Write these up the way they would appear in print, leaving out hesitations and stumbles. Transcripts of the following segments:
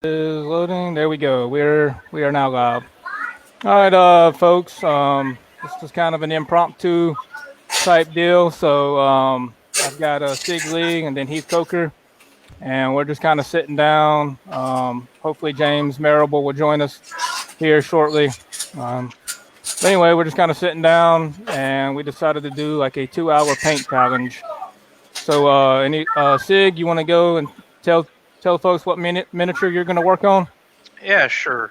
Is loading. There we go. We are now live. All right, folks. This is kind of an impromptu type deal. So I've got Sig Lee and then Heath Coker, and we're just kind of sitting down. Hopefully James Marable will join us here shortly. Um, but anyway, we're just kind of sitting down, and we decided to do like a 2-hour paint challenge. So, Sig, you want to go and tell folks what miniature you're going to work on? Yeah, sure.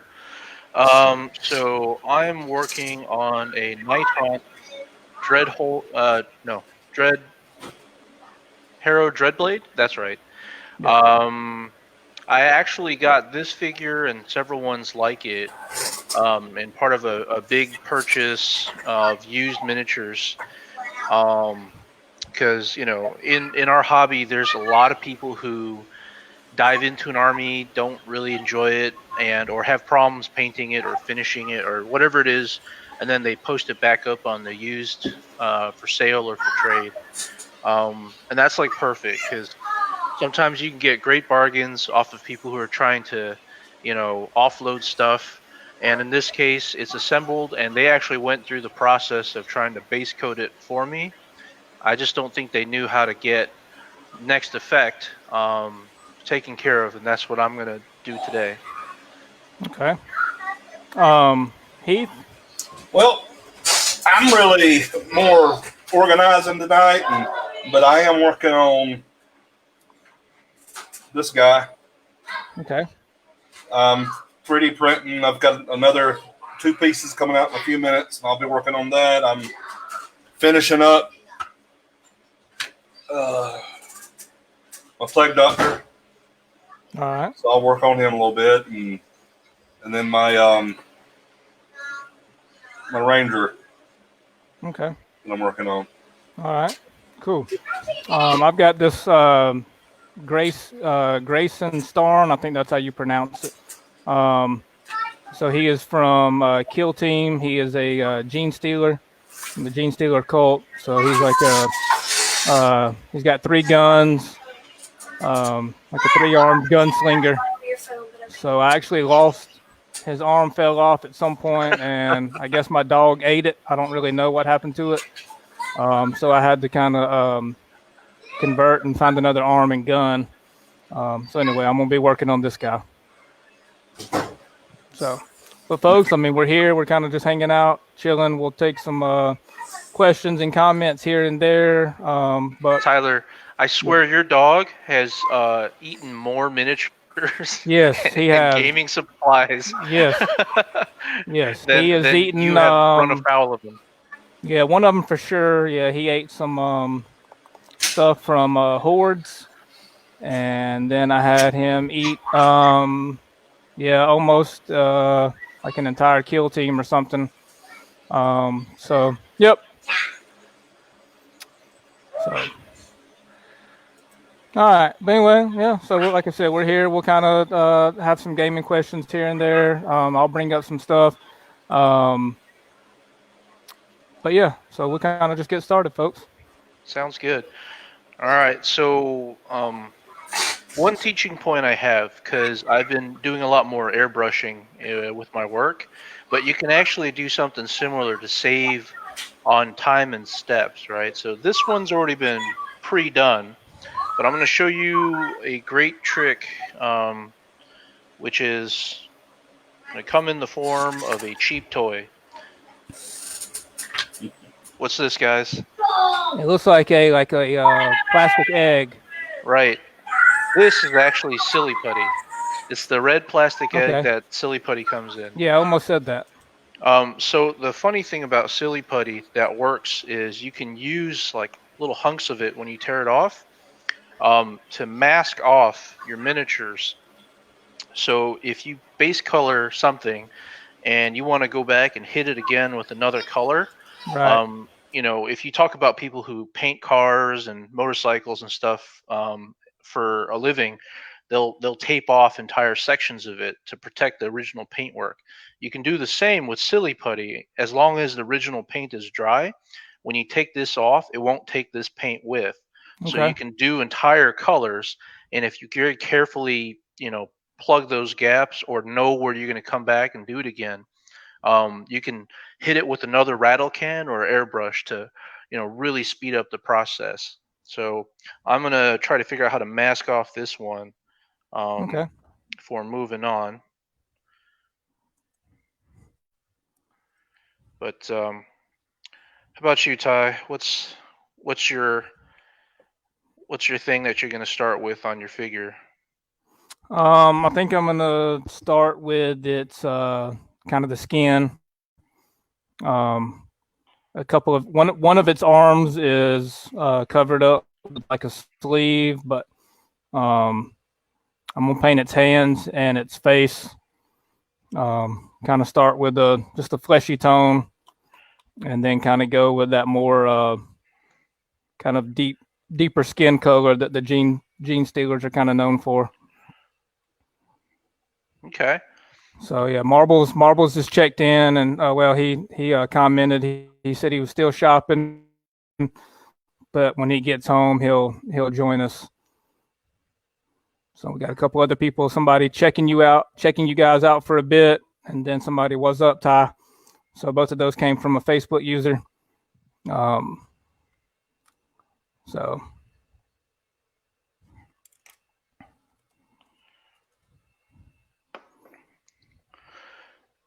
So I'm working on a Nighthawk Dreadhole. No, Dread Harrow Dreadblade. That's right. Yeah. Um, I actually got this figure and several ones like it, and part of a big purchase of used miniatures. Because in our hobby, there's a lot of people who dive into an army, don't really enjoy it, and or have problems painting it or finishing it or whatever it is, and then they post it back up on the used for sale or for trade. And that's like perfect because sometimes you can get great bargains off of people who are trying to, offload stuff. And in this case, it's assembled, and they actually went through the process of trying to base coat it for me. I just don't think they knew how to get next effect taken care of, and that's what I'm gonna do today. Okay. Heath. Well, I'm really more organizing tonight, but I am working on this guy. Okay. 3D printing. I've got another 2 pieces coming out in a few minutes, and I'll be working on that. I'm finishing up my plague doctor, All right. so I'll work on him a little bit, and then my ranger Okay. that I'm working on. All right. Cool. I've got this Grayson Starn. I think that's how you pronounce it. So he is from Kill Team. He is a Gene Stealer, from the Gene Stealer cult. So he's like he's got 3 guns, like a 3-armed gunslinger. So I actually lost. His arm fell off at some point, and I guess my dog ate it. I don't really know what happened to it. So I had to kind of convert and find another arm and gun. So anyway, I'm gonna be working on this guy. So, but folks, I mean, we're here. We're kind of just hanging out, chilling. We'll take some questions and comments here and there. But Tyler, I swear your dog has eaten more miniatures yes, he and has. gaming supplies Yes, yes, he has than eaten. you have run afoul of them. Yeah, one of them for sure. Yeah, he ate some stuff from Hordes, and then I had him eat yeah, almost like an entire kill team or something. So yep. So all right, but anyway, yeah. So like I said, we're here. We'll kind of have some gaming questions here and there. I'll bring up some stuff. But yeah, so we'll kind of just get started, folks. Sounds good. All right, so one teaching point I have, because I've been doing a lot more airbrushing with my work, but you can actually do something similar to save on time and steps, right? So this one's already been pre-done, but I'm going to show you a great trick, which is going to come in the form of a cheap toy. What's this, guys? It looks like a plastic egg. Right. This is actually Silly Putty. It's the red plastic egg Okay. that Silly Putty comes in. Yeah, I almost said that. So the funny thing about Silly Putty that works is you can use like little hunks of it when you tear it off to mask off your miniatures. So if you base color something and you want to go back and hit it again with another color, Right. if you talk about people who paint cars and motorcycles and stuff for a living, they'll tape off entire sections of it to protect the original paintwork. You can do the same with Silly Putty as long as the original paint is dry. When you take this off, it won't take this paint with. So Okay. you can do entire colors, and if you very carefully, plug those gaps or know where you're going to come back and do it again, you can hit it with another rattle can or airbrush to, really speed up the process. So I'm going to try to figure out how to mask off this one Okay. before moving on. But how about you, Ty? What's your what's your thing that you're going to start with on your figure? I think I'm gonna start with its kind of the skin. Um, a couple of one of its arms is covered up with like a sleeve, but um, I'm gonna paint its hands and its face. Kind of start with just a fleshy tone, and then kind of go with that more kind of deeper skin color that the Gene Stealers are kind of known for. Okay. So yeah, Marbles is checked in, and well, he commented. He said he was still shopping, but when he gets home, he'll join us. So we got a couple other people, somebody checking you guys out for a bit, and then somebody, "What's up, Ty?" So both of those came from a Facebook user. So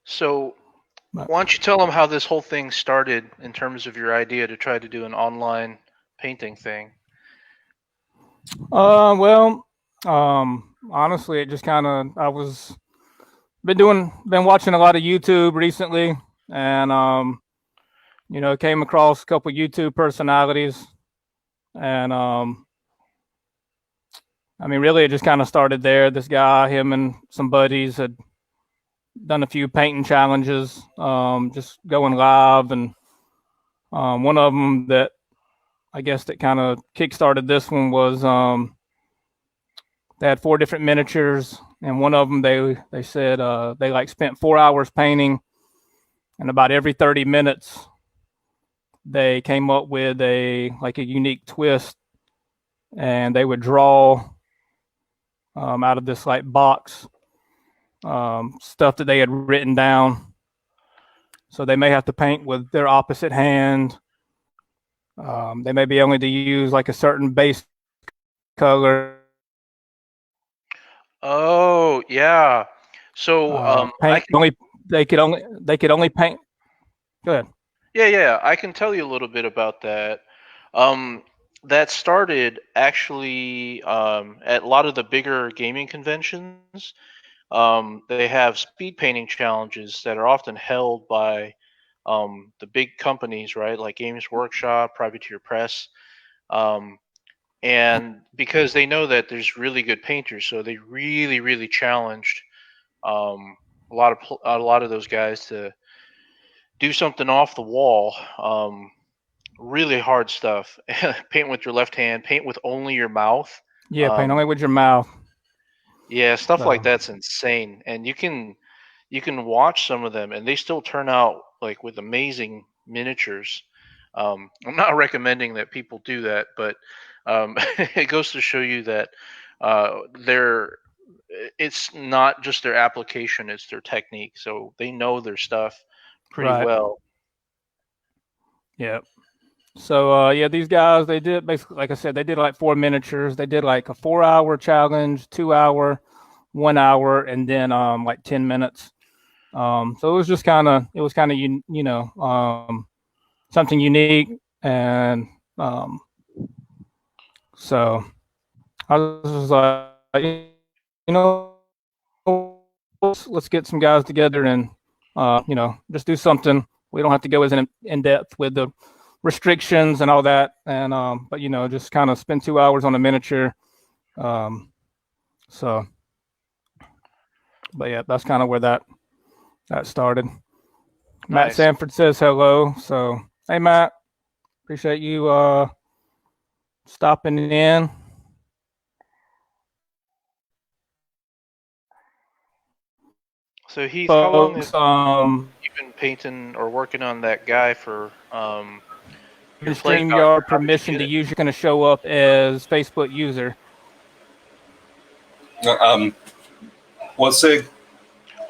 So but, why don't you tell them how this whole thing started in terms of your idea to try to do an online painting thing? well, honestly, it just kind of been watching a lot of YouTube recently, and came across a couple YouTube personalities, and I mean, really, it just kind of started there. This guy, him and some buddies had done a few painting challenges, just going live, and one of them that I guess that kind of kickstarted this one was they had 4 different miniatures, and one of them they said they like spent 4 hours painting, and about every 30 minutes they came up with a unique twist, and they would draw out of this like box stuff that they had written down. So they may have to paint with their opposite hand. They may be only to use like a certain base color. Oh yeah. So Paint only they could only paint. Go ahead. yeah, I can tell you a little bit about that. Um, that started actually at a lot of the bigger gaming conventions. They have speed painting challenges that are often held by the big companies, right? Like Games Workshop, Privateer Press. Um, and because they know that there's really good painters, so they really, really challenged um, a lot of those guys to do something off the wall. Really hard stuff. Paint with your left hand. Paint with only your mouth. Yeah, paint only with your mouth. Yeah, stuff like that's insane. And you can watch some of them, and they still turn out like with amazing miniatures. I'm not recommending that people do that, but it goes to show you that they're it's not just their application; it's their technique. So they know their stuff pretty Right. well. Yeah. So yeah, these guys, they did basically, like I said, they did like 4 miniatures. They did like a 4-hour challenge, 2-hour, 1 hour, and then like 10 minutes. So it was just kind of something unique, and so I was just like, let's get some guys together and just do something. We don't have to go as in depth with the restrictions and all that, and but just kind of spend 2 hours on a miniature. So, but yeah, that's kind of where that started. Nice. Matt Sanford says hello. So hey, Matt, appreciate you stopping in. So Heath, how long Folks, have you been painting or working on that guy for your playing card? StreamYard permission to use, you're going to show up as Facebook user. What, Sig?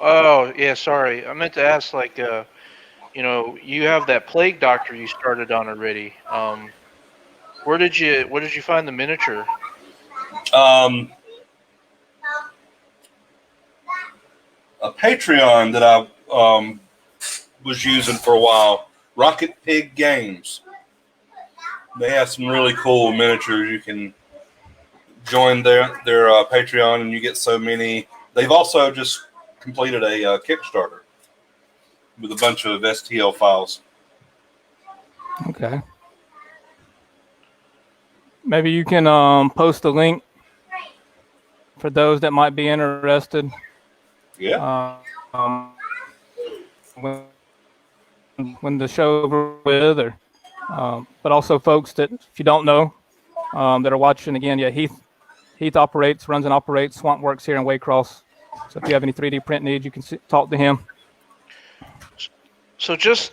Oh yeah, sorry. I meant to ask, like, you have that plague doctor you started on already. Where did you find the miniature? Um, a Patreon that I was using for a while, Rocket Pig Games. They have some really cool miniatures. You can join their Patreon, and you get so many. They've also just completed a Kickstarter with a bunch of STL files. Okay. Maybe you can post a link for those that might be interested. Yeah. When the show's over with, or but also folks that, if you don't know, that are watching again. Yeah, Heath runs and operates Swamp Works here in Waycross. So if you have any 3D print needs, you can talk to him. So just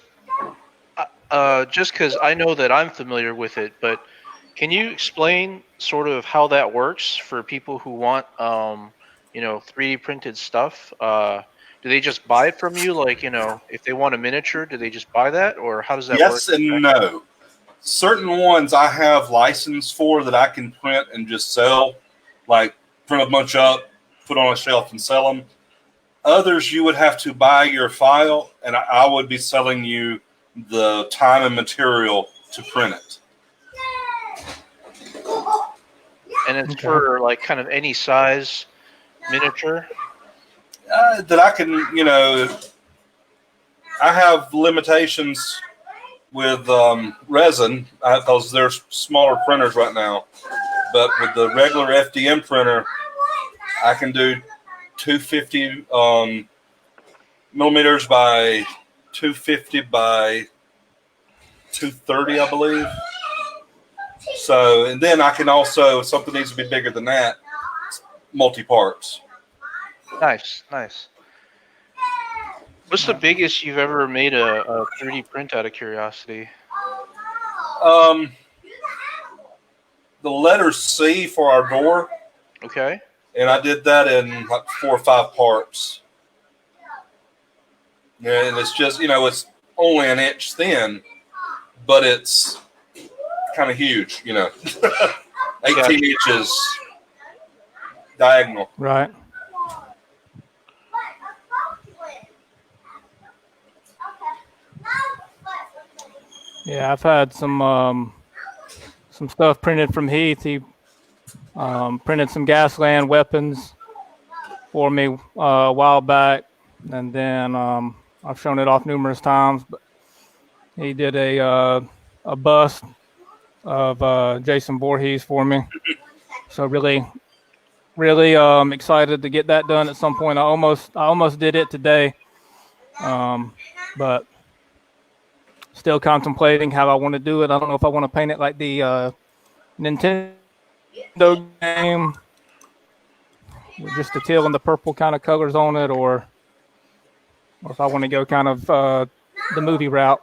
because I know that I'm familiar with it, but can you explain sort of how that works for people who want 3D printed stuff? Do they just buy it from you? Like, if they want a miniature, do they just buy that, or how does that work? Yes and no. Certain ones I have license for that I can print and just sell, like print a bunch up, put on a shelf and sell them. Others you would have to buy your file, and I would be selling you the time and material to print it. And it's for like kind of any size miniature? That I can, I have limitations with resin because there's smaller printers right now. But with the regular FDM printer, I can do 250 millimeters by 250 by 230, I believe. So, and then I can also, if something needs to be bigger than that, multi-parts. Nice. What's the biggest you've ever made a 3D print out of curiosity? The letter C for our door. Okay. And I did that in like 4 or 5 parts. And it's just, it's only an inch thin, but it's kind of huge, 18 inches diagonal. Right. Yeah, I've had some stuff printed from Heath. He printed some Gasland weapons for me a while back, and then I've shown it off numerous times. But he did a bust of Jason Voorhees for me. So really excited to get that done at some point. I almost did it today, but still contemplating how I want to do it. I don't know if I want to paint it like the Nintendo game with just the teal and the purple kind of colors on it, or if I want to go kind of the movie route.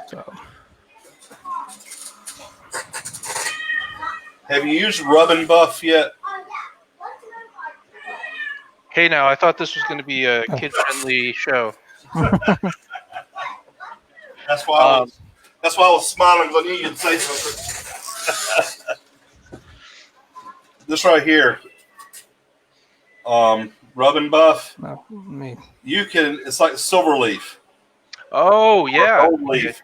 So. Have you used Rub and Buff yet? Hey, now, I thought this was going to be a kid-friendly show. That's why I was smiling, because I knew you'd say something. This right here, Rub and Buff. No, me. It's like silver leaf. Oh, yeah. Gold leaf.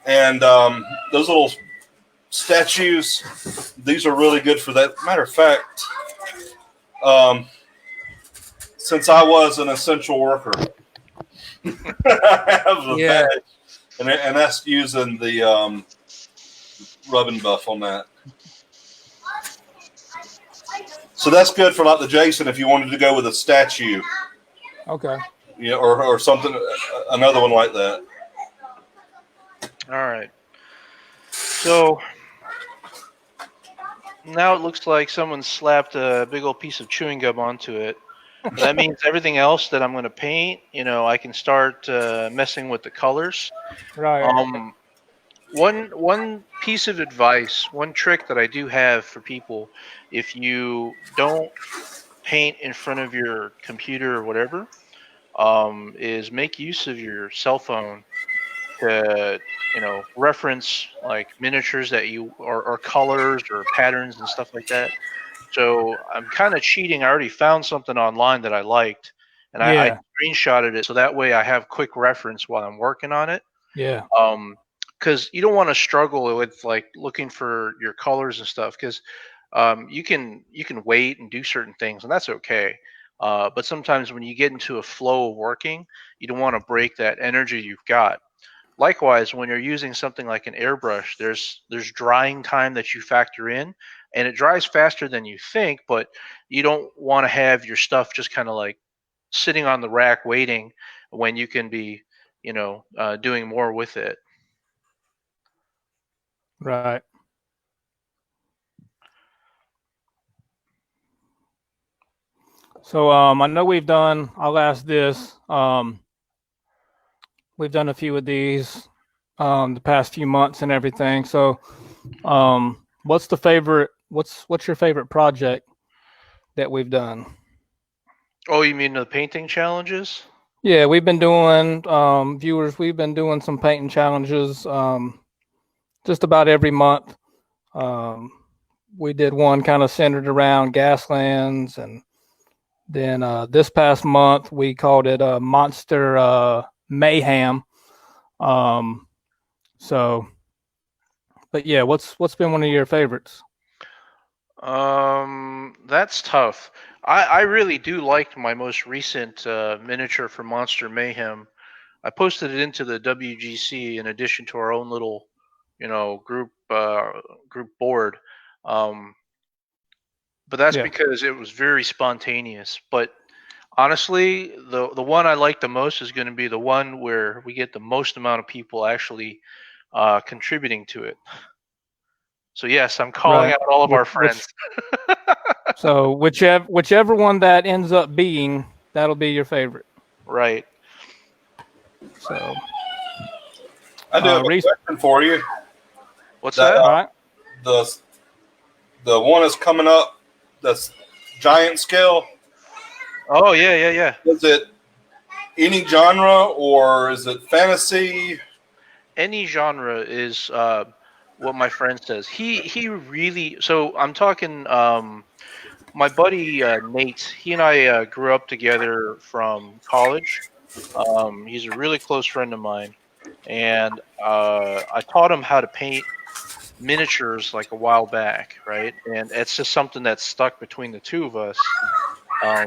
And those little statues, these are really good for that. Matter of fact, since I was an essential worker, I have a badge, and that's using the Rub and Buff on that. So that's good for like the Jason if you wanted to go with a statue. Okay. Yeah, or something, another one like that. All right. So now it looks like someone slapped a big old piece of chewing gum onto it. That means everything else that I'm going to paint, I can start messing with the colors. Right. One piece of advice, one trick that I do have for people, if you don't paint in front of your computer or whatever, is make use of your cell phone to reference like miniatures that you or colors or patterns and stuff like that. So I'm kind of cheating. I already found something online that I liked, and I Yeah. screenshotted it so that way I have quick reference while I'm working on it. Yeah. Because you don't want to struggle with like looking for your colors and stuff. Because you can wait and do certain things, and that's okay. But sometimes when you get into a flow of working, you don't want to break that energy you've got. Likewise, when you're using something like an airbrush, there's drying time that you factor in, and it dries faster than you think, but you don't want to have your stuff just kind of like sitting on the rack waiting when you can be, doing more with it. Right. So I know we've done. I'll ask this. We've done a few of these the past few months and everything. So, what's the favorite? What's your favorite project that we've done? Oh, you mean the painting challenges? Yeah, we've been doing viewers. We've been doing some painting challenges just about every month. Um, we did one kind of centered around Gaslands, and then this past month we called it Monster Mayhem. Um, so, but yeah, what's been one of your favorites? That's tough. I really do like my most recent miniature for Monster Mayhem. I posted it into the WGC in addition to our own little, group board. Um, but that's Yeah, because it was very spontaneous. But honestly, the one I like the most is going to be the one where we get the most amount of people actually contributing to it. So yes, I'm calling right. out all of our Which friends. so whichever one that ends up being, that'll be your favorite. Right. So, I do have a Reese, question for you. What's That that? right? the the one that's coming up, that's giant scale. Oh yeah, yeah, yeah. Is it any genre or is it fantasy? Any genre is what my friend says. He really. So I'm talking. My buddy Nate. He and I grew up together from college. He's a really close friend of mine, and I taught him how to paint miniatures like a while back, right? And it's just something that's stuck between the two of us. Um,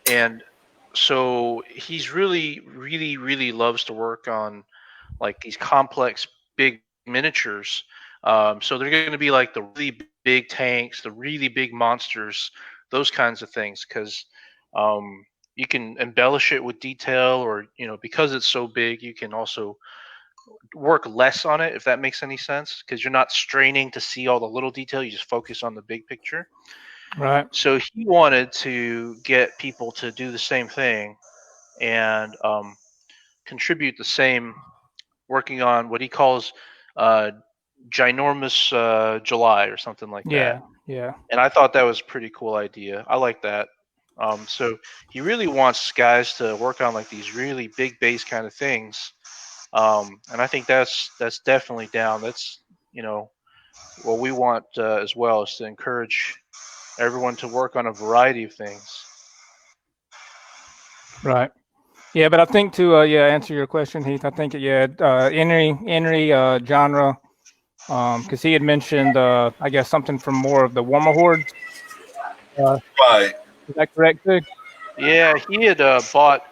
and so he's really, really, really loves to work on like these complex big miniatures. So they're going to be like the really big tanks, the really big monsters, those kinds of things, because you can embellish it with detail, or because it's so big, you can also work less on it, if that makes any sense, because you're not straining to see all the little detail. You just focus on the big picture. Right. So he wanted to get people to do the same thing and contribute the same, working on what he calls uh, ginormous July or something like that. Yeah. Yeah. And I thought that was a pretty cool idea. I like that. So he really wants guys to work on like these really big base kind of things. And I think that's definitely down. That's what we want as well, is to encourage everyone to work on a variety of things. Right. Yeah, but I think to answer your question, Heath, I think any genre, because he had mentioned I guess something from more of the warmer hordes. Right. Is that correct too? Yeah, he had bought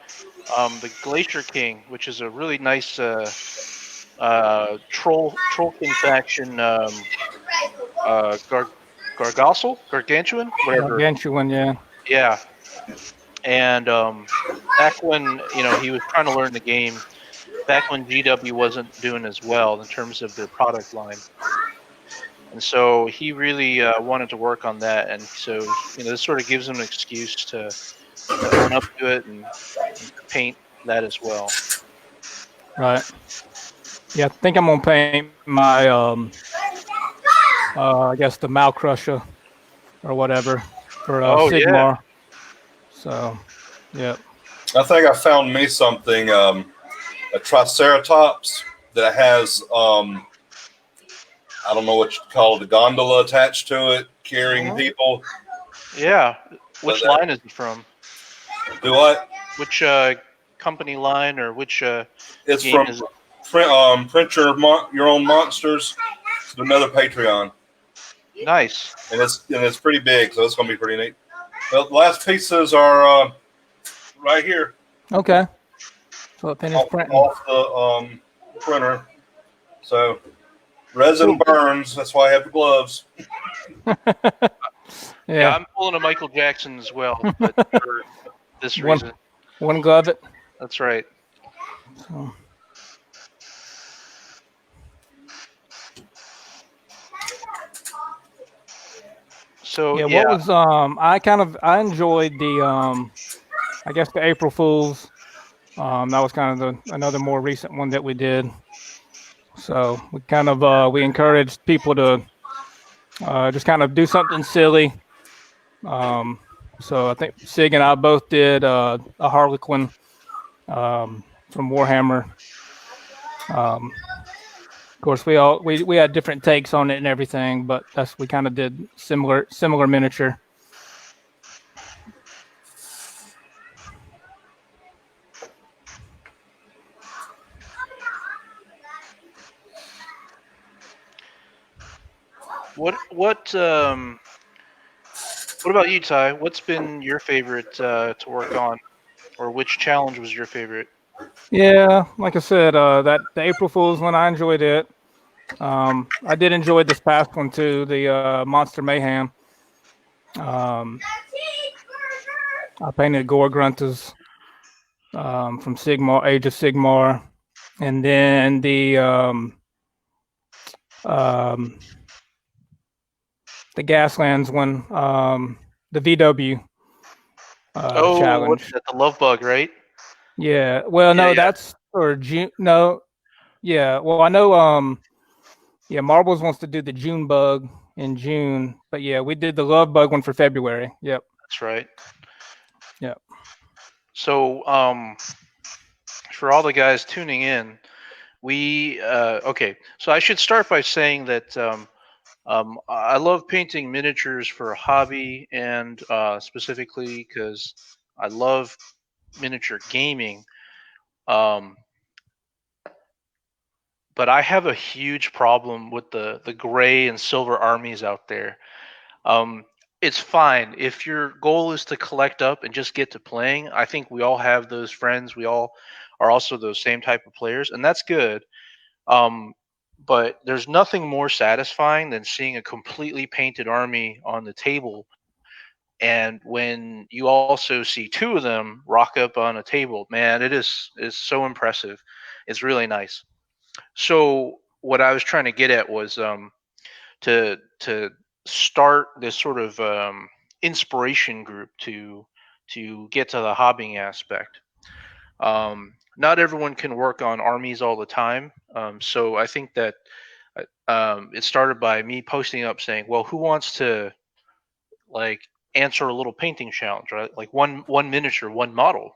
the Glacier King, which is a really nice trollkin faction, gargantuan, whatever. Gargantuan, yeah. Yeah, and back when he was trying to learn the game, back when GW wasn't doing as well in terms of their product line, and so he really wanted to work on that, and so this sort of gives him an excuse to own up to it and to paint that as well. Right. Yeah, I think I'm gonna paint my I guess the Mal Crusher or whatever for Oh yeah, Sigmar. So, yeah. I think I found me something, a Triceratops that has, I don't know what you call it, a gondola attached to it, carrying Mhm. people. Yeah. But Which line is it from? do what? Which company line or which It's game from is it? Print Your Own Monsters. It's another Patreon, Nice. and it's pretty big, so it's going to be pretty neat. Well, the last pieces are right here Okay. So it finished printing. off the printer. So resin Cool. burns. That's why I have the gloves. Yeah, Yeah. I'm pulling a Michael Jackson as well, but for this One reason. one glove it. That's right. So, So yeah, yeah, what was I enjoyed the I guess the April Fools. That was kind of another more recent one that we did. So we kind of we encouraged people to just kind of do something silly. So I think Sig and I both did a Harlequin from Warhammer. Of course, we had different takes on it and everything, but we kind of did similar miniature. what about you, Ty? What's been your favorite to work on, or which challenge was your favorite? Yeah, like I said, that the April Fools one I enjoyed it. I did enjoy this past one too, the Monster Mayhem. Um, I painted Gore Gruntas from Sigmar, Age of Sigmar, and then um, the Gaslands one, the VW Oh, what's challenge. that? The Love Bug, right? Yeah, well, Yeah, no, yeah. that's for June. No, yeah, well, I know. Yeah, Marbles wants to do the June bug in June, but yeah, we did the Love Bug one for February. Yep, That's right. yep. So, for all the guys tuning in, we okay. So I should start by saying that I love painting miniatures for a hobby, and specifically because I love miniature gaming. Um, but I have a huge problem with the gray and silver armies out there. Um, it's fine if your goal is to collect up and just get to playing. I think we all have those friends. We all are also those same type of players, and that's good. Um, but there's nothing more satisfying than seeing a completely painted army on the table. And when you also see two of them rock up on a table, man, it is so impressive. It's really nice. So what I was trying to get at was to start this sort of inspiration group to get to the hobbying aspect. Not everyone can work on armies all the time, so I think that it started by me posting up saying, "Well, who wants to like answer a little painting challenge, right? Like one miniature, one model,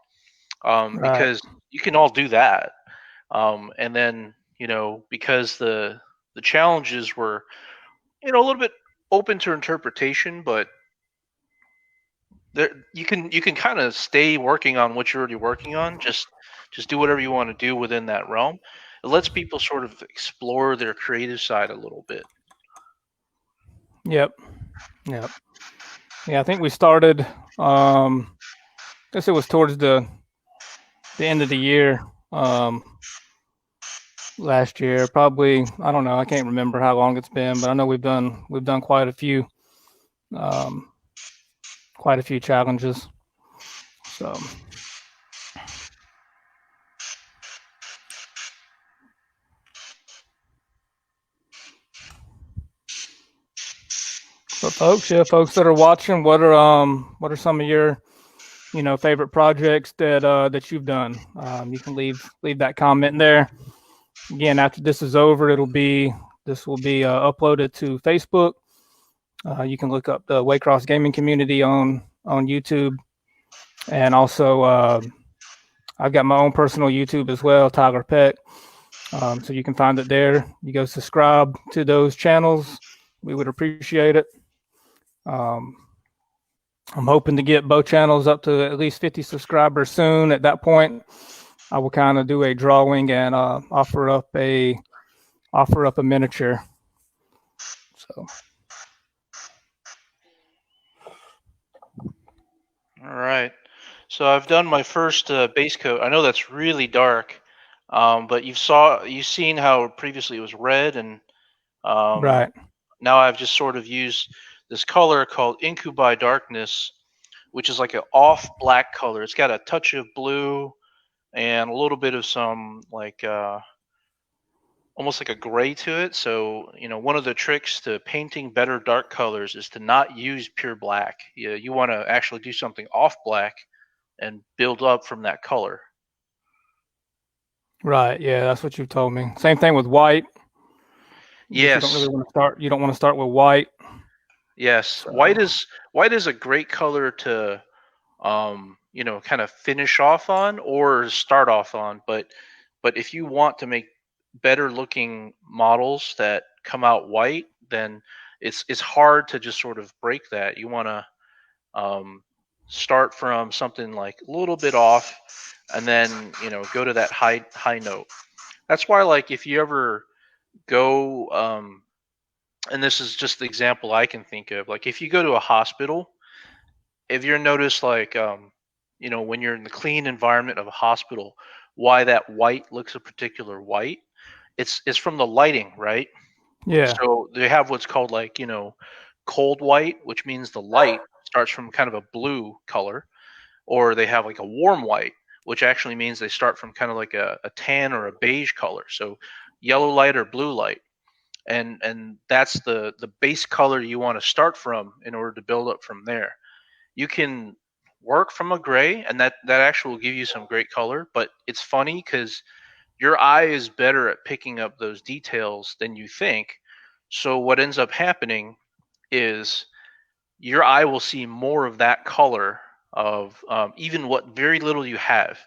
Right. because you can all do that." And then because the challenges were a little bit open to interpretation, but there you can kind of stay working on what you're already working on. Just do whatever you want to do within that realm. It lets people sort of explore their creative side a little bit. Yep. Yep. Yeah, I think we started. I guess it was towards the end of the year. Last year, probably. I don't know. I can't remember how long it's been, but I know we've done um, quite a few challenges. So but folks, yeah, folks that are watching, what are some of your favorite projects that you've done? You can leave that comment there. again, after this is over, this will be uploaded to Facebook. You can look up the Waycross Gaming Community on YouTube, and also I've got my own personal YouTube as well, Tyler Peck. So you can find it there. You go subscribe to those channels. We would appreciate it. I'm hoping to get both channels up to at least 50 subscribers soon. At that point, I will kind of do a drawing and offer up a miniature. So. All right. So I've done my first base coat. I know that's really dark, but you've seen how previously it was red, and Right. now I've just sort of used this color called Incubi Darkness, which is like an off black color. It's got a touch of blue and a little bit of some like almost like a gray to it. So, one of the tricks to painting better dark colors is to not use pure black. You want to actually do something off black and build up from that color. Right. Yeah, that's what you've told me. Same thing with white. Yes. You don't really want to start. You don't want to start with white. Yes. So. White is a great color to kind of finish off on or start off on, but if you want to make better looking models that come out white, then it's hard to just sort of break that. You want to start from something like a little bit off, and then go to that high note. That's why, like, if you ever go, and this is just the example I can think of, like if you go to a hospital, if you're noticed, like when you're in the clean environment of a hospital, why that white looks a particular white, it's from the lighting, right? Yeah. So they have what's called like cold white, which means the light starts from kind of a blue color, or they have like a warm white, which actually means they start from kind of like a tan or a beige color. So yellow light or blue light, and that's the base color you want to start from in order to build up from there. You can work from a gray, and that actually will give you some great color. But it's funny because your eye is better at picking up those details than you think. So what ends up happening is your eye will see more of that color of even what very little you have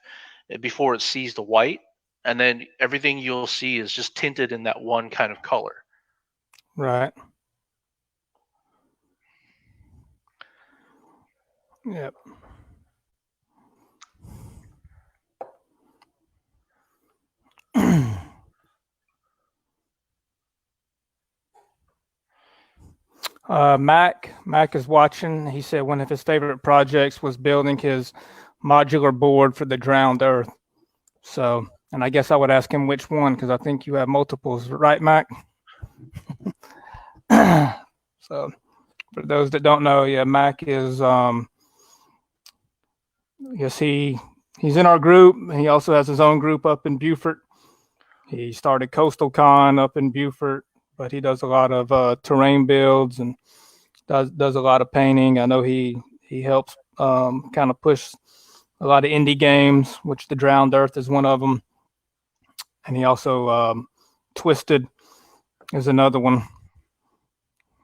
before it sees the white, and then everything you'll see is just tinted in that one kind of color. Right. Yep. Mac is watching. He said one of his favorite projects was building his modular board for the drowned earth. So, and I guess I would ask him which one, because I think you have multiples, right, Mac? So, for those that don't know, yeah, Mac is yes, he's in our group. He also has his own group up in Beaufort. He started Coastal Con up in Beaufort, but he does a lot of terrain builds and does a lot of painting. I know he helps kind of push a lot of indie games, which the Drowned Earth is one of them. And he also Twisted is another one.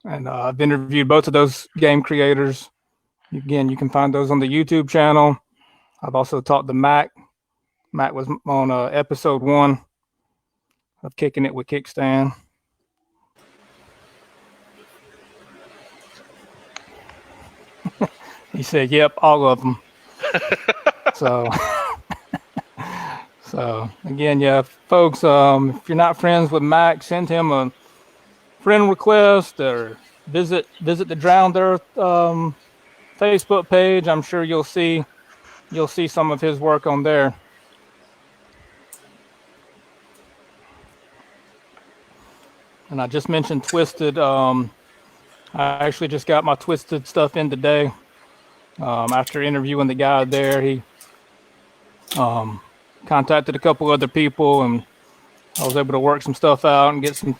And I've interviewed both of those game creators. Again, you can find those on the YouTube channel. I've also talked to Mac. Mac was on episode 1 of Kicking It with Kickstand. He said, "Yep, all of them." So again, yeah, folks, if you're not friends with Mac, send him a friend request or visit the Drowned Earth Facebook page. I'm sure you'll see some of his work on there. And I just mentioned Twisted. I actually just got my Twisted stuff in today. After interviewing the guy there, he contacted a couple other people, and I was able to work some stuff out and get some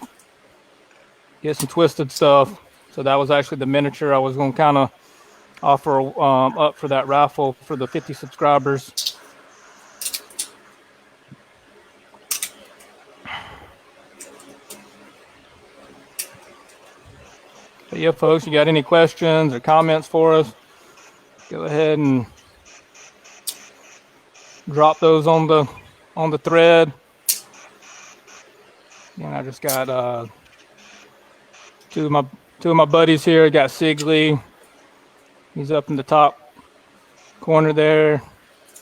Twisted stuff. So that was actually the miniature I was going to kind of offer up for that raffle for the 50 subscribers. But yeah, folks, you got any questions or comments for us? Go ahead and drop those on the thread. And I just got two of my buddies here. I got Sigley. He's up in the top corner there,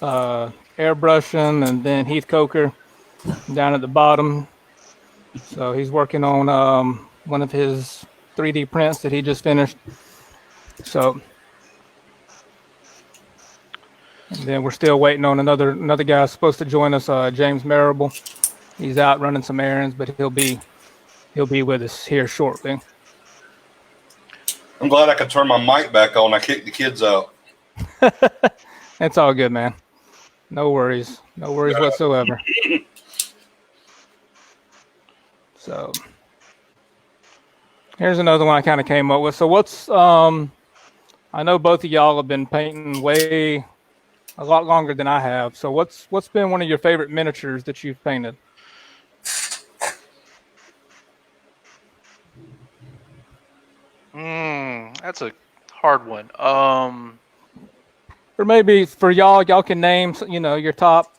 airbrushing, and then Heath Coker down at the bottom. So he's working on one of his 3D prints that he just finished. So, and then we're still waiting on another guy supposed to join us, James Marable. He's out running some errands, but he'll be with us here shortly. I'm glad I could turn my mic back on. I kicked the kids out. It's all good, man. No worries whatsoever. So here's another one I kind of came up with. So what's I know both of y'all have been painting a lot longer than I have. So what's been one of your favorite miniatures that you've painted? That's a hard one. Or maybe for y'all can name, your top.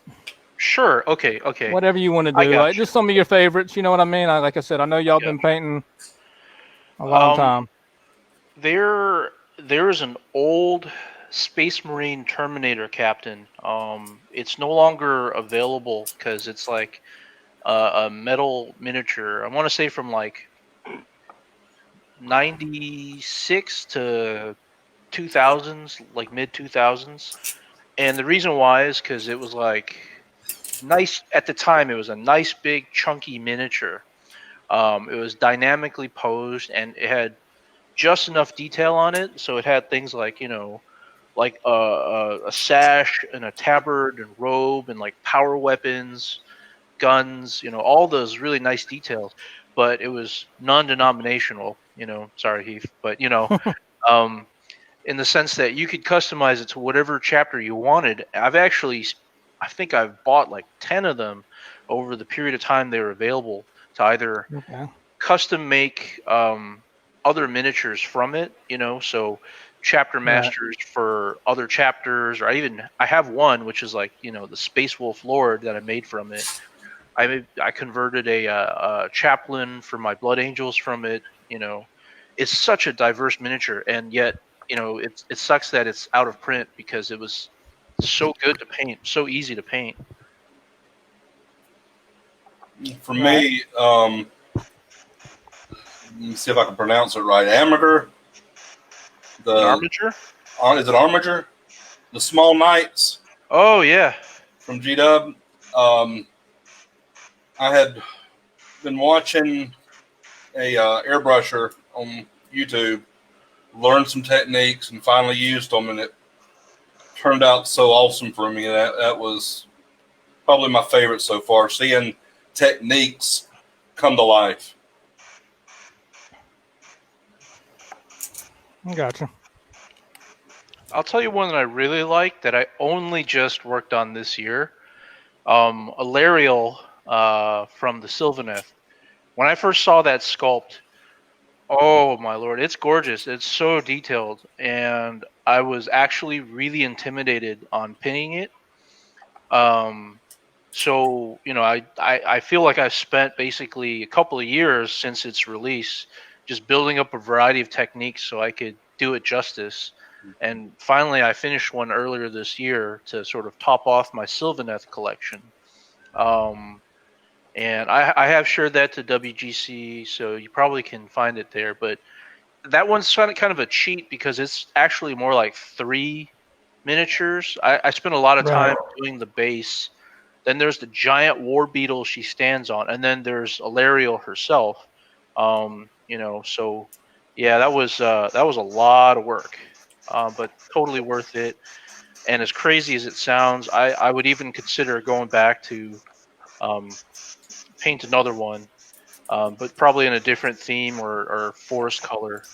Sure. Okay. Whatever you want to do, like just some of your favorites. You know what I mean? Like I said, I know y'all been painting a long time. There is an old Space Marine Terminator captain. It's no longer available because it's like a metal miniature. I want to say from like 96 to 2000s, like mid 2000s. And the reason why is because it was like nice at the time. It was a nice big chunky miniature. It was dynamically posed and it had just enough detail on it, so it had things like like a sash and a tabard and robe and like power weapons, guns, all those really nice details. But it was non-denominational. Sorry, Heath, but in the sense that you could customize it to whatever chapter you wanted. I think I've bought like 10 of them over the period of time they were available to either custom make other miniatures from it, so chapter masters for other chapters, or I have one which is like the Space Wolf Lord that I made from it. I converted a chaplain for my Blood Angels from it. It's such a diverse miniature, and yet it sucks that it's out of print because it was so good to paint, so easy to paint. For me, let me see if I can pronounce it right. Armiger. Armiger? Is it Armiger? The Small Knights. Oh yeah. From G-Dub. I had been watching a airbrusher on YouTube, learned some techniques, and finally used them, and it turned out so awesome for me. That was probably my favorite so far, seeing techniques come to life. Gotcha. I'll tell you one that I really like that I only just worked on this year. Alariel from the Sylvaneth. When I first saw that sculpt, oh my lord, it's gorgeous. It's so detailed, and I was actually really intimidated on pinning it. So I feel like I've spent basically a couple of years since its release just building up a variety of techniques so I could do it justice. And finally, I finished one earlier this year to sort of top off my Sylvaneth collection. And I have shared that to WGC, so you probably can find it there. But that one's kind of a cheat because it's actually more like 3 miniatures. I spent a lot of time doing the base. Then there's the giant war beetle she stands on, and then there's Alariel herself. So yeah, that was a lot of work, but totally worth it. And as crazy as it sounds, I would even consider going back to paint another one, but probably in a different theme or forest color.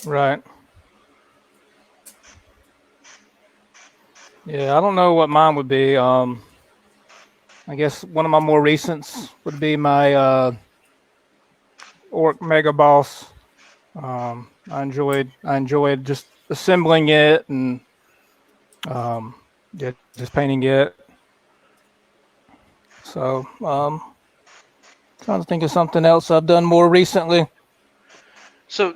Right. Yeah, I don't know what mine would be. I guess one of my more recents would be my orc mega boss. I enjoyed just assembling it and yeah, just painting it. So trying to think of something else I've done more recently. So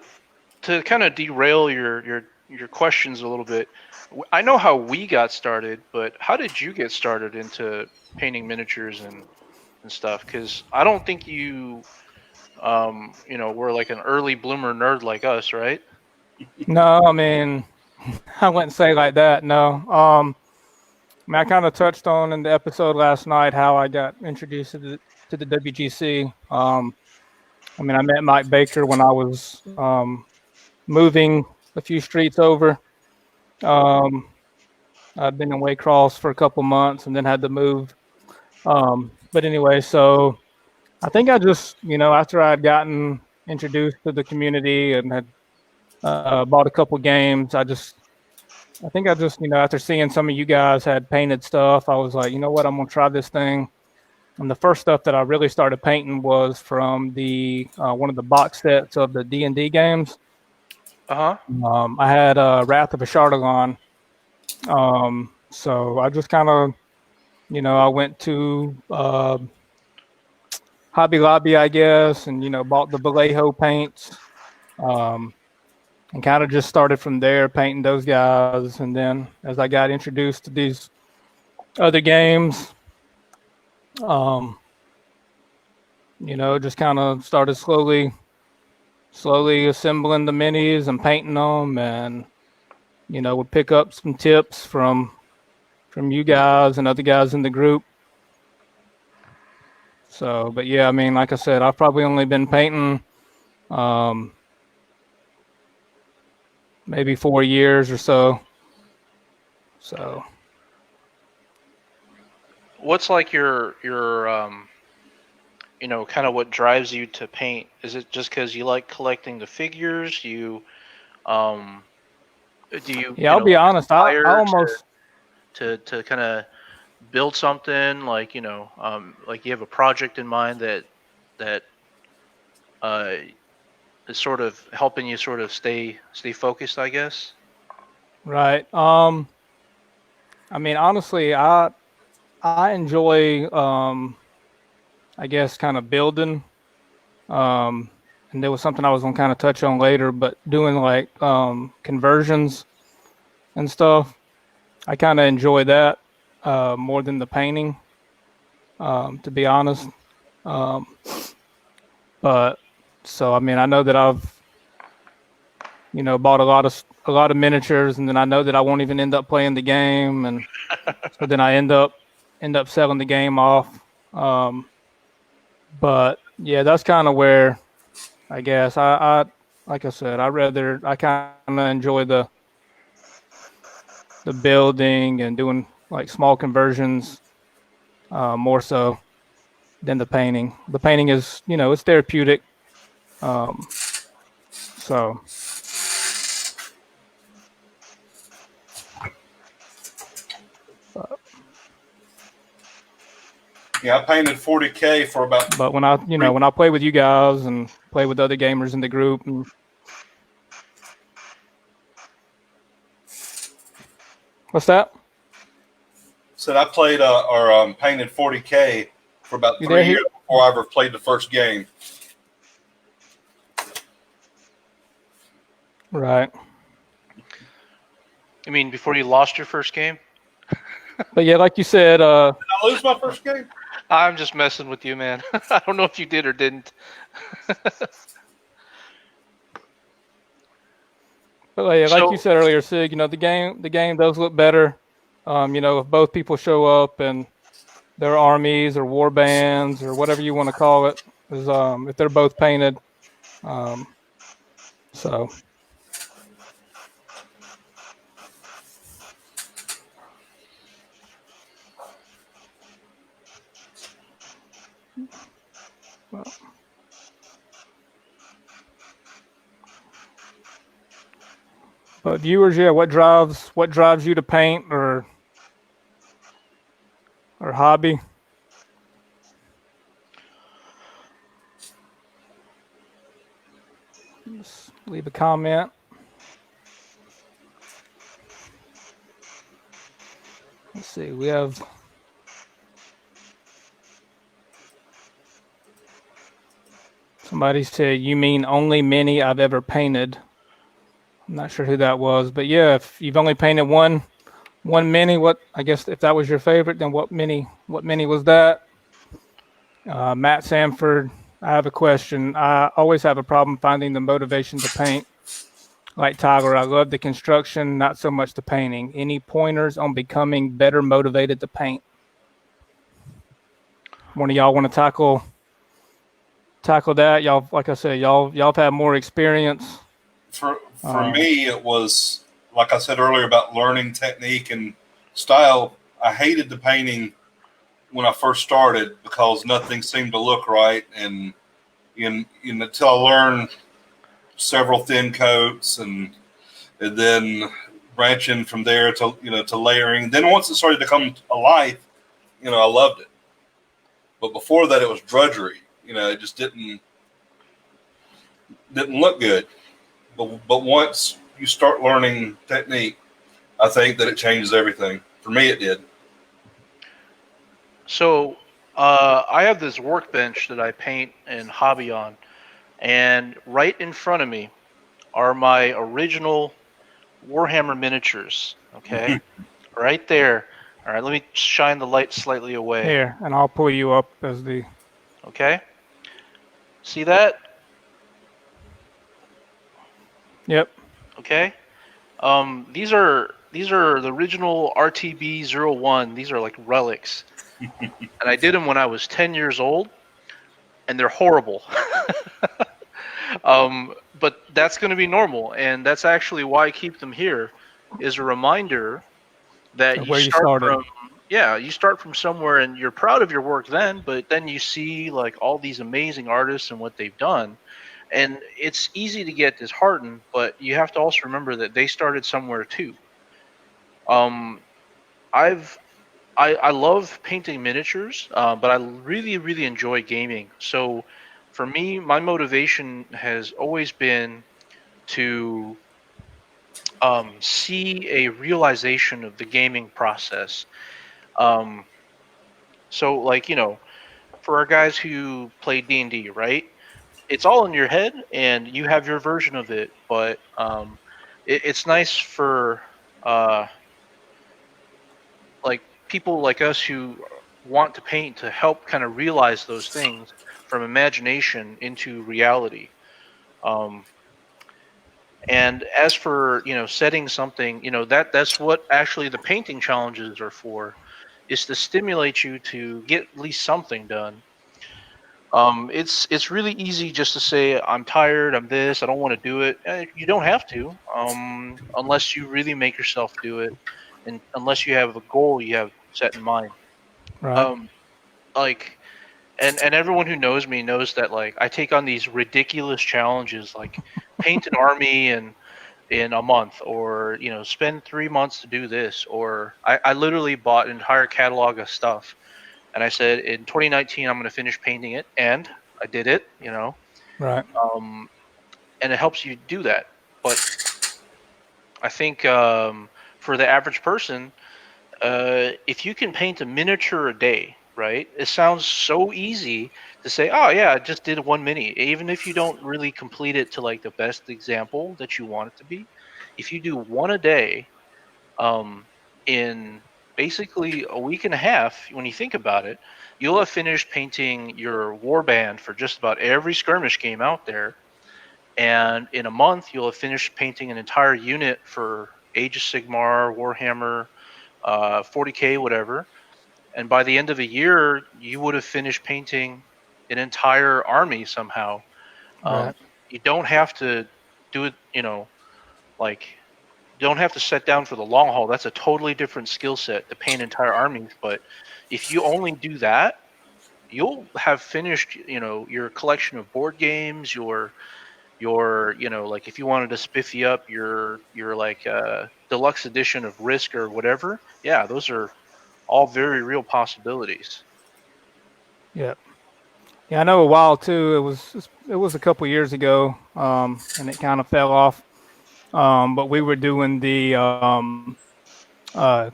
to kind of derail your questions a little bit, I know how we got started, but how did you get started into painting miniatures and stuff? Because I don't think you were like an early bloomer nerd like us, right? No, I mean I wouldn't say like that. No. I mean, I kind of touched on in the episode last night how I got introduced to the WGC. I mean, I met Mike Baker when I was moving a few streets over. Um, I'd been in Waycross for a couple months and then had to move. But anyway, so I think I just, after I had gotten introduced to the community and had bought a couple games, I think I just, after seeing some of you guys had painted stuff, I was like, you know what, I'm gonna try this thing. And the first stuff that I really started painting was from the one of the box sets of the D&D games. I had Wrath of a Shardalon. So I just kind of, I went to Hobby Lobby, I guess, and bought the Vallejo paints, and kind of just started from there painting those guys. And then as I got introduced to these other games, just kind of started slowly assembling the minis and painting them, and would pick up some tips from you guys and other guys in the group. So, but yeah, I mean, like I said, I've probably only been painting maybe 4 years or so. So, What's like your kind of what drives you to paint? Is it just because you like collecting the figures? Do you? yeah, I'll be honest. I aspire almost to kind of build something like like you have a project in mind that uh, is sort of helping you sort of stay focused, I guess. right. I mean, honestly, I enjoy I guess kind of building. And there was something I was gonna kind of touch on later, but doing like conversions and stuff. I kind of enjoy that more than the painting, to be honest. Um, but so I mean, I know that I've bought a lot of miniatures, and then I know that I won't even end up playing the game, and so then I end up selling the game off. But yeah, that's kind of where I guess I like I said, I kind of enjoy the building and doing like small conversions more so than the painting. The painting is it's therapeutic. So Yeah, I painted 40K for about. but when I play with you guys and play with other gamers in the group, and what's that? Said I played or painted 40K for about You 3 there, years before I ever played the first game. Right. I mean, before you lost your first game. But yeah, like you said, Did I lose my first game? I'm just messing with you, man. I don't know if you did or didn't. but yeah, like you said earlier, Sig, the game does look better. If both people show up and their armies or war bands or whatever you want to call it, is if they're both painted. So. Well. But viewers, yeah, what drives you to paint or hobby? leave a comment. Let's see. We have somebody said, "You mean only mini I've ever painted?" I'm not sure who that was, but yeah, if you've only painted one mini, what I guess if that was your favorite, then what mini was that? Matt Sanford, I have a question. I always have a problem finding the motivation to paint. Like Tiger, I love the construction, not so much the painting. Any pointers on becoming better motivated to paint? One of y'all want to tackle that? Y'all, like I said, y'all have had more experience. For me, it was like I said earlier about learning technique and style. I hated the painting when I first started because nothing seemed to look right, and until I learned several thin coats and then branching from there to layering. Then once it started to come alive, I loved it. But before that, it was drudgery. It just didn't look good. But once you start learning technique, I think that it changes everything. For me, it did. So I have this workbench that I paint and hobby on, and right in front of me are my original Warhammer miniatures. Okay, right there. All right, let me shine the light slightly away. Here, and I'll pull you up as the. Okay, see that? Yep. Okay. These are the original RTB-01. These are like relics, and I did them when I was 10 years old, and they're horrible. But that's going to be normal, and that's actually why I keep them here, is a reminder that you Where you start started. from. Yeah, you start from somewhere, and you're proud of your work then, but then you see like all these amazing artists and what they've done. And it's easy to get disheartened, but you have to also remember that they started somewhere too. Um, I love painting miniatures, but I really really enjoy gaming. So for me, my motivation has always been to see a realization of the gaming process. Um, so like for our guys who play D&D, right? It's all in your head and you have your version of it, but it's nice for uh, like people like us who want to paint to help kind of realize those things from imagination into reality. Um, and as for setting something, that's what actually the painting challenges are for, is to stimulate you to get at least something done. It's really easy just to say I'm tired, I'm this, I don't want to do it. You don't have to, unless you really make yourself do it, and unless you have a goal you have set in mind. Right. Um, like, and everyone who knows me knows that like I take on these ridiculous challenges, like paint an army in a month, or spend 3 months to do this, or I literally bought an entire catalog of stuff. And I said in 2019 I'm going to finish painting it, and I did it. Right. And it helps you do that. But I think for the average person, if you can paint a miniature a day, right? It sounds so easy to say, "Oh yeah, I just did one mini." Even if you don't really complete it to like the best example that you want it to be, if you do one a day, in basically a week and a half, when you think about it, you'll have finished painting your warband for just about every skirmish game out there. And in a month, you'll have finished painting an entire unit for Age of Sigmar, Warhammer, 40K, whatever. And by the end of a year, you would have finished painting an entire army somehow. Um, Right. you don't have to do it, like don't have to set down for the long haul. That's a totally different skill set to paint entire armies. But if you only do that, you'll have finished, your collection of board games, your, like if you wanted to spiffy up your like deluxe edition of Risk or whatever. Yeah, those are all very real possibilities. Yep. Yeah, I know a while too. It was a couple years ago, and it kind of fell off. But we were doing the uh,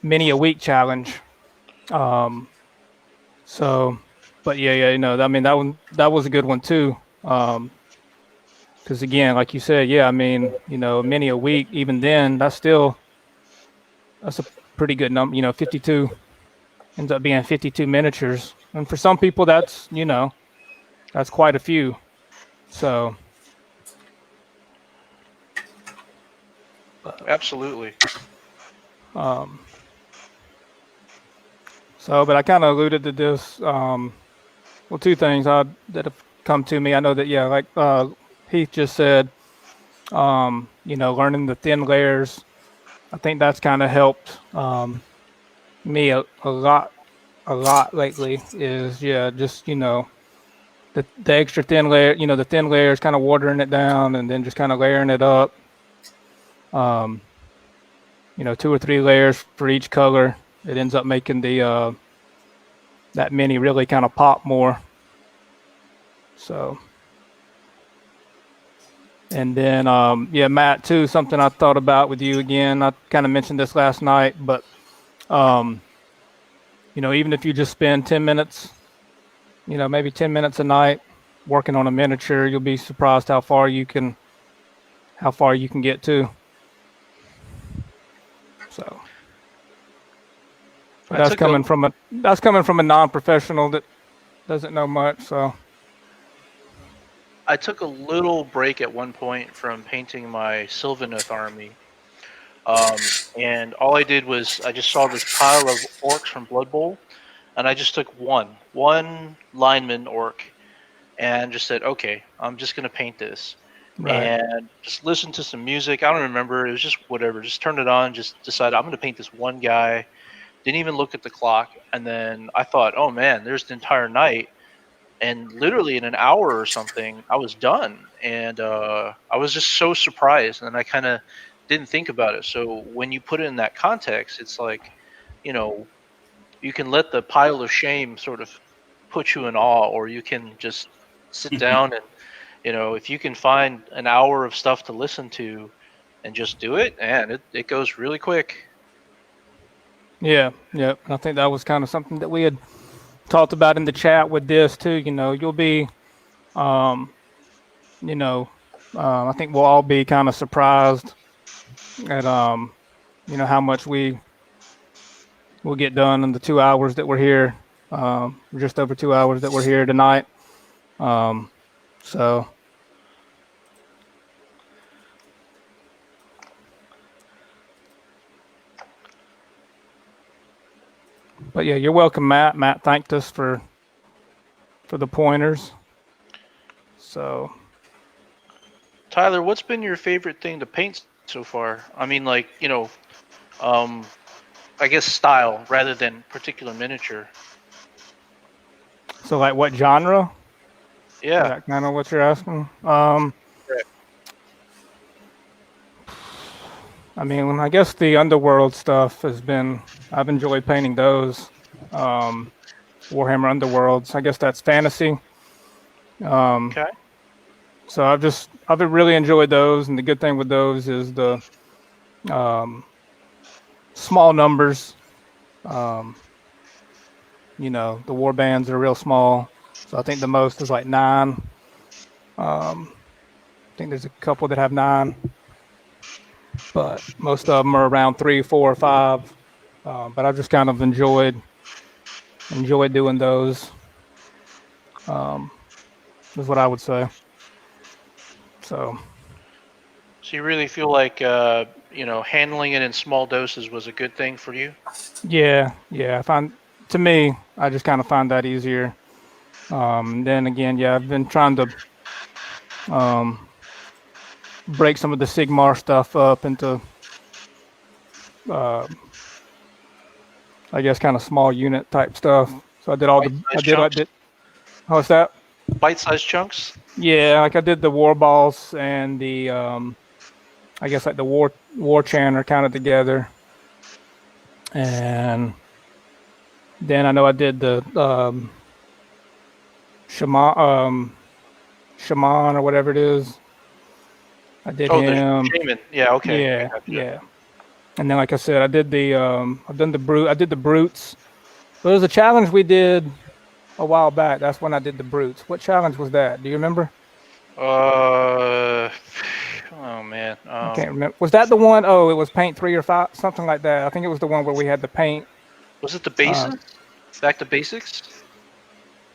mini a week challenge. Um, so, but yeah, I mean that was a good one too. Because again, like you said, yeah, I mean, many a week. Even then, that's a pretty good number. 52 ends up being 52 miniatures, and for some people, that's quite a few. So, Absolutely. um, but I kind of alluded to this. Well, two things that have come to me. I know that yeah, like Heath just said, learning the thin layers. I think that's kind of helped me a lot lately. Is yeah, just the extra thin layer. The thin layers, kind of watering it down, and then just kind of layering it up. Um, 2 or 3 layers for each color. It ends up making the that mini really kind of pop more. So. And then, yeah, Matt, too, something I thought about with you again. I kind of mentioned this last night, but, um, even if you just spend 10 minutes, maybe 10 minutes a night working on a miniature, you'll be surprised how far you can get to. So that's coming from a non-professional that doesn't know much. So I took a little break at one point from painting my Sylvaneth army. And all I did was I just saw this pile of orcs from Blood Bowl, and I just took one lineman orc, and just said, okay, I'm just gonna paint this, right. and just listen to some music. I don't remember. It was just whatever. Just turned it on. Just decided I'm gonna paint this one guy. Didn't even look at the clock, and then I thought, oh man, there's the entire night. And literally in an hour or something, I was done, and I was just so surprised. And I kind of didn't think about it. So when you put it in that context, it's like, you know, you can let the pile of shame sort of put you in awe, or you can just sit down and, if you can find an hour of stuff to listen to and just do it, and it goes really quick. Yeah. I think that was kind of something that we had talked about in the chat with this too. You'll be, I think we'll all be kind of surprised at, how much we will get done in the 2 hours that we're here. Just over 2 hours that we're here tonight. So. But yeah, you're welcome, Matt. Matt thanked us for the pointers. So, Tyler, what's been your favorite thing to paint so far? I mean, like, I guess style rather than particular miniature. so like what genre? Yeah. Is that kind of what you're asking? Correct. I mean, I guess the underworld stuff I've enjoyed painting those. Warhammer Underworlds. I guess that's fantasy. Okay. So I've really enjoyed those, and the good thing with those is the small numbers. The war bands are real small, so I think the most is like 9. I think there's a couple that have 9, but most of them are around 3, 4, or 5. But I've just kind of enjoyed doing those. Is what I would say. So you really feel like handling it in small doses was a good thing for you? yeah. To me, I just kind of find that easier. Then again, yeah, I've been trying to break some of the Sigmar stuff up into, I guess, kind of small unit type stuff. So I did what's that? Bite-sized chunks? Yeah, like I did the war balls and the, I guess like the war chanter kind of together. And then I know I did the Shaman or whatever it is. I did Oh, him. the shaman. Yeah. Okay. I Yeah, gotcha. yeah. And then, like I said, I did the I've done the brute. I did the brutes. There was a challenge we did a while back. That's when I did the brutes. What challenge was that? Do you remember? Oh man. I can't remember. Was that the one? Oh, it was paint 3 or 5, something like that. I think it was the one where we had the paint. Was it the Uh, bases? Back to basics?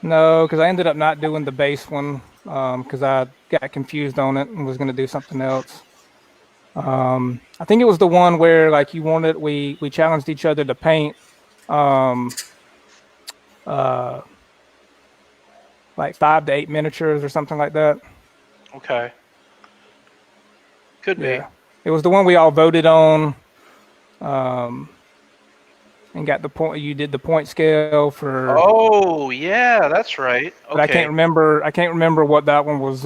no, because I ended up not doing the base one because I got confused on it and was going to do something else. I think it was the one where like you wanted we challenged each other to paint um, uh, like 5 to 8 miniatures or something like that. Okay. Could be. Yeah, it was the one we all voted on. And got the point. You did the point scale for, Oh yeah, that's right. but I can't Okay. remember. I can't remember what that one was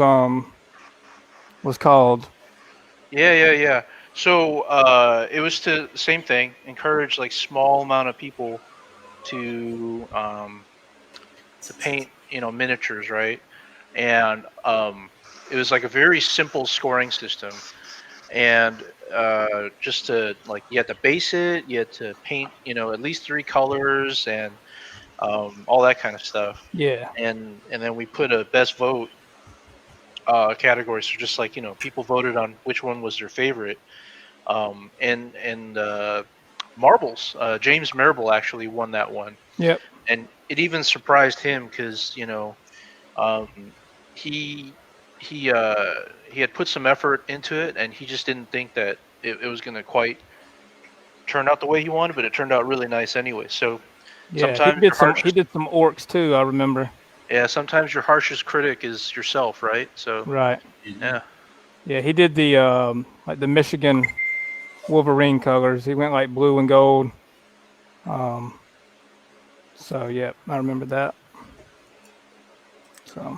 called. Yeah. So it was to same thing. Encourage like small amount of people to paint, miniatures, right? And it was like a very simple scoring system. And just to like, you had to base it, you had to paint, at least 3 colors and all that kind of stuff. Yeah, And then we put a best vote category. So just like, people voted on which one was their favorite. And marbles. James Marable actually won that one, yep, and it even surprised him because um, he he had put some effort into it, and he just didn't think that it was going to quite turn out the way he wanted, but it turned out really nice anyway. So yeah. He sometimes did your some. He harshest, did some orcs too. I remember. yeah, sometimes your harshest critic is yourself, right? So Right. yeah. Yeah, he did the like the Michigan Wolverine colors. He went like blue and gold. Um, so yeah, I remember that. So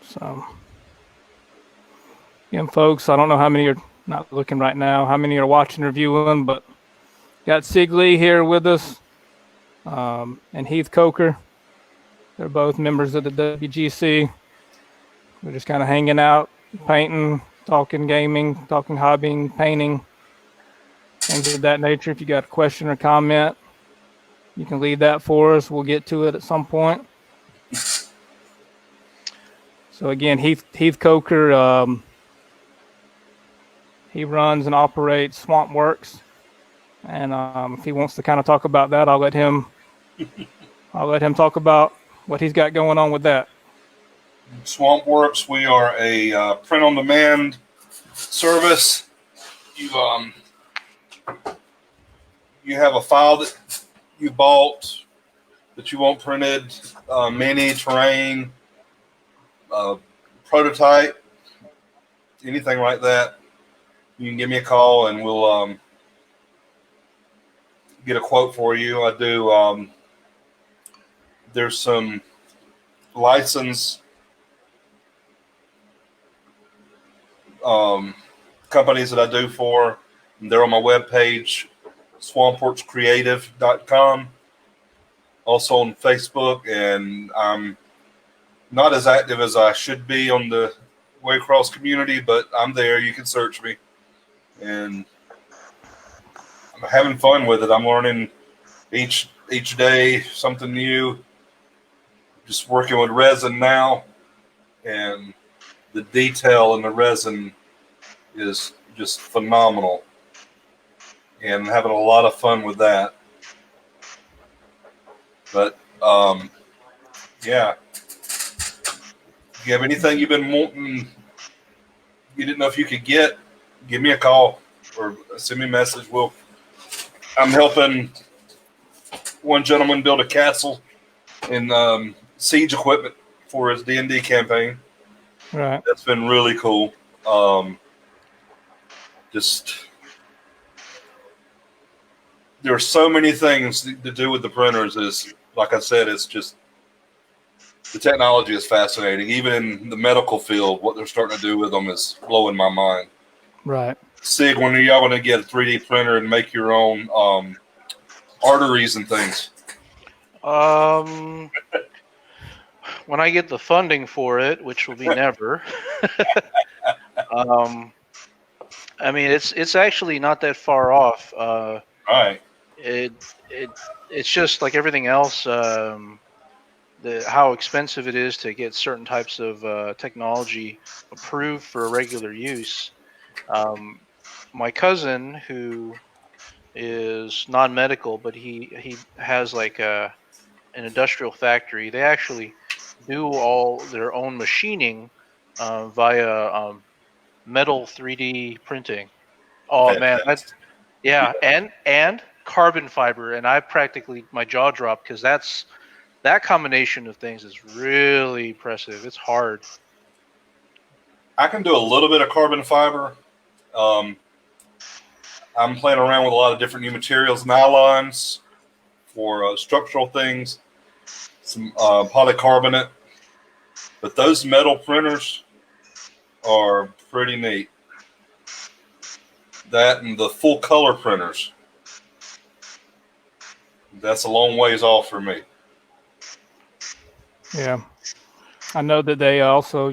so again, folks, I don't know how many are not looking right now. How many are watching or viewing? But got Sig Lee here with us, and Heath Coker. They're both members of the WGC. We're just kind of hanging out, painting, talking gaming, talking hobbying, painting, things of that nature. If you got a question or comment, you can leave that for us. We'll get to it at some point. So again, Heath Coker, he runs and operates Swamp Works, and if he wants to kind of talk about that, I'll let him talk about what he's got going on with that. Swamp Works, we are a print-on-demand service. You have a file that you bought that you want printed, mini, terrain, prototype, anything like that. You can give me a call and we'll get a quote for you. I do. There's some license companies that I do for. They're on my webpage, swampworkscreative.com. Also on Facebook, and I'm not as active as I should be on the Waycross community, but I'm there. You can search me. And I'm having fun with it. I'm learning each day something new. Just working with resin now, and the detail in the resin is just phenomenal, and having a lot of fun with that. But yeah, if you have anything you've been wanting, you didn't know if you could get, give me a call or send me a message. I'm helping one gentleman build a castle and siege equipment for his D&D campaign. Right. That's been really cool. Just there are so many things to do with the printers. Is like I said, it's just the technology is fascinating. Even in the medical field, what they're starting to do with them is blowing my mind. Right. Sig, when are y'all going to get a 3D printer and make your own arteries and things? When I get the funding for it, which will be never. I mean, it's actually not that far off. All right. It's just like everything else. How expensive it is to get certain types of technology approved for regular use. My cousin, who is non-medical, but he has like an industrial factory. They actually do all their own machining via metal 3D printing. Oh man, Fantastic. yeah, and carbon fiber, and I practically my jaw dropped because that combination of things is really impressive. It's hard. I can do a little bit of carbon fiber. I'm playing around with a lot of different new materials, nylons for structural things, some polycarbonate. But those metal printers are pretty neat. That and the full color printers. That's a long ways off for me. Yeah. I know that they also, I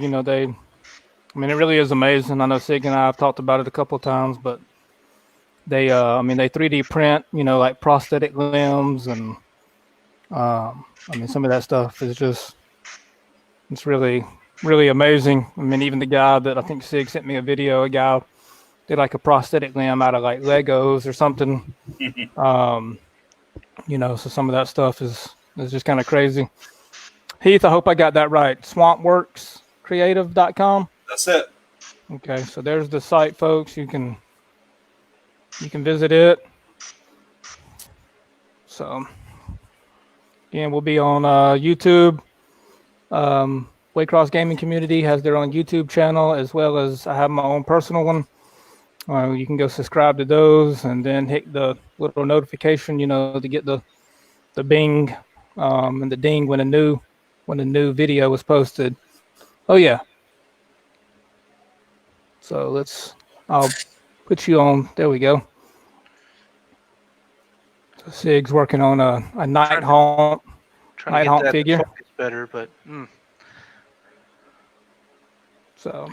mean, it really is amazing. I know Sig and I have talked about it a couple of times, but they 3D print, like prosthetic limbs, and I mean, some of that stuff is just, it's really, really amazing. I mean, even the guy that I think Sig sent me a video, a guy did like a prosthetic limb out of like Legos or something. So some of that stuff is just kind of crazy. Heath, I hope I got that right. SwampWorksCreative.com. That's it. Okay, so there's the site, folks. You can visit it. So again, we'll be on YouTube. Waycross Gaming Community has their own YouTube channel, as well as I have my own personal one. You can go subscribe to those, and then hit the little notification, to get the bing and the ding when a new video was posted. Oh yeah. So I'll put you on. There we go. So Sig's working on a night haunt figure. Focus better, but So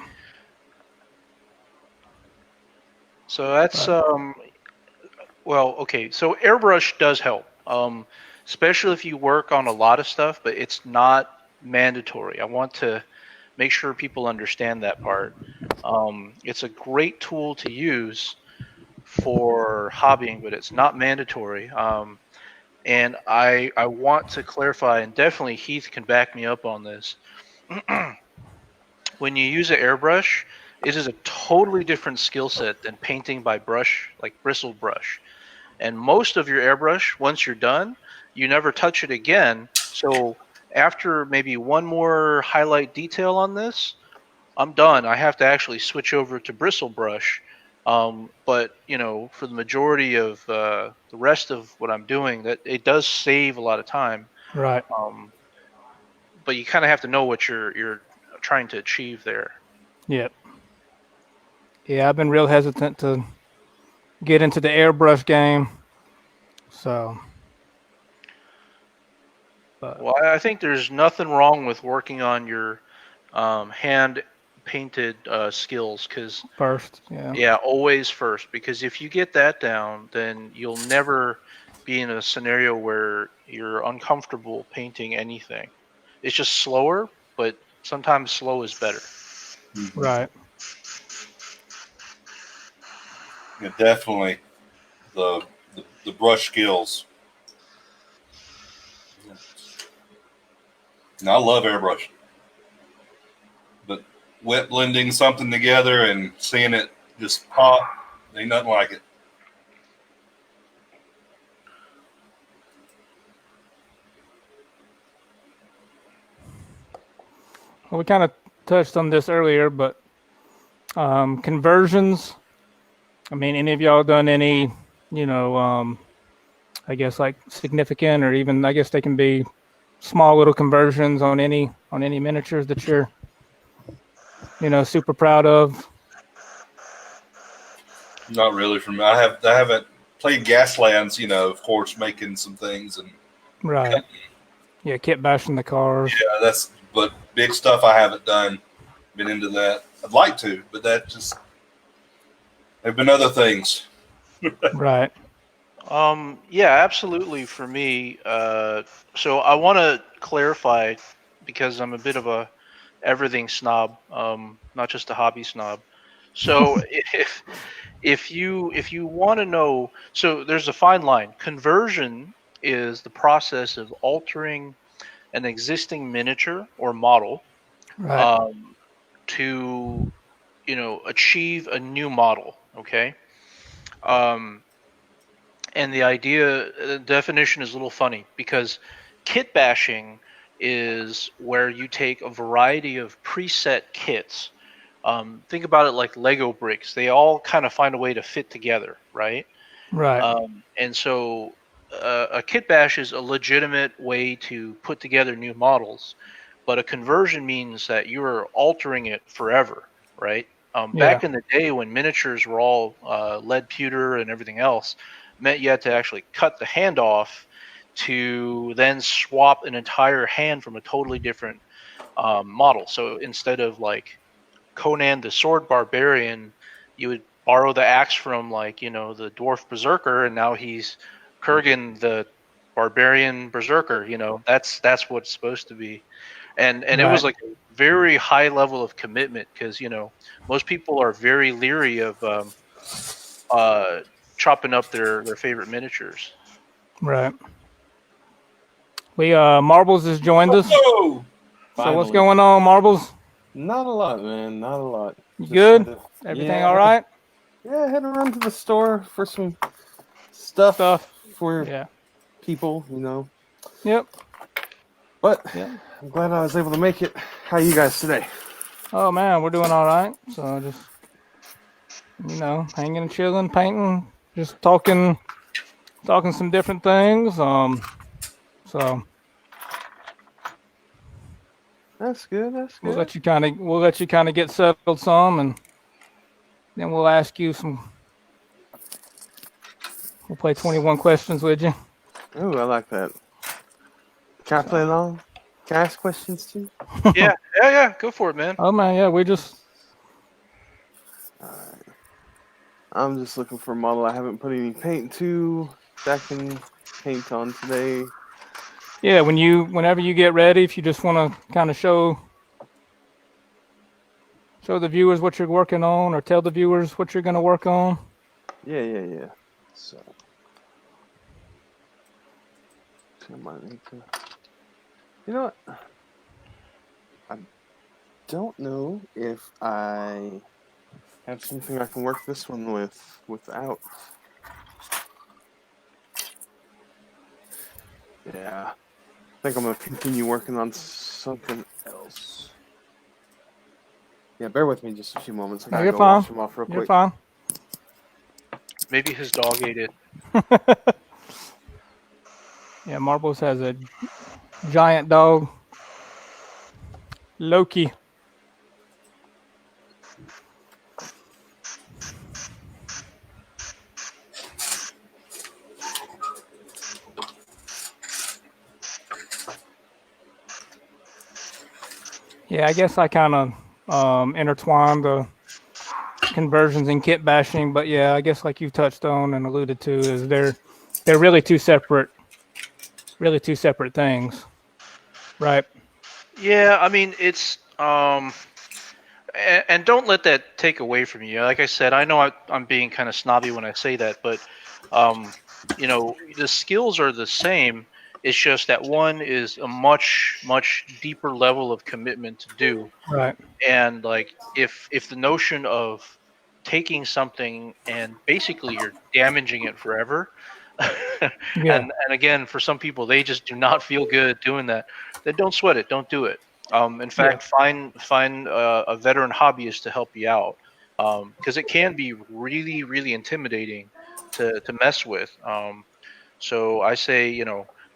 that's well, okay. So airbrush does help, especially if you work on a lot of stuff, but it's not mandatory. I want to make sure people understand that part. It's a great tool to use for hobbying, but it's not mandatory. And I want to clarify, and definitely Heath can back me up on this. When you use an airbrush, it is a totally different skill set than painting by brush, like bristle brush. And most of your airbrush, once you're done, you never touch it again. So after maybe one more highlight detail on this, I'm done. I have to actually switch over to bristle brush. But for the majority of the rest of what I'm doing, that it does save a lot of time. right. But you kind of have to know what you're trying to achieve there. Yep. Yeah, I've been real hesitant to get into the airbrush game. So. Well, I think there's nothing wrong with working on your hand painted skills, because First, always first, because if you get that down, then you'll never be in a scenario where you're uncomfortable painting anything. It's just slower, but sometimes slow is better. Right. Yeah, definitely the brush skills. Now, I love airbrush, but wet blending something together and seeing it just pop, ain't nothing like it. Well, we kind of touched on this earlier, but conversions. I mean, any of y'all done any, I guess like significant, or even I guess they can be small little conversions on any miniatures that you're, super proud of? Not really for me. I haven't played Gaslands, of course, making some things and Right. Yeah, kit bashing the cars. yeah, but big stuff I haven't done. Been into that. I'd like to, but there've been other things. Right. Yeah, absolutely. For me, so I want to clarify because I'm a bit of a everything snob, not just a hobby snob. So if you want to know, so there's a fine line. Conversion is the process of altering an existing miniature or model Right. um, to achieve a new model. Okay. Um, and the definition is a little funny because kit bashing is where you take a variety of preset kits. Think about it like Lego bricks. They all kind of find a way to fit together, right? Right. And so a kit bash is a legitimate way to put together new models, but a conversion means that you are altering it forever, right? Yeah. Back in the day when miniatures were all lead pewter and everything else, meant you had to actually cut the hand off to then swap an entire hand from a totally different model. So instead of like Conan the Sword Barbarian, you would borrow the axe from the dwarf berserker, and now he's Kurgan the barbarian berserker. That's what it's supposed to be, and it was Right. like a very high level of commitment because most people are very leery of chopping up their favorite miniatures. Right. Marbles has joined us. Whoa! So what's Finally. going on, Marbles? Not a lot, man. Not a lot. You Just good? had to- Everything yeah, all right? Yeah, I had to run to the store for some stuff for Yeah. people, Yep. But I'm glad I was able to make it. How you guys today? Oh man, we're doing all right. So just hanging and chilling, painting, just talking some different things. So That's good. That's good. we'll let you kind of get settled some, and then we'll ask you some. We'll play 21 questions with you. Ooh, I like that. Can I play along? Can I ask questions too? Yeah, go for it, man. Oh man, yeah, we just. Alright. I'm just looking for a model I haven't put any paint to that I can paint on today. Yeah, whenever you get ready, if you just want to kind of show the viewers what you're working on, or tell the viewers what you're going to work on. Yeah. So I might need to. You know what? I don't know if I have something I can work this one without. Yeah. I think I'm gonna continue working on something else. Yeah, bear with me just a few moments. I No, gotta you're go fine. wash them off real You're quick. fine. Maybe his dog ate it. Yeah, Marbles has a giant dog, Loki. Yeah, I guess I kind of intertwine the conversions and kit bashing, but yeah, I guess like you touched on and alluded to, is they're really two separate things, right? Yeah, I mean it's and don't let that take away from you. Like I said, I know I'm being kind of snobby when I say that, but the skills are the same. It's just that one is a much deeper level of commitment to do. Right. And like if the notion of taking something and basically you're damaging it forever, Yeah. and again for some people they just do not feel good doing that, then don't sweat it, don't do it. In fact, find a veteran hobbyist to help you out, because it can be really intimidating to mess with. So I say,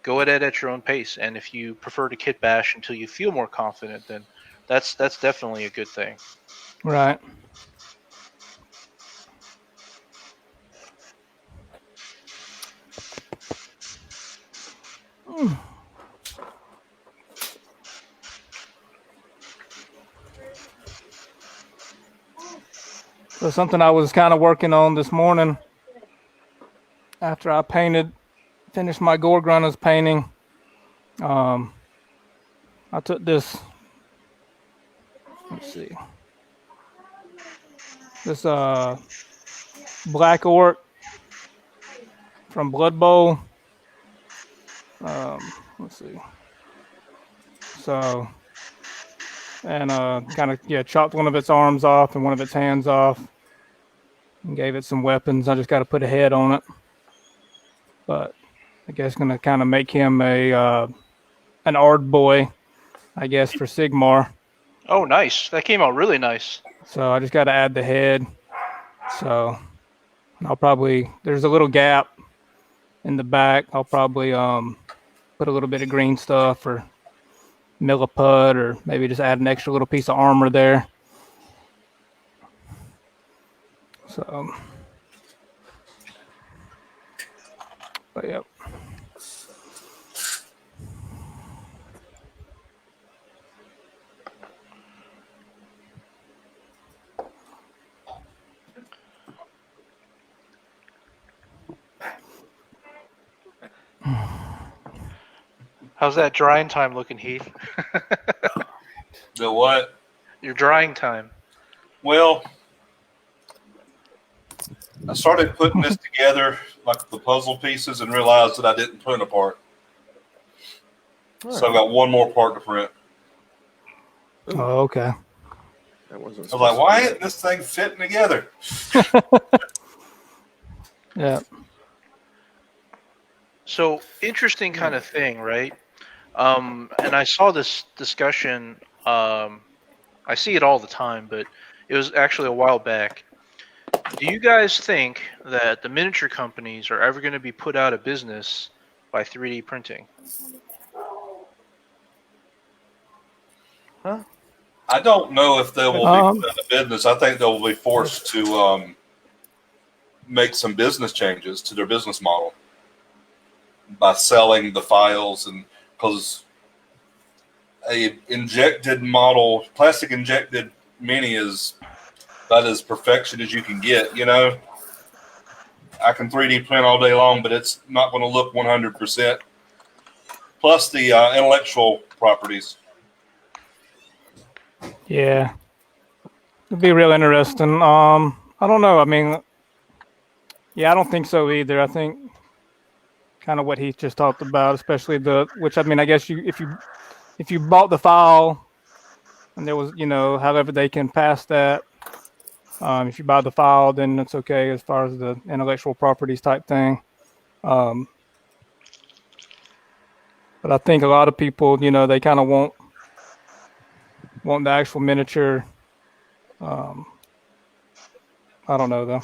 go at it at your own pace. And if you prefer to kit bash until you feel more confident, then that's definitely a good thing. Right. So something I was kind of working on this morning after I finished my Gorgrunner's painting. I took this, let's see, this black orc from Blood Bowl. Let's see. So, and kind of chopped one of its arms off and one of its hands off, and gave it some weapons. I just got to put a head on it, but I guess gonna kind of make him an Ard boy, I guess, for Sigmar. Oh, nice! That came out really nice. So I just got to add the head. So I'll probably, there's a little gap in the back. I'll probably put a little bit of green stuff or milliput, or maybe just add an extra little piece of armor there. So, but yep. How's that drying time looking, Heath? The what? Your drying time. Well, I started putting this together, like the puzzle pieces, and realized that I didn't print a part. So I've got one more part to print. Oh, okay. That wasn't. I was like, why isn't this thing fitting together? Yeah. So interesting kind of thing, right? And I saw this discussion. I see it all the time, but it was actually a while back. Do you guys think that the miniature companies are ever going to be put out of business by 3D printing? Huh? I don't know if they will be put out of business. I think they will be forced to make some business changes to their business model by selling the files, and because a injected model, plastic injected mini is about as perfection as you can get. You know, I can 3D print all day long, but it's not going to look 100%. Plus the intellectual properties. Yeah. It'd be real interesting. I don't know. I mean, yeah, I don't think so either. I think kind of what he just talked about, especially which I mean, I guess if you bought the file and there was, however they can pass that, if you buy the file, then it's okay as far as the intellectual properties type thing. But I think a lot of people, they kind of want the actual miniature. I don't know though.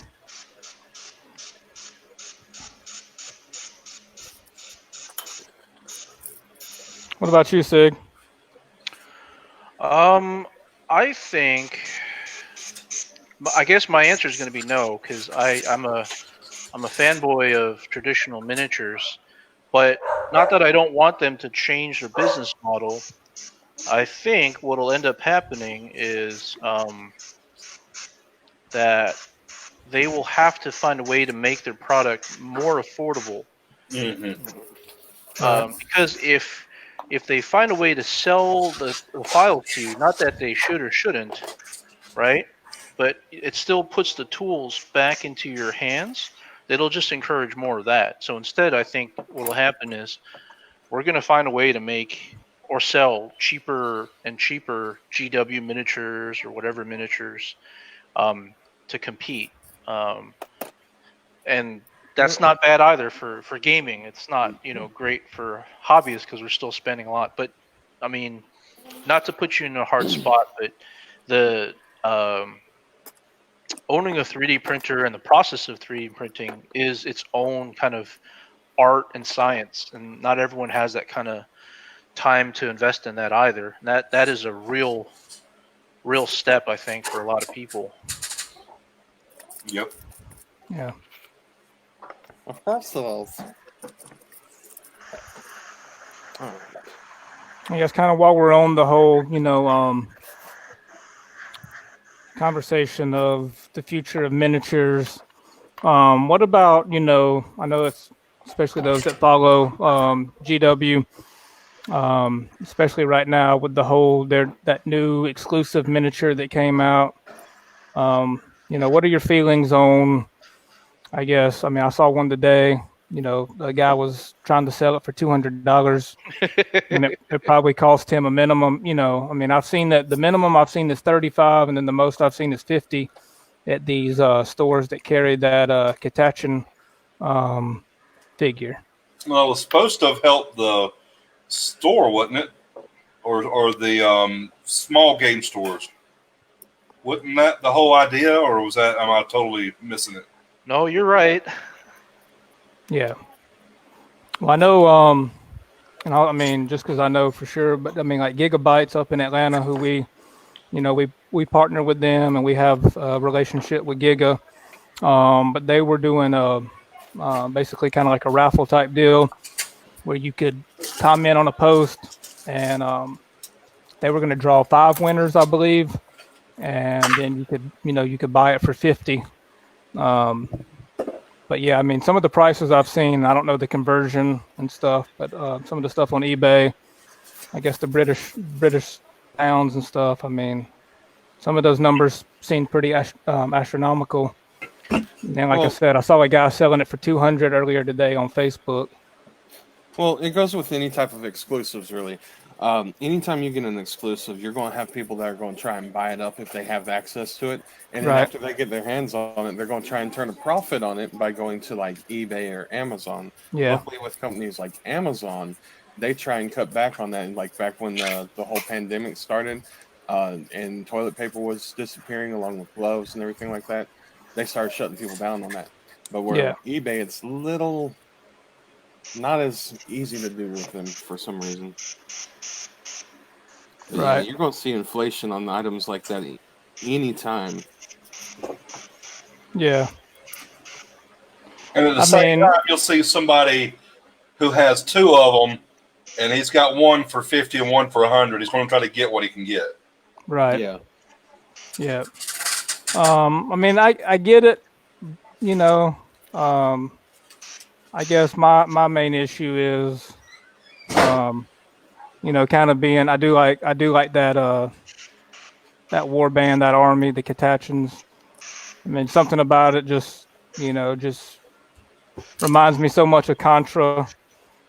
What about you, Sig? I think, I guess my answer is going to be no, because I'm a fanboy of traditional miniatures, but not that I don't want them to change their business model. I think what will end up happening is that they will have to find a way to make their product more affordable. Because if they find a way to sell the file to you, not that they should or shouldn't, right? But it still puts the tools back into your hands. It'll just encourage more of that. So instead, I think what will happen is we're going to find a way to make or sell cheaper and cheaper GW miniatures or whatever miniatures to compete. And that's not bad either for gaming. It's not, great for hobbyists because we're still spending a lot. But, I mean, not to put you in a hard spot, but the owning a 3D printer and the process of 3D printing is its own kind of art and science, and not everyone has that kind of time to invest in that either. And that is a real step, I think, for a lot of people. Yep. Yeah. Of course it is. All right. I guess kind of while we're on the whole, conversation of the future of miniatures, what about, I know it's especially those that follow GW, especially right now with the whole that new exclusive miniature that came out. What are your feelings on? I guess I mean I saw one today. The guy was trying to sell it for $200, and it probably cost him a minimum. I mean I've seen that the minimum I've seen is 35, and then the most I've seen is 50 at these stores that carry that Kitachin figure. Well, it was supposed to have helped the store, wasn't it? Or the small game stores. Wasn't that the whole idea, or am I totally missing it? No, you're right. Yeah. Well, I know, I mean, just because I know for sure, but I mean, like Gigabytes up in Atlanta, who we partner with them, and we have a relationship with Giga. But they were doing basically kind of like a raffle type deal where you could comment on a post, and they were going to draw 5 winners, I believe, and then you could buy it for 50. But yeah, I mean, some of the prices I've seen, I don't know the conversion and stuff, but some of the stuff on eBay, I guess the British pounds and stuff. I mean, some of those numbers seem pretty astronomical. And like I said, I saw a guy selling it for 200 earlier today on Facebook. Well, it goes with any type of exclusives, really. Anytime you get an exclusive, you're going to have people that are going to try and buy it up if they have access to it. And then after they get their hands on it, they're going to try and turn a profit on it by going to like eBay or Amazon. Yeah. Luckily, with companies like Amazon, they try and cut back on that. And like back when the whole pandemic started and toilet paper was disappearing along with gloves and everything like that, they started shutting people down on that. But where eBay, it's not as easy to do with them for some reason. But yeah, you're going to see inflation on items like that anytime. Yeah. And at the same time, you'll see somebody who has 2 of them, and he's got one for 50 and one for 100. He's going to try to get what he can get. Right. Yeah. Yeah. I mean, I get it. I guess my main issue is, kind of being. I do like that war band, that army, the Kitachins. I mean, something about it just reminds me so much of Contra,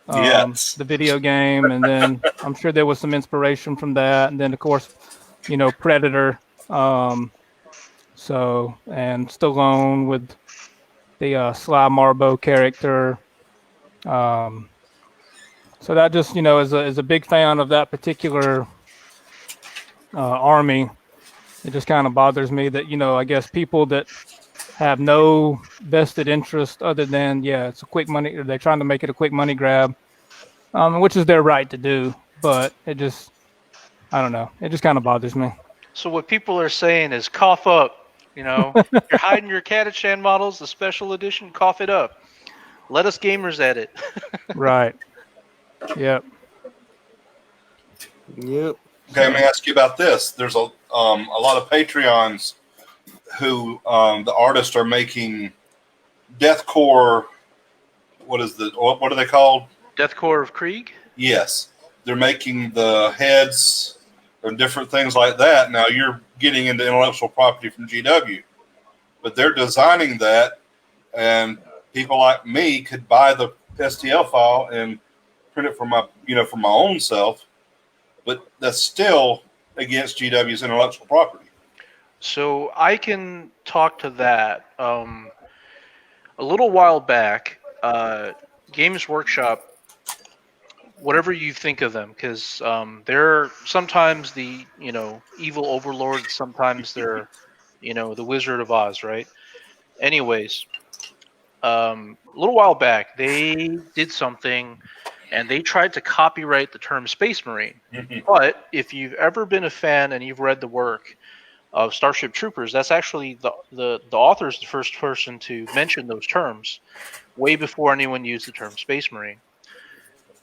the video game, and then I'm sure there was some inspiration from that, and then of course, Predator. And Stallone with the Sly Marbo character. So that just, as a big fan of that particular army, it just kind of bothers me that, I guess people that have no vested interest other than, it's a quick money, or they're trying to make it a quick money grab, which is their right to do. But it just, I don't know, it just kind of bothers me. So what people are saying is cough up. You're hiding your Catachan models, the special edition, cough it up. Let us gamers at it. Right. Yep. Yep. Okay, let me ask you about this. There's a lot of Patreons who the artists are making deathcore. What are they called? Deathcore of Krieg? Yes, they're making the heads or different things like that. Now you're getting into intellectual property from GW, but they're designing that, and people like me could buy the STL file and print it for my own self, but that's still against GW's intellectual property. So I can talk to that. A little while back, Games Workshop, whatever you think of them, because they're sometimes the evil overlord, sometimes they're the Wizard of Oz, right? Anyways, a little while back, they did something, and they tried to copyright the term Space Marine. But if you've ever been a fan and you've read the work of Starship Troopers, that's actually the author's the first person to mention those terms, way before anyone used the term Space Marine.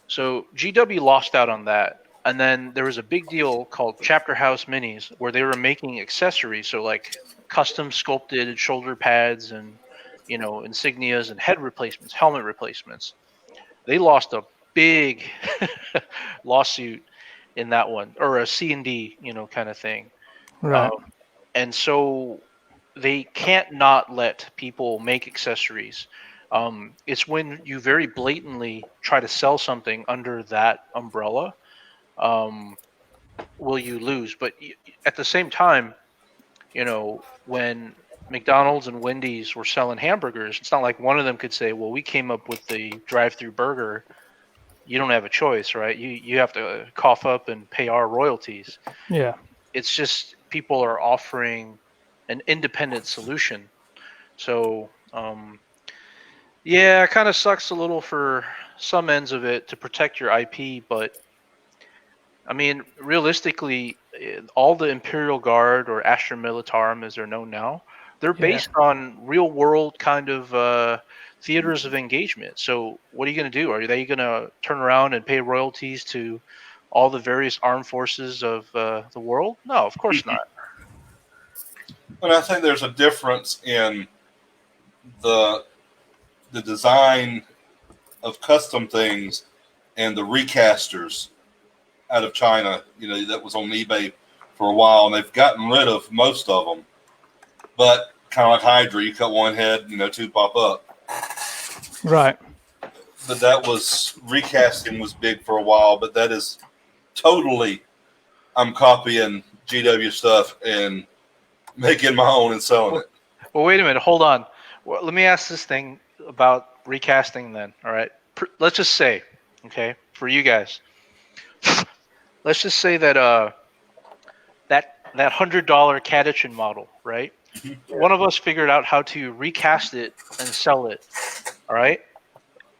So GW lost out on that. And then there was a big deal called Chapter House Minis, where they were making accessories, so like custom sculpted shoulder pads and insignias and head replacements, helmet replacements. They lost a big lawsuit in that one, or a C&D, kind of thing. Right. And so they can't not let people make accessories. It's when you very blatantly try to sell something under that umbrella, will you lose. But at the same time, when McDonald's and Wendy's were selling hamburgers, it's not like one of them could say, well, we came up with the drive-through burger. You don't have a choice, right? You have to cough up and pay our royalties. Yeah. It's just people are offering an independent solution. So, yeah, it kind of sucks a little for some ends of it to protect your IP, but I mean, realistically, all the Imperial Guard, or Astra Militarum as they're known now, they're based on real-world kind of theaters of engagement. So what are you going to do? Are they going to turn around and pay royalties to all the various armed forces of the world? No, of course not. And I think there's a difference in the design of custom things and the recasters out of China, that was on eBay for a while, and they've gotten rid of most of them. But kind of like Hydra, you cut one head, two pop up. Right. But that was, recasting was big for a while, but that is totally, I'm copying GW stuff and making my own and selling it. Well, wait a minute. Hold on. Well, let me ask this thing about recasting then. All right. Let's just say, okay, for you guys, let's just say that that $100 Catachin model, right? One of us figured out how to recast it and sell it. All right.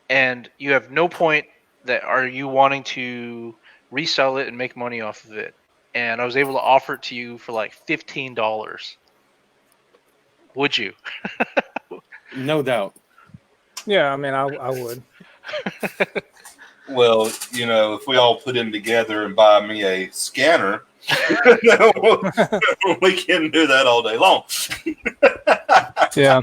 And you have no point that are you wanting to resell it and make money off of it. And I was able to offer it to you for like $15. Would you? No doubt. Yeah, I mean, I would. Well, if we all put in together and buy me a scanner, we can do that all day long. Yeah.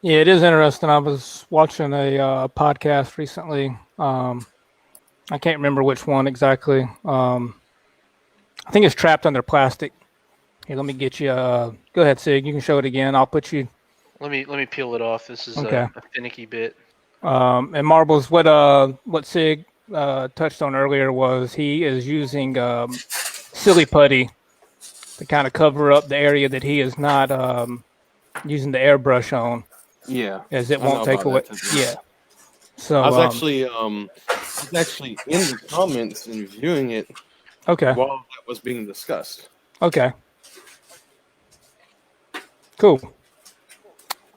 Yeah, it is interesting. I was watching a podcast recently. I can't remember which one exactly. I think it's Trapped Under Plastic. Here, let me get you. Go ahead, Sig. You can show it again. I'll put you. Let me peel it off. This is Okay. a finicky bit. And Marbles, what Sig touched on earlier was he is using silly putty to kind of cover up the area that he is not using the airbrush on. Yeah. As it won't take away. Yeah. So I was actually in the comments and viewing it. Okay. While that was being discussed. Okay. Cool.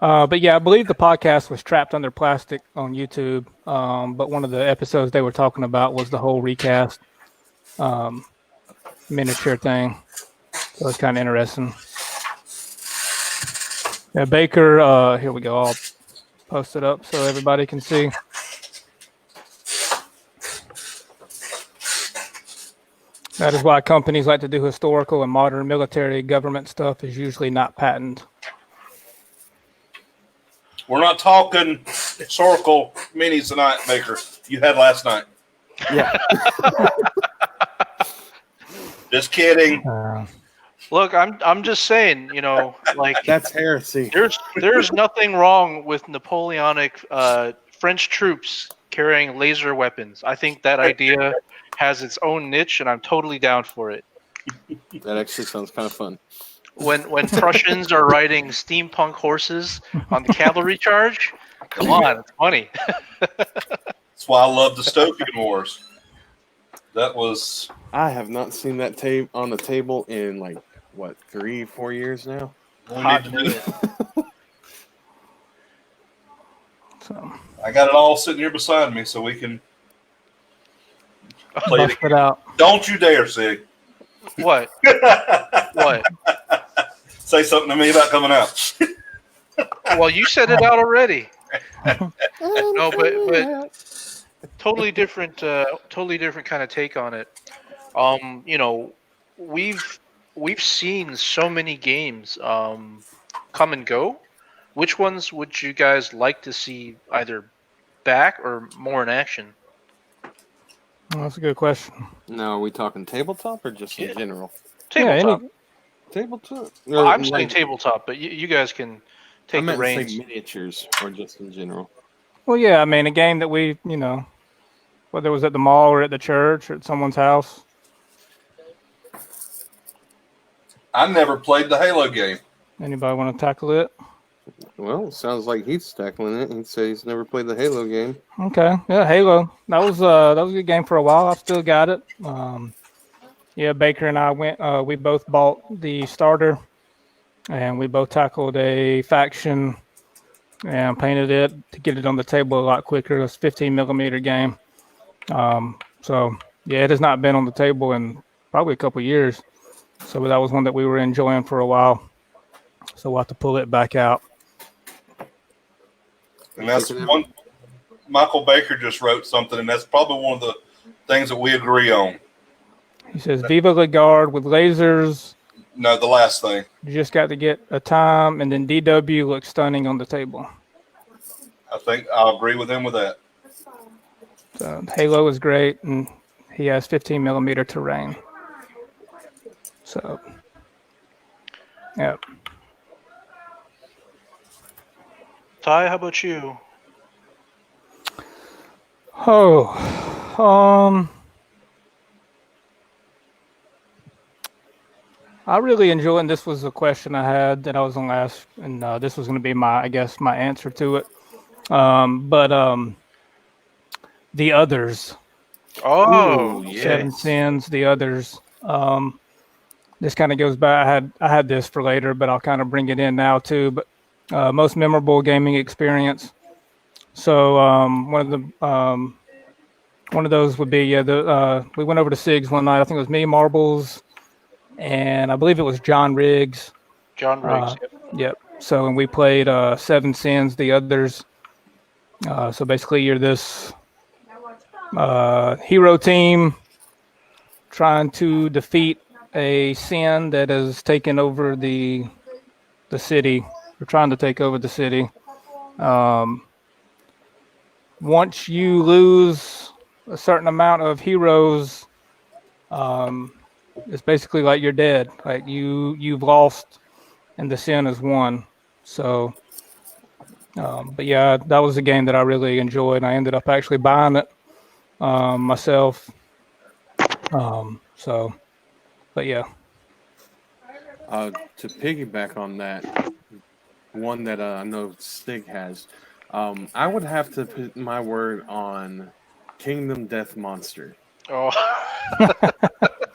But yeah, I believe the podcast was Trapped Under Plastic on YouTube. But one of the episodes they were talking about was the whole recast miniature thing. So it's kind of interesting. Yeah, Baker, here we go. I'll post it up so everybody can see. That is why companies like to do historical and modern military government stuff is usually not patented. We're not talking historical minis tonight, Baker. You had last night. Yeah. Just kidding. Look, I'm just saying, like that's heresy. There's nothing wrong with Napoleonic French troops carrying laser weapons. I think that idea has its own niche, and I'm totally down for it. That actually sounds kind of fun. When Prussians are riding steampunk horses on the cavalry charge, come on, it's funny. That's why I love the Stokian Wars. That was. I have not seen that tape on the table in 3-4 years now. Hot minute. So I got it all sitting here beside me, so we can play bust it out. Don't you dare, Sig. What? What? Say something to me about coming out. Well, you said it out already. No, but totally different kind of take on it. You know, we've seen so many games come and go. Which ones would you guys like to see either back or more in action? Well, that's a good question. Now, are we talking tabletop or just Yeah. in general? Tabletop. Tabletop. Well, I'm saying tabletop, but you guys can I take the meant to say reins. miniatures or just in general. Well, yeah, I mean, a game that we, whether it was at the mall or at the church or at someone's house. I never played the Halo game. Anybody want to tackle it? Well, it sounds like he's tackling it. He'd say he's never played the Halo game. Okay, yeah, Halo. That was a good game for a while. I've still got it. Yeah, Baker and I went. We both bought the starter, and we both tackled a faction and painted it to get it on the table a lot quicker. It's a 15 millimeter game. So yeah, it has not been on the table in probably a couple years. So that was one that we were enjoying for a while. So we'll have to pull it back out. And that's one. Michael Baker just wrote something, and that's probably one of the things that we agree on. He says, Viva La Garde with lasers. No, the last thing. You just got to get a time, and then DW looks stunning on the table. I think I'll agree with him with that. So Halo is great, and he has 15 millimeter terrain. So, yeah. Ty, how about you? I really enjoy, and this was a question I had that I was going to ask, and this was going to be my answer to it. The Others. Oh, Ooh, Seven Sins, The Others. This kind of goes back. I had this for later, but I'll kind of bring it in now too. But most memorable gaming experience. So one of those would be we went over to Sig's one night. I think it was me, Marbles, and I believe it was John Riggs. John Riggs. Yep. So and we played Seven Sins, The Others. So basically, you're this hero team trying to defeat a sin that has taken over the city. We're trying to take over the city. Once you lose a certain amount of heroes, it's basically like you're dead. Like you've lost, and the sin has won. So, but yeah, that was a game that I really enjoyed. I ended up actually buying it myself. So, but yeah. To piggyback on that, one that I know Stig has, I would have to put my word on Kingdom Death Monster. Oh.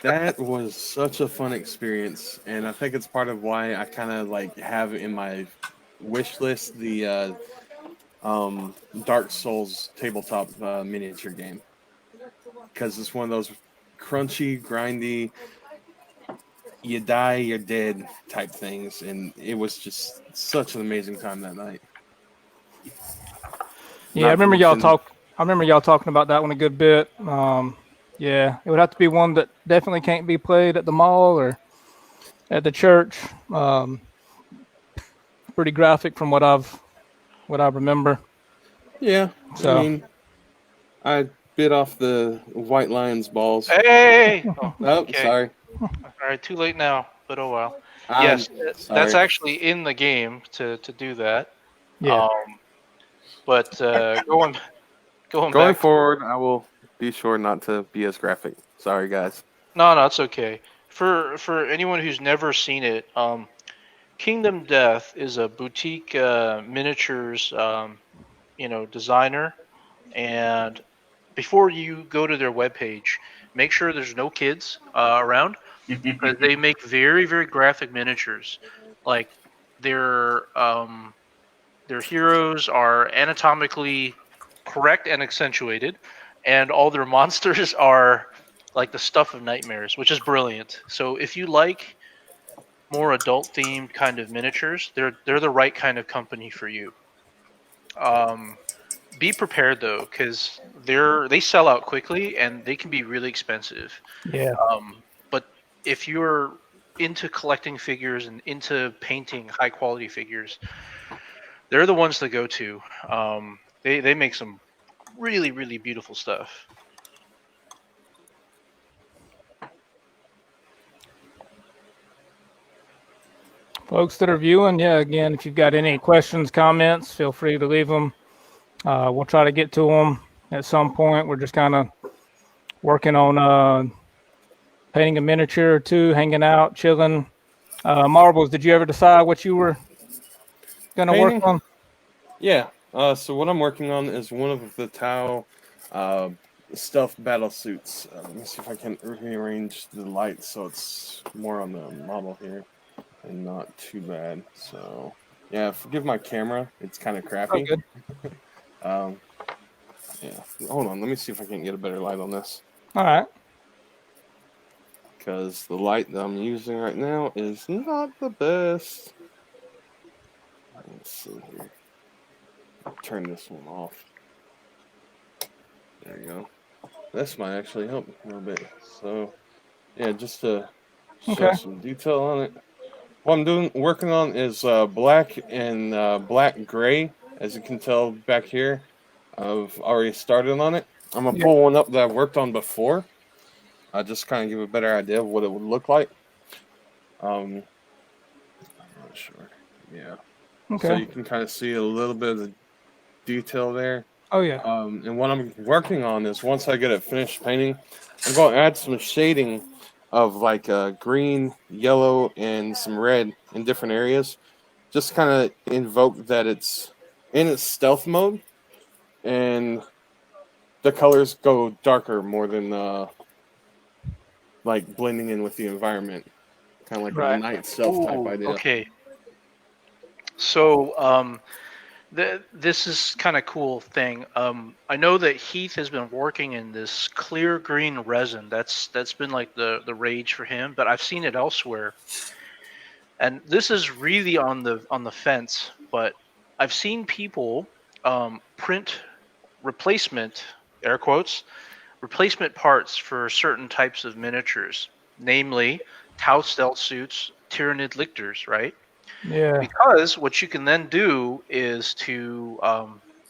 That was such a fun experience, and I think it's part of why I kind of like have in my wish list the Dark Souls tabletop miniature game, because it's one of those crunchy, grindy, you die, you're dead type things, and it was just such an amazing time that night. Yeah, I remember y'all talking about that one a good bit. Yeah, it would have to be one that definitely can't be played at the mall or at the church. Pretty graphic from what I remember. Yeah, So. I mean, I bit off the White Lion's balls. Hey! Oh, okay. Sorry. All right, too late now, but oh well. I'm yes, sorry. That's actually in the game to do that. Yeah. But going back forward, I will be sure not to be as graphic. Sorry, guys. No, it's okay. For anyone who's never seen it, Kingdom Death is a boutique miniatures, designer. And before you go to their webpage, make sure there's no kids around, because they make very, very graphic miniatures. Like they're Their heroes are anatomically correct and accentuated, and all their monsters are like the stuff of nightmares, which is brilliant. So if you like more adult themed kind of miniatures, they're the right kind of company for you. Um, be prepared though, because they sell out quickly and they can be really expensive. Yeah. But if you're into collecting figures and into painting high quality figures, they're the ones to go to. They make some really really beautiful stuff. Folks that are viewing, yeah, again, if you've got any questions, comments, feel free to leave them. We'll try to get to them at some point. We're just kind of working on painting a miniature or two, hanging out, chilling. Marbles, did you ever decide what you were going to work Painting? on? Yeah. So what I'm working on is one of the Tau stuffed battle suits. Let me see if I can rearrange the light so it's more on the model here and not too bad. So yeah, forgive my camera. It's kind of Oh, crappy. good. Yeah. Hold on. Let me see if I can get a better light on this. All right. Because the light that I'm using right now is not the best. Let's see here. Turn this one off. There you go. This might actually help a little bit. So, yeah, just to show Okay. some detail on it. What I'm working on is black and black gray. As you can tell back here, I've already started on it. I'm gonna pull one up that I've worked on before. I just kind of give a better idea of what it would look like. I'm not sure. Yeah. Okay. So you can kind of see a little bit of the detail there. Oh, yeah. And what I'm working on is once I get it finished painting, I'm going to add some shading of like green, yellow, and some red in different areas. Just kind of invoke that it's in its stealth mode, and the colors go darker more than like blending in with the environment, kind of like Right. a night stealth type Ooh, idea. okay. So this is kind of cool thing. I know that Heath has been working in this clear green resin. That's been like the rage for him, but I've seen it elsewhere. And this is really on the fence, but I've seen people print replacement, air quotes, replacement parts for certain types of miniatures, namely Tau stealth suits, Tyrannid lictors, right? Yeah. Because what you can then do is to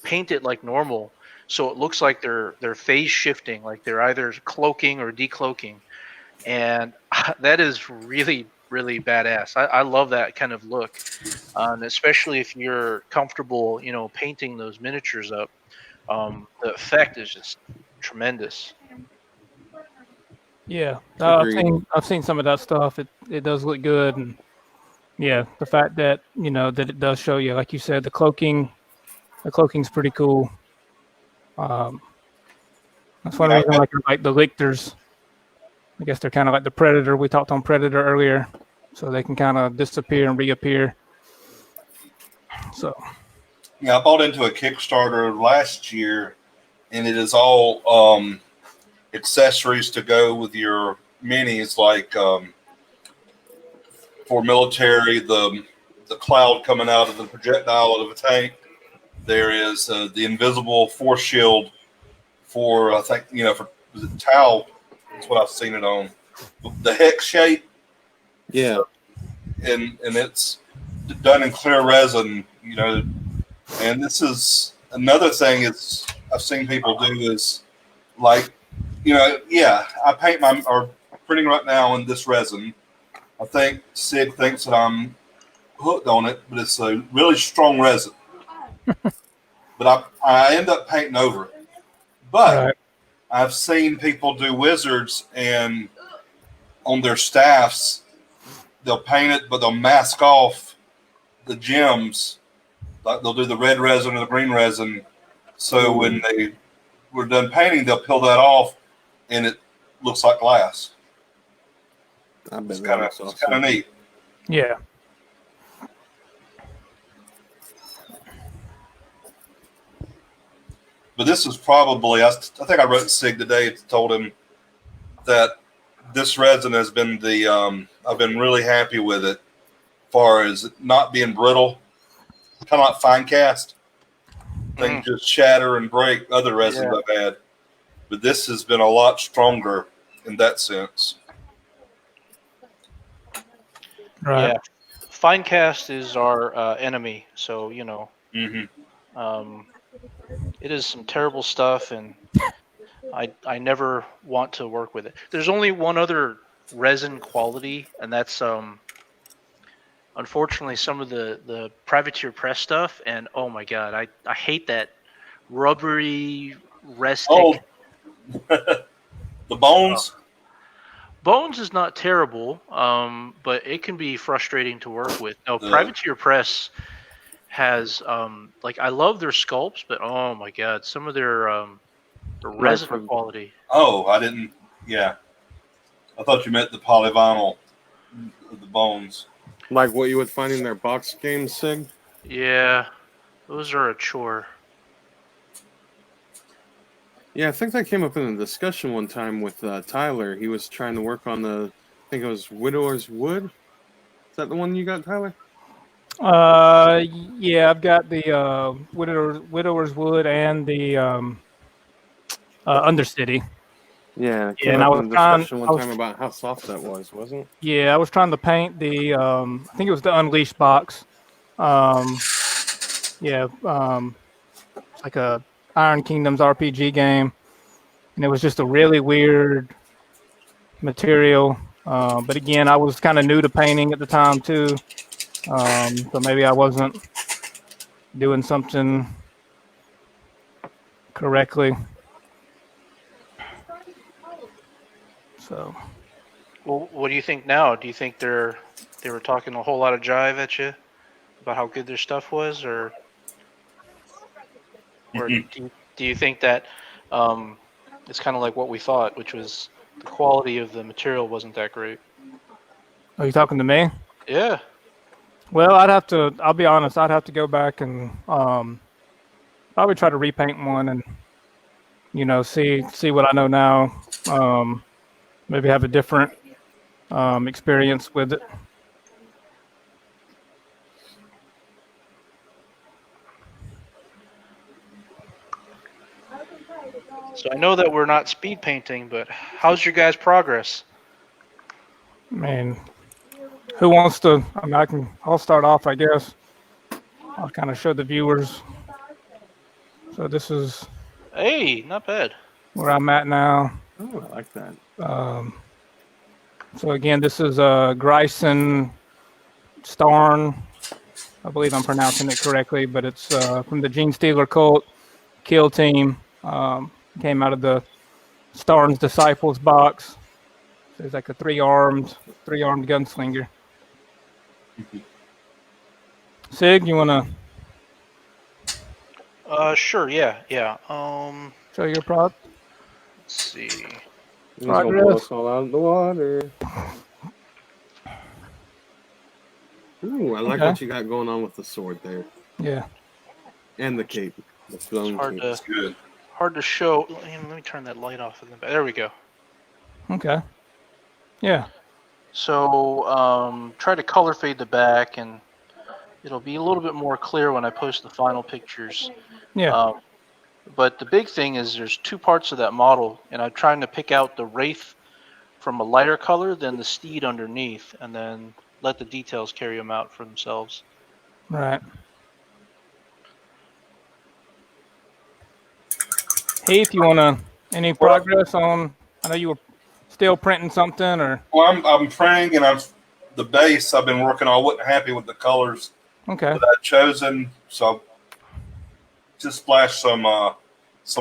paint it like normal, so it looks like they're phase shifting, like they're either cloaking or decloaking, and that is really really badass. I love that kind of look, and especially if you're comfortable, painting those miniatures up. The effect is just tremendous. Yeah. Agreed. I've seen some of that stuff. It does look good, and yeah, the fact that that it does show you, like you said, the cloaking's pretty cool. That's one Yeah, reason I like the lictors. I guess they're kind of like the Predator. We talked on Predator earlier, so they can kind of disappear and reappear. So I bought into a Kickstarter last year, and it is all accessories to go with your minis, like for military, the cloud coming out of the projectile of a tank. There is the invisible force shield for, I think, for was it Tau? That's what I've seen it on. The hex shape, Yeah. and it's done in clear resin, And this is another thing is I've seen people do is like, I paint or printing right now in this resin. I think Sid thinks that I'm hooked on it, but it's a really strong resin. But I end up painting over it. But right. I've seen people do wizards, and on their staffs, they'll paint it, but they'll mask off the gems. Like they'll do the red resin or the green resin. So when they were done painting, they'll peel that off, and it looks like glass. I bet It's kind of neat. Yeah. But this is probably, I think I wrote Sig today, told him that this resin has been I've been really happy with it as far as not being brittle, kind of like fine cast. Things just shatter and break other resins I've had. But this has been a lot stronger in that sense. Right. Yeah. Fine cast is our enemy, so it is some terrible stuff, and I never want to work with it. There's only one other resin quality, and that's unfortunately some of the privateer press stuff, and oh my god, I hate that rubbery rustic. The bones. Bones is not terrible, but it can be frustrating to work with. No, privateer press has I love their sculpts, but oh my god, some of their resin quality. Oh, I didn't. Yeah, I thought you meant the polyvinyl, the bones. Like what you would find in their box games, Sig? Yeah, those are a chore. Yeah, I think that came up in a discussion one time with Tyler. He was trying to work on I think it was Widower's Wood. Is that the one you got, Tyler? Yeah, I've got the Widower's Wood and the Undercity. Yeah, Yeah, and I was trying one time about how soft that was, wasn't it? Yeah, I was trying to paint the I think it was the Unleashed box. It's like a Iron Kingdoms RPG game, and it was just a really weird material. But again, I was kind of new to painting at the time too, so maybe I wasn't doing something correctly. So, well, what do you think now? Do you think they were talking a whole lot of jive at you about how good their stuff was, or do you think that it's kind of like what we thought, which was the quality of the material wasn't that great? are you talking to me? Yeah. Well, I'll be honest, I'd have to go back and probably try to repaint one and, see what I know now. Maybe have a different experience with it. So I know that we're not speed painting, but how's your guys' progress? I mean, who wants to? I mean, I'll start off, I guess. I'll kind of show the viewers. So this is. Hey, not bad. Where I'm at now. Oh, I like that. So again, this is Gryson Starn. I believe I'm pronouncing it correctly, but it's from the Gene Stealer cult kill team. Came out of the Starn's Disciples box. So it's like a three-armed gunslinger. Sig, you wanna? Sure. Yeah. Show your prop. Let's see. He's gonna blow us all out of the water. Ooh, I like what you got going on with the sword there. Yeah. And the cape. The flowing cape. That's good. Hard to show. Let me turn that light off in the back. There we go. Okay. Yeah. So try to color fade the back, and it'll be a little bit more clear when I post the final pictures. Yeah. But the big thing is there's two parts of that model, and I'm trying to pick out the Wraith from a lighter color than the Steed underneath, and then let the details carry them out for themselves. Right. Heath, you want any progress on? I know you were still printing something, or? Well, I'm printing, and the base I've been working on. I wasn't happy with the colors that I'd chosen, so just splashed some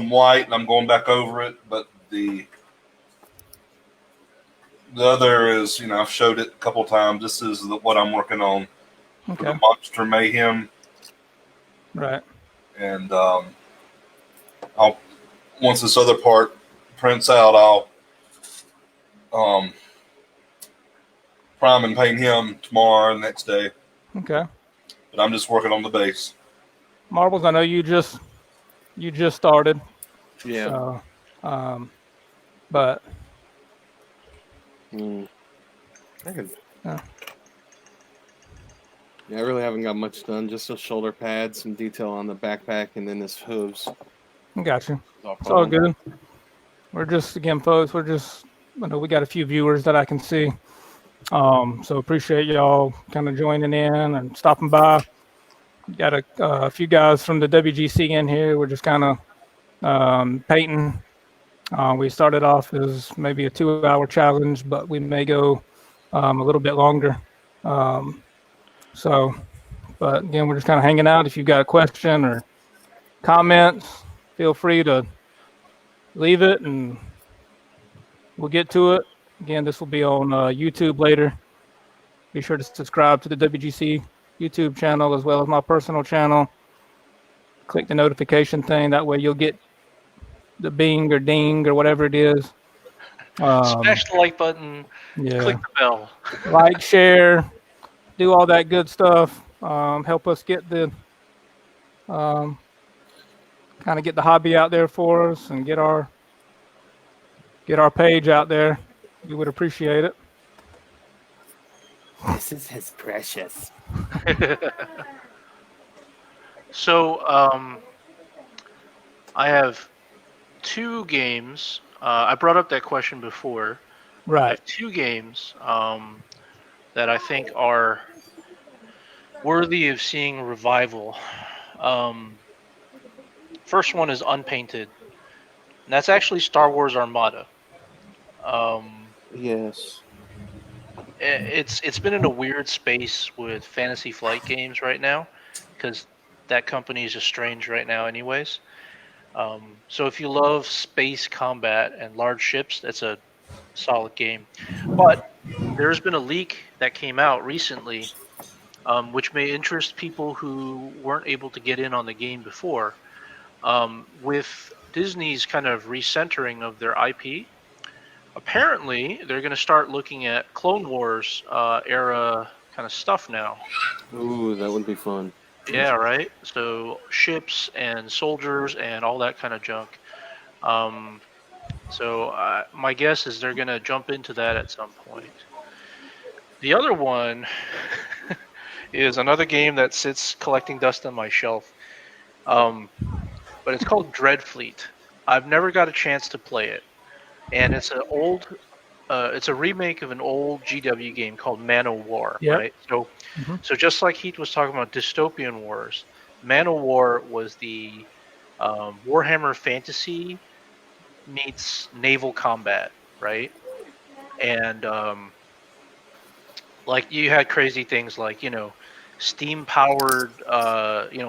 white, and I'm going back over it. But the other is, I've showed it a couple times. This is what I'm working on for the Monster Mayhem. Right. And I'll once this other part prints out, I'll prime and paint him tomorrow or the next day. Okay. But I'm just working on the base. Marbles, I know you just you just started. Yeah. So, but I could. Yeah. Yeah, I really haven't got much done. Just a shoulder pad, some detail on the backpack, and then this hooves. I got you. Off It's all on 'em. good. We're just again, folks. We got a few viewers that I can see. So appreciate y'all kind of joining in and stopping by. Got a few guys from the WGC in here. We're just kind of painting. We started off as maybe a 2-hour challenge, but we may go a little bit longer. But again, we're just kind of hanging out. If you've got a question or comments, feel free to leave it and we'll get to it. Again, this will be on YouTube later. Be sure to subscribe to the WGC YouTube channel as well as my personal channel. Click the notification thing. That way you'll get the bing or ding or whatever it is. Smash the like button. Yeah. Click the bell. Like, share, do all that good stuff. Help us get the kind of get the hobby out there for us and get our page out there. We would appreciate it. This is his precious. So, I have 2 games. I brought up that question before. I Right. have 2 games that I think are worthy of seeing revival. First one is Unpainted. And that's actually Star Wars Armada. Yes. It's been in a weird space with Fantasy Flight games right now, because that company is just strange right now, anyways. So if you love space combat and large ships, that's a solid game. But there's been a leak that came out recently, which may interest people who weren't able to get in on the game before. With Disney's kind of recentering of their IP, apparently they're going to start looking at Clone Wars era kind of stuff now. Ooh, that would be fun. Yeah, right. So ships and soldiers and all that kind of junk. So my guess is they're going to jump into that at some point. The other one is another game that sits collecting dust on my shelf. But it's called Dreadfleet. I've never got a chance to play it. And it's it's a remake of an old GW game called Man o' War, Yep. right? So just like Heath was talking about dystopian wars, Man o' War was the Warhammer Fantasy meets naval combat, right? And like you had crazy things like steam-powered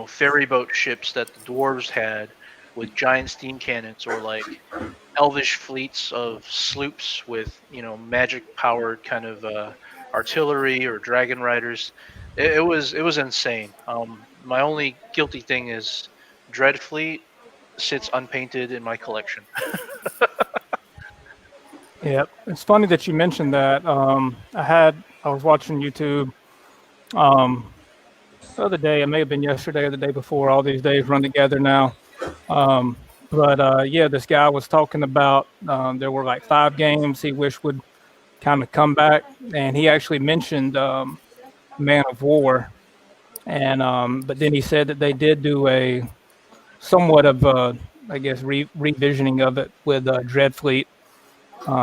ferry boat ships that the dwarves had with giant steam cannons, or like elvish fleets of sloops with magic-powered kind of artillery or dragon riders. It was insane. My only guilty thing is Dreadfleet sits unpainted in my collection. Yeah, it's funny that you mentioned that. I was watching YouTube the other day. It may have been yesterday or the day before. All these days run together now. Yeah, this guy was talking about there were like 5 games he wished would kind of come back, and he actually mentioned Man of War, and but then he said that they did do a somewhat of I guess revisioning of it with Dreadfleet.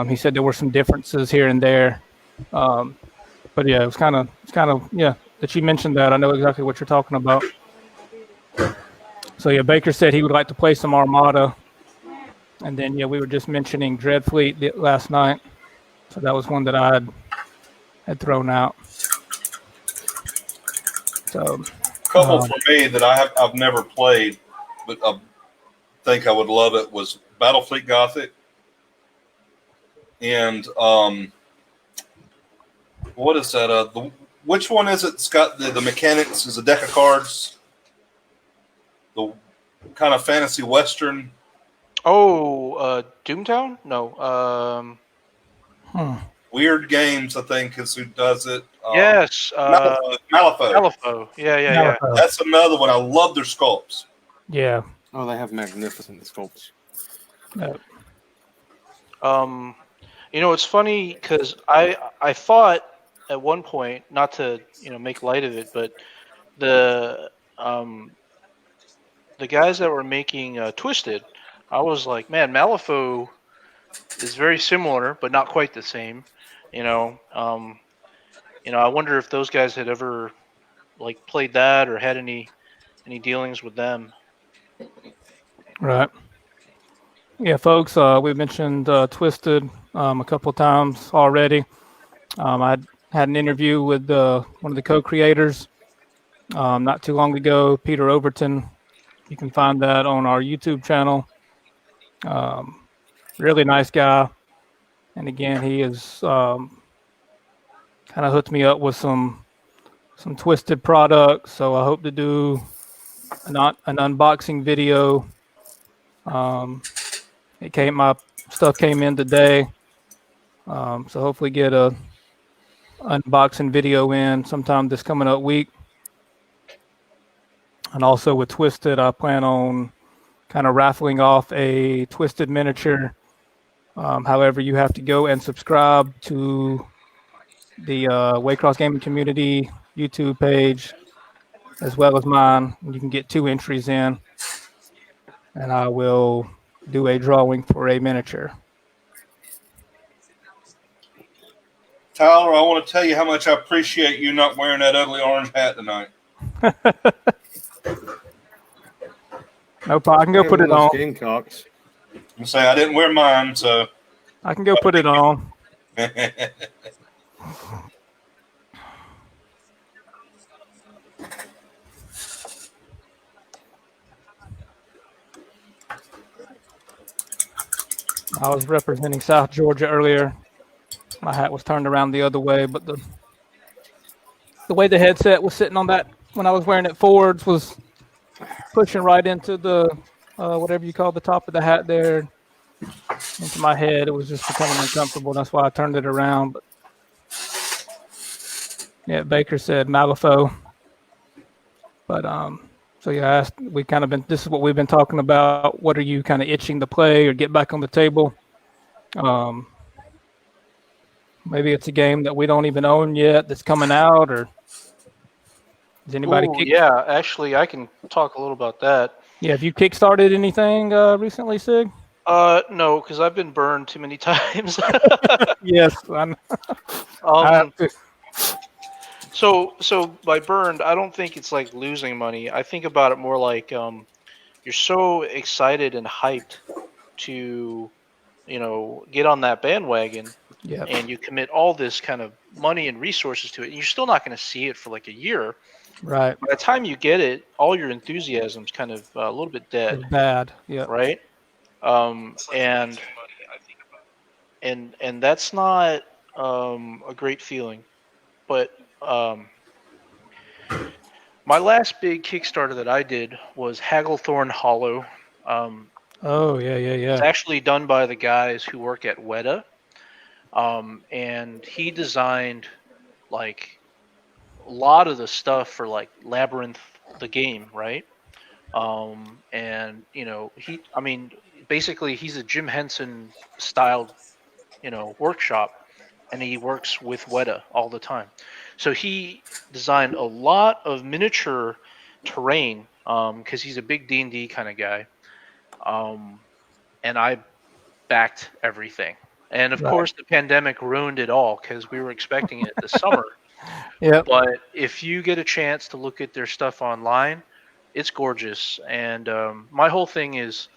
He said there were some differences here and there, but yeah, it's kind of yeah that you mentioned that. I know exactly what you're talking about. So yeah, Baker said he would like to play some Armada, and then yeah, we were just mentioning Dreadfleet last night, so that was one that I had thrown out. So Couple for me that I've never played, but I think I would love it was Battlefleet Gothic, and what is that? Which one is it? It's got the mechanics is a deck of cards. The kind of fantasy western. Oh, Doomtown? No. Weird Games, I think, is who does it. Yes. Malifaux. Malifaux. Yeah. Malifaux. That's another one. I love their sculpts. Yeah, Oh, they have magnificent sculpts. It's funny because I thought at one point, not to make light of it, but the um the guys that were making Twisted, I was like, man, Malifaux is very similar, but not quite the same. You know, um, I wonder if those guys had ever like played that or had any dealings with them. Right. Yeah, folks. We mentioned Twisted a couple times already. I had an interview with one of the co-creators not too long ago, Peter Overton. You can find that on our YouTube channel. Really nice guy, and again, he is kind of hooked me up with some Twisted products. So I hope to do an unboxing video. My stuff came in today, so hopefully get a unboxing video in sometime this coming up week. And also with Twisted, I plan on kind of raffling off a Twisted miniature. However, you have to go and subscribe to the Waycross Gaming Community YouTube page as well as mine. You can get 2 entries in, and I will do a drawing for a miniature. Tyler, I want to tell you how much I appreciate you not wearing that ugly orange hat tonight. No problem. I can go put it on. Gamecocks. I'm say I didn't wear mine, so I can go put it on. I was representing South Georgia earlier. My hat was turned around the other way, but the way the headset was sitting on that when I was wearing it forwards was pushing right into the whatever you call the top of the hat there into my head. It was just becoming uncomfortable. That's why I turned it around. But yeah, Baker said Malifaux. But so yeah, this is what we've been talking about. What are you kind of itching to play or get back on the table? Maybe it's a game that we don't even own yet that's coming out, or is anybody? Yeah, actually, I can talk a little about that. Yeah, have you kickstarted anything recently, Sig? No, because I've been burned too many times. Yes. So by burned, I don't think it's like losing money. I think about it more like you're so excited and hyped to, get on that bandwagon, and you commit all this kind of money and resources to it, and you're still not going to see it for like a year. Right. By the time you get it, all your enthusiasm's kind of a little bit dead. It's bad. Yeah. Right. And that's not a great feeling. But my last big Kickstarter that I did was Hagglethorn Hollow. Oh yeah. It's actually done by the guys who work at Weta, and he designed like a lot of the stuff for like Labyrinth, the game, right? And basically he's a Jim Henson styled, workshop, and he works with Weta all the time. So he designed a lot of miniature terrain, because he's a big D&D kind of guy. And I backed everything. And of course the pandemic ruined it all because we were expecting it this summer. Yeah. But if you get a chance to look at their stuff online, it's gorgeous. And my whole thing is,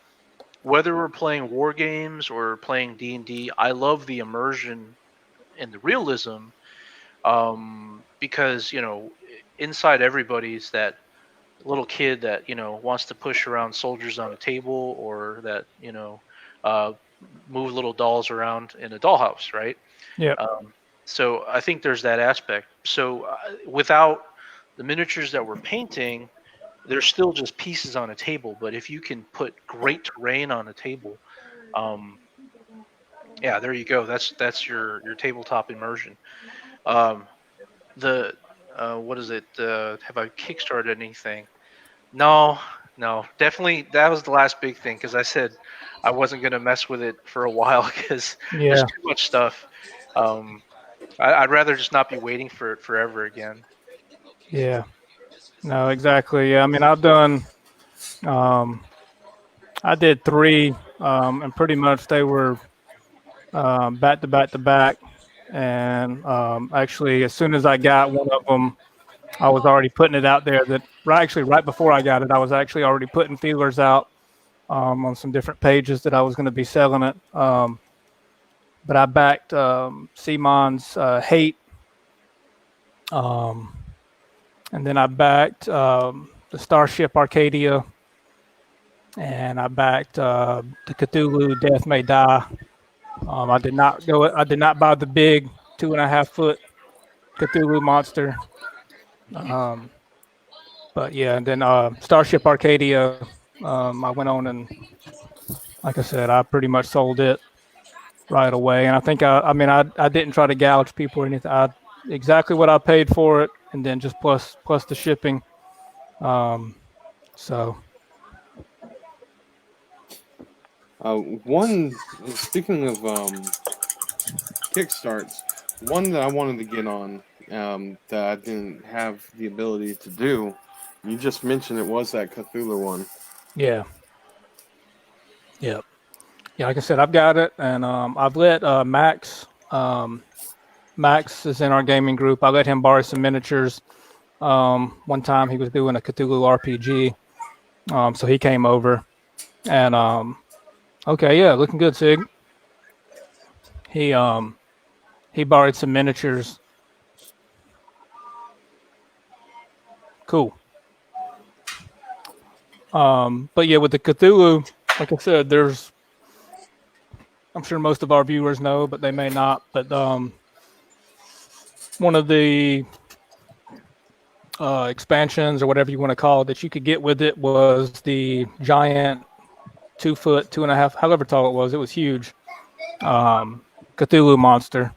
whether we're playing war games or playing D&D, I love the immersion and the realism, because inside everybody's that little kid that wants to push around soldiers on a table, or that move little dolls around in a dollhouse, right? Yeah. So I think there's that aspect. So without the miniatures that we're painting, they're still just pieces on a table. But if you can put great terrain on a table, yeah, there you go. That's your tabletop immersion. What is it? Have I kickstarted anything? No, No, definitely that was the last big thing because I said I wasn't gonna mess with it for a while because there's Yeah, too much stuff. Um, I'd rather just not be waiting for it forever again. yeah. No, exactly. Yeah, I mean, I've done. Um, I did three, and pretty much they were back to back to back. And actually, as soon as I got one of them, I was already putting it out there. That actually right before I got it, I was actually already putting feelers out on some different pages that I was going to be selling it. But I backed Simon's Hate, um, and then I backed the Starship Arcadia, and I backed the Cthulhu Death May Die. I did not go. I did not buy the big 2.5 foot Cthulhu monster. Um, but yeah, and then Starship Arcadia, I went on and, like I said, I pretty much sold it right away. And I think I mean, I didn't try to gouge people or anything. Exactly what I paid for it, and then just plus the shipping. So One, speaking of kickstarts, one that I wanted to get on that I didn't have the ability to do. You just mentioned it was that Cthulhu one. yeah, yeah, yeah. Like I said, I've got it, and I've let Max. Max is in our gaming group. I let him borrow some miniatures. One time he was doing a Cthulhu RPG, so he came over, and okay, yeah, looking good, Sig. He he borrowed some miniatures. Cool. But yeah, with the Cthulhu, like I said, I'm sure most of our viewers know, but they may not. But one of the expansions or whatever you want to call it that you could get with it was the giant 2 foot, 2.5, however tall it was. It was huge. Cthulhu monster.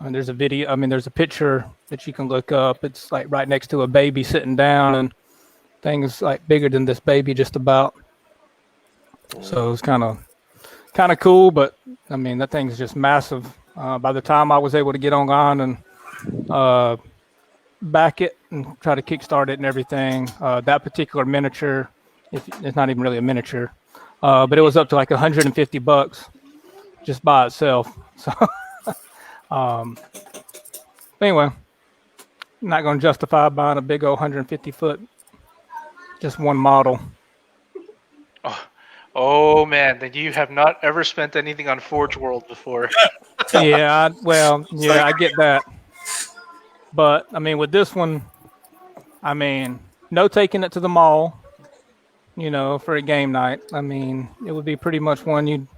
And there's a video. I mean, there's a picture that you can look up. It's like right next to a baby sitting down, and things like bigger than this baby, just about. So it's kind of cool. But I mean, that thing's just massive. By the time I was able to get online and back it and try to kickstart it and everything, that particular miniature, it's not even really a miniature, but it was up to like $150 just by itself. So anyway, not going to justify buying a big old 150 foot, just one model. Oh man, then you have not ever spent anything on Forge World before. Yeah, I get that. But I mean, with this one, I mean, no taking it to the mall, for a game night. I mean, it would be pretty much one you'd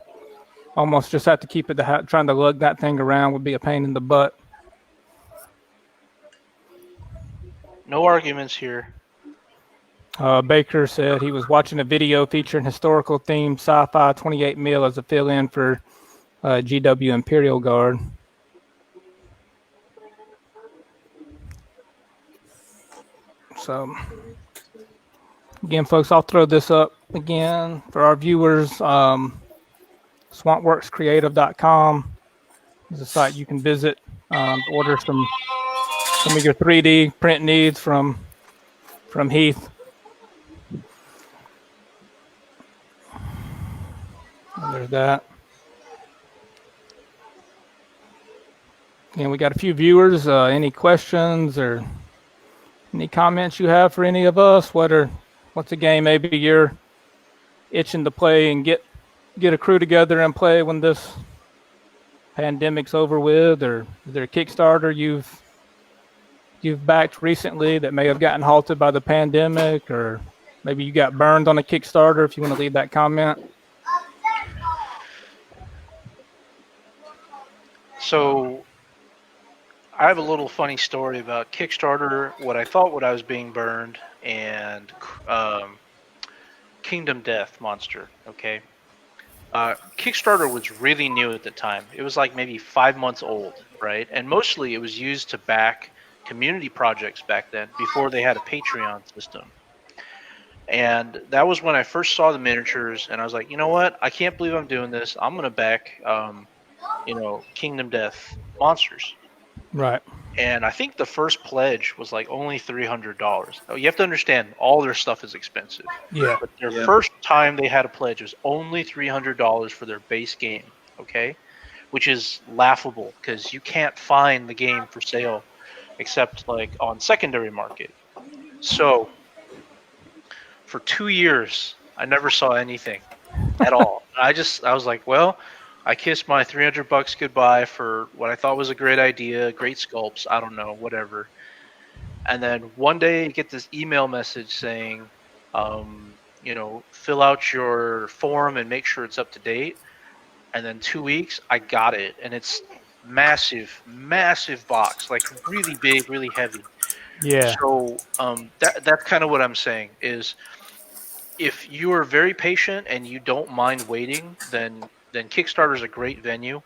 almost just have to keep it trying to lug that thing around would be a pain in the butt. No arguments here. Baker said he was watching a video featuring historical themed sci-fi 28 mil as a fill-in for GW Imperial Guard. So again, folks, I'll throw this up again for our viewers. Swampworkscreative.com is a site you can visit, order some of your 3D print needs from Heath. And there's that. And we got a few viewers. Any questions or any comments you have for any of us? What's a game maybe you're itching to play and get a crew together and play when this pandemic's over with? Or is there a Kickstarter you've backed recently that may have gotten halted by the pandemic, or maybe you got burned on a Kickstarter? If you want to leave that comment. So I have a little funny story about Kickstarter, what I was being burned, and Kingdom Death Monster. Okay. Kickstarter was really new at the time. It was like maybe 5 months old, right? And mostly it was used to back community projects back then, before they had a Patreon system. And that was when I first saw the miniatures, and I was like, you know what? I can't believe I'm doing this. I'm gonna back, Kingdom Death monsters. Right. And I think the first pledge was like only $300. You have to understand, all their stuff is expensive. Yeah. But their Yeah. first time they had a pledge was only $300 for their base game. Okay, which is laughable because you can't find the game for sale except like on secondary market. So for 2 years, I never saw anything at all. I was like, well, I kissed my $300 goodbye for what I thought was a great idea, great sculpts. I don't know, whatever. And then one day, you get this email message saying, fill out your form and make sure it's up to date. And then 2 weeks, I got it, and it's massive, massive box, like really big, really heavy. Yeah. So that's kind of what I'm saying is, if you are very patient and you don't mind waiting, then Kickstarter is a great venue.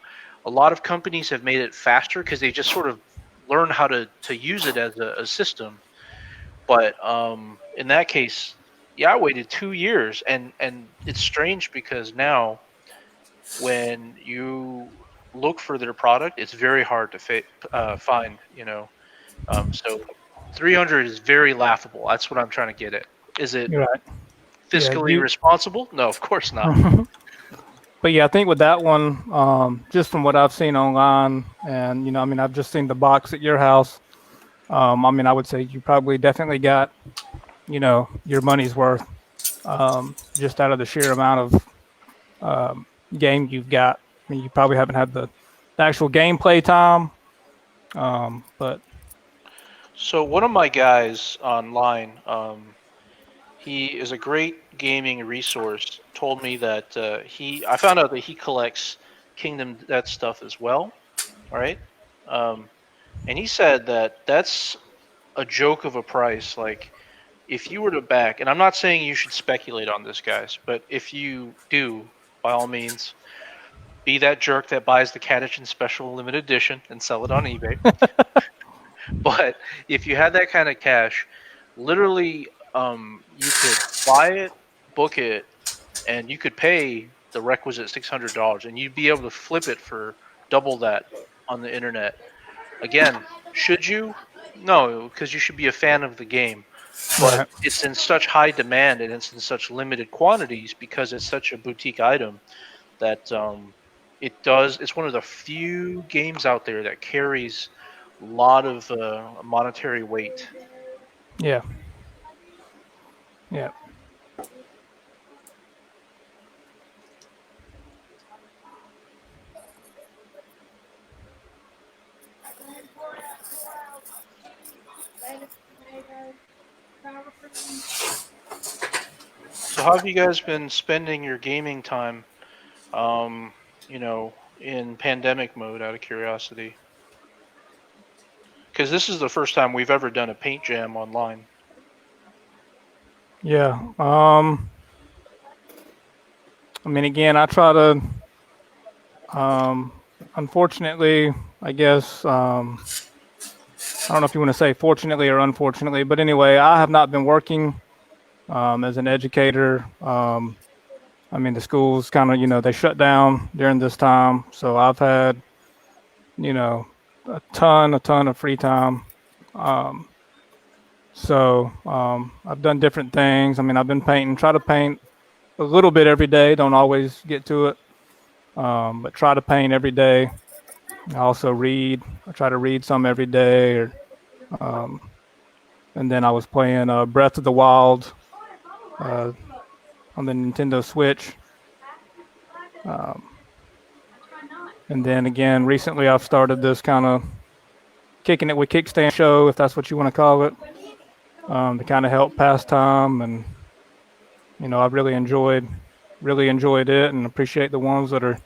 A lot of companies have made it faster because they just sort of learn how to use it as a system. But in that case, yeah, I waited 2 years, and it's strange because now when you look for their product, it's very hard to find. So 300 is very laughable. That's what I'm trying to get at. Is it You're right. Yeah. fiscally responsible? No, of course not. But yeah, I think with that one, just from what I've seen online, and I mean, I've just seen the box at your house. I mean, I would say you probably definitely got, your money's worth, just out of the sheer amount of game you've got. I mean, you probably haven't had the actual gameplay time, but So one of my guys online, he is a great gaming resource. Told me that I found out that he collects Kingdom Death stuff as well. All right, and he said that that's a joke of a price. Like, if you were to back, and I'm not saying you should speculate on this, guys, but if you do, by all means, be that jerk that buys the Catechin Special Limited Edition and sell it on eBay. But if you had that kind of cash, literally, you could buy it, book it, and you could pay the requisite $600, and you'd be able to flip it for double that on the internet. Again, should you? No, because you should be a fan of the game. But right. it's in such high demand and it's in such limited quantities because it's such a boutique item that it's one of the few games out there that carries a lot of monetary weight. Yeah. Yeah. So how have you guys been spending your gaming time, in pandemic mode, out of curiosity? Because this is the first time we've ever done a paint jam online. Yeah. I mean, again, I try to. Unfortunately, I guess. I don't know if you want to say fortunately or unfortunately, but anyway, I have not been working as an educator. I mean, the schools kind of, they shut down during this time, so I've had, a ton of free time. I've done different things. I mean, I've been painting, try to paint a little bit every day. Don't always get to it, but try to paint every day. I also read. I try to read some every day. And then I was playing Breath of the Wild on the Nintendo Switch. And then again, recently I've started this kind of kicking it with Kickstand show, if that's what you want to call it, to kind of help pass time. And I've really enjoyed it, and appreciate the ones that are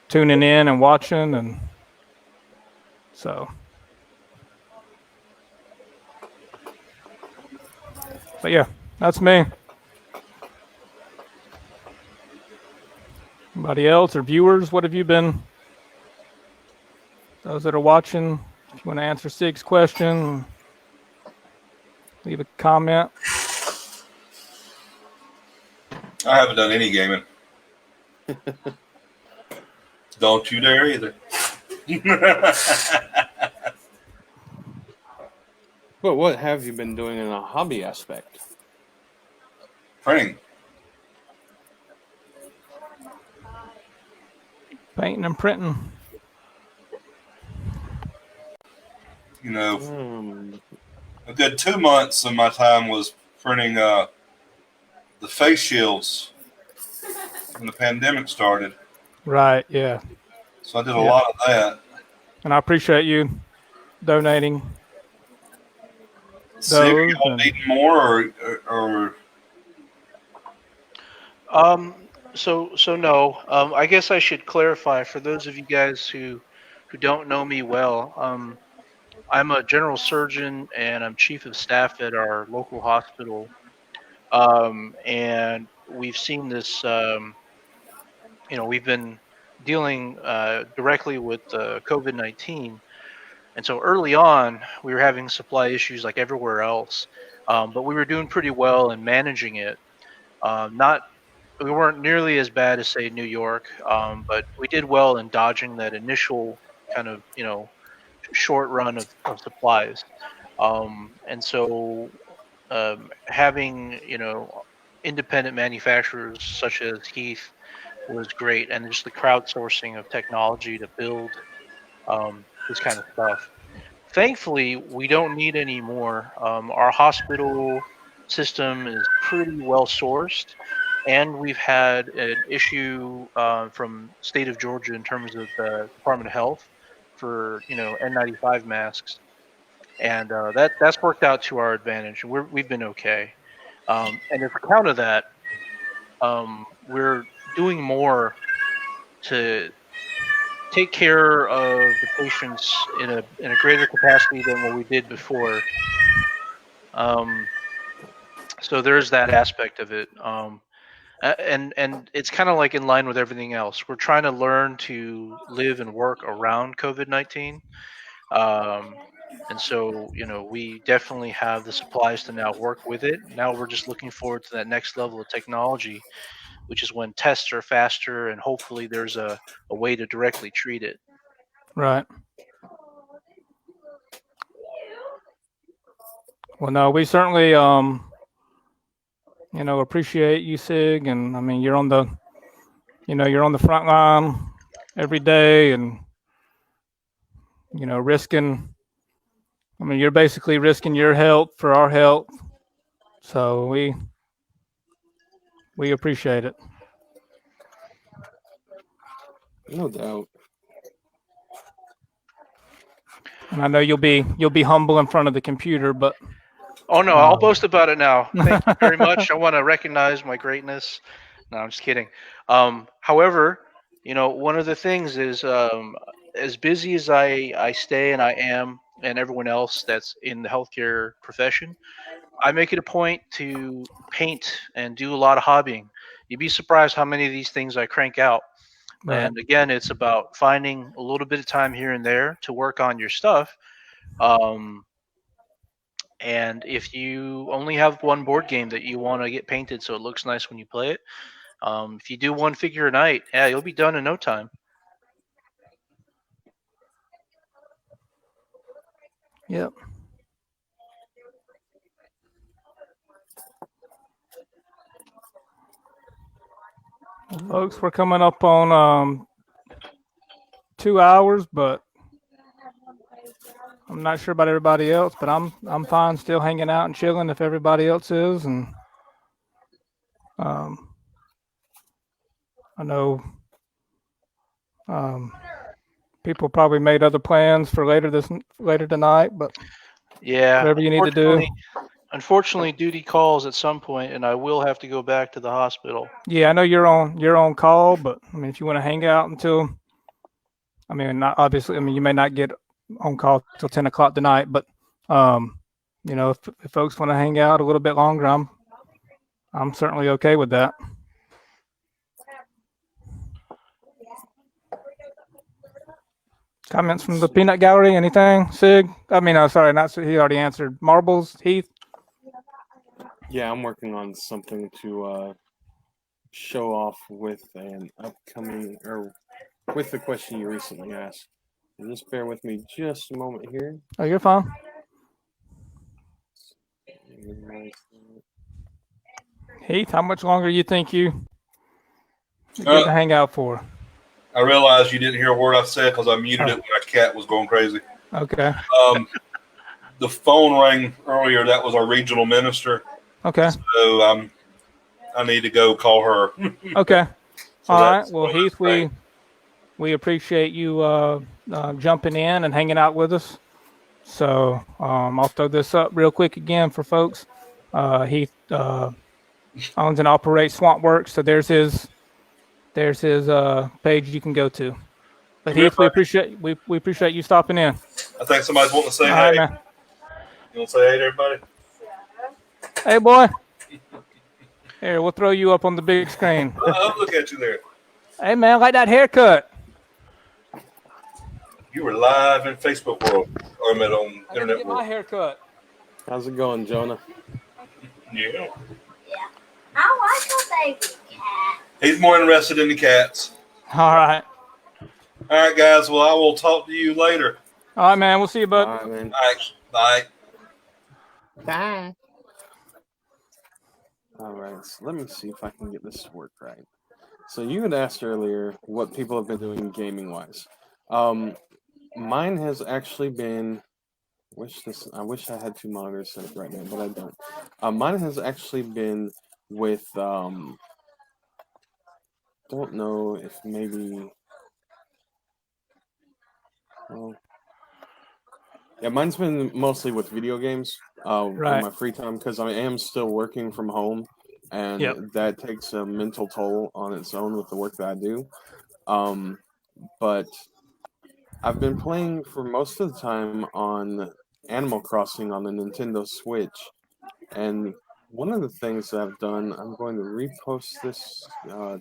tuning in and watching. And so, but yeah, that's me. Anybody else or viewers, what have you been? Those that are watching, if you want to answer Sig's question, leave a comment. I haven't done any gaming. Don't you dare either. But what have you been doing in a hobby aspect? Printing. Painting and printing. You know, Hmm. a good 2 months of my time was printing the face shields when the pandemic started. Right. Yeah. So I did a Yeah. lot of that. And I appreciate you donating Sig, are those. y'all And needing more or So no. I guess I should clarify for those of you guys who don't know me well. I'm a general surgeon and I'm chief of staff at our local hospital. And we've seen this. We've been dealing directly with COVID-19, and so early on we were having supply issues like everywhere else. But we were doing pretty well in managing it. Not We weren't nearly as bad as say New York, but we did well in dodging that initial kind of short run of supplies. And so having independent manufacturers such as Heath was great, and just the crowdsourcing of technology to build this kind of stuff. Thankfully, we don't need any more. Our hospital system is pretty well sourced, and we've had an issue from state of Georgia in terms of the Department of Health for N95 masks, and that's worked out to our advantage. We've been okay, and as a count of that, we're doing more to take care of the patients in a greater capacity than what we did before. Um, so there's that aspect of it. And it's kind of like in line with everything else. We're trying to learn to live and work around COVID-19. Um, and so, we definitely have the supplies to now work with it. Now we're just looking forward to that next level of technology, which is when tests are faster and hopefully there's a way to directly treat it. right. Well, no, we certainly appreciate you, Sig, and I mean you're on the front line every day, and risking. I mean, you're basically risking your health for our health, so we appreciate it. No doubt. And I know you'll be humble in front of the computer, but Oh no, I'll boast about it now. Thank you very much. I want to recognize my greatness. No, I'm just kidding. However, one of the things is as busy as I stay and I am, and everyone else that's in the healthcare profession, I make it a point to paint and do a lot of hobbying. You'd be surprised how many of these things I crank out. right, And again, it's about finding a little bit of time here and there to work on your stuff. Um, and if you only have one board game that you want to get painted so it looks nice when you play it, if you do one figure a night, yeah, you'll be done in no time. yep. Well, folks, we're coming up on 2 hours, but I'm not sure about everybody else, but I'm fine still hanging out and chilling if everybody else is, and um, I know people probably made other plans for later tonight, but Yeah, whatever you need to do. unfortunately, duty calls at some point, and I will have to go back to the hospital. Yeah, I know you're on call, but I mean, if you want to hang out until, I mean, not obviously, I mean, you may not get on call till 10 o'clock tonight, but if folks want to hang out a little bit longer, I'm certainly okay with that. Comments from the peanut gallery? Anything, Sig? I mean, sorry, not Sig. He already answered. Marbles, Heath. Yeah, I'm working on something to show off with an upcoming or with the question you recently asked. And just bear with me just a moment here. Oh, you're fine. Heath, how much longer you think you're good to hang out for? I realized you didn't hear a word I said because I muted it when my cat was going crazy. Okay. The phone rang earlier. That was our regional minister. Okay. So I need to go call her. Okay. So All right. Well, Heath, we appreciate you jumping in and hanging out with us. So I'll throw this up real quick again for folks. Heath owns and operates Swamp Works, so there's his page you can go to. But Heath, we appreciate you stopping in. I think somebody's wanting to say All hey. right, man. You want to say hey to everybody? Hey, boy. Here, we'll throw you up on the big screen. Look at you there. Hey, man, like that haircut. You were live in Facebook world. Or I meant on I didn't internet get world. my haircut. How's it going, Jonah? Yeah. I like a baby cat. He's more interested in the cats. All right. All right, guys. Well, I will talk to you later. All right, man. We'll see you, bud. All right, man. All right. Bye. Bye. All right, so let me see if I can get this to work right. So you had asked earlier what people have been doing gaming-wise. Mine has actually been. I wish I had two monitors set up right now, but I don't. Mine has actually been with. Don't know if maybe. Well, yeah, mine's been mostly with video games in my free time because I am still working from home, and that takes a mental toll on its own with the work that I do. But I've been playing for most of the time on Animal Crossing on the Nintendo Switch, and one of the things that I've done, I'm going to repost this. I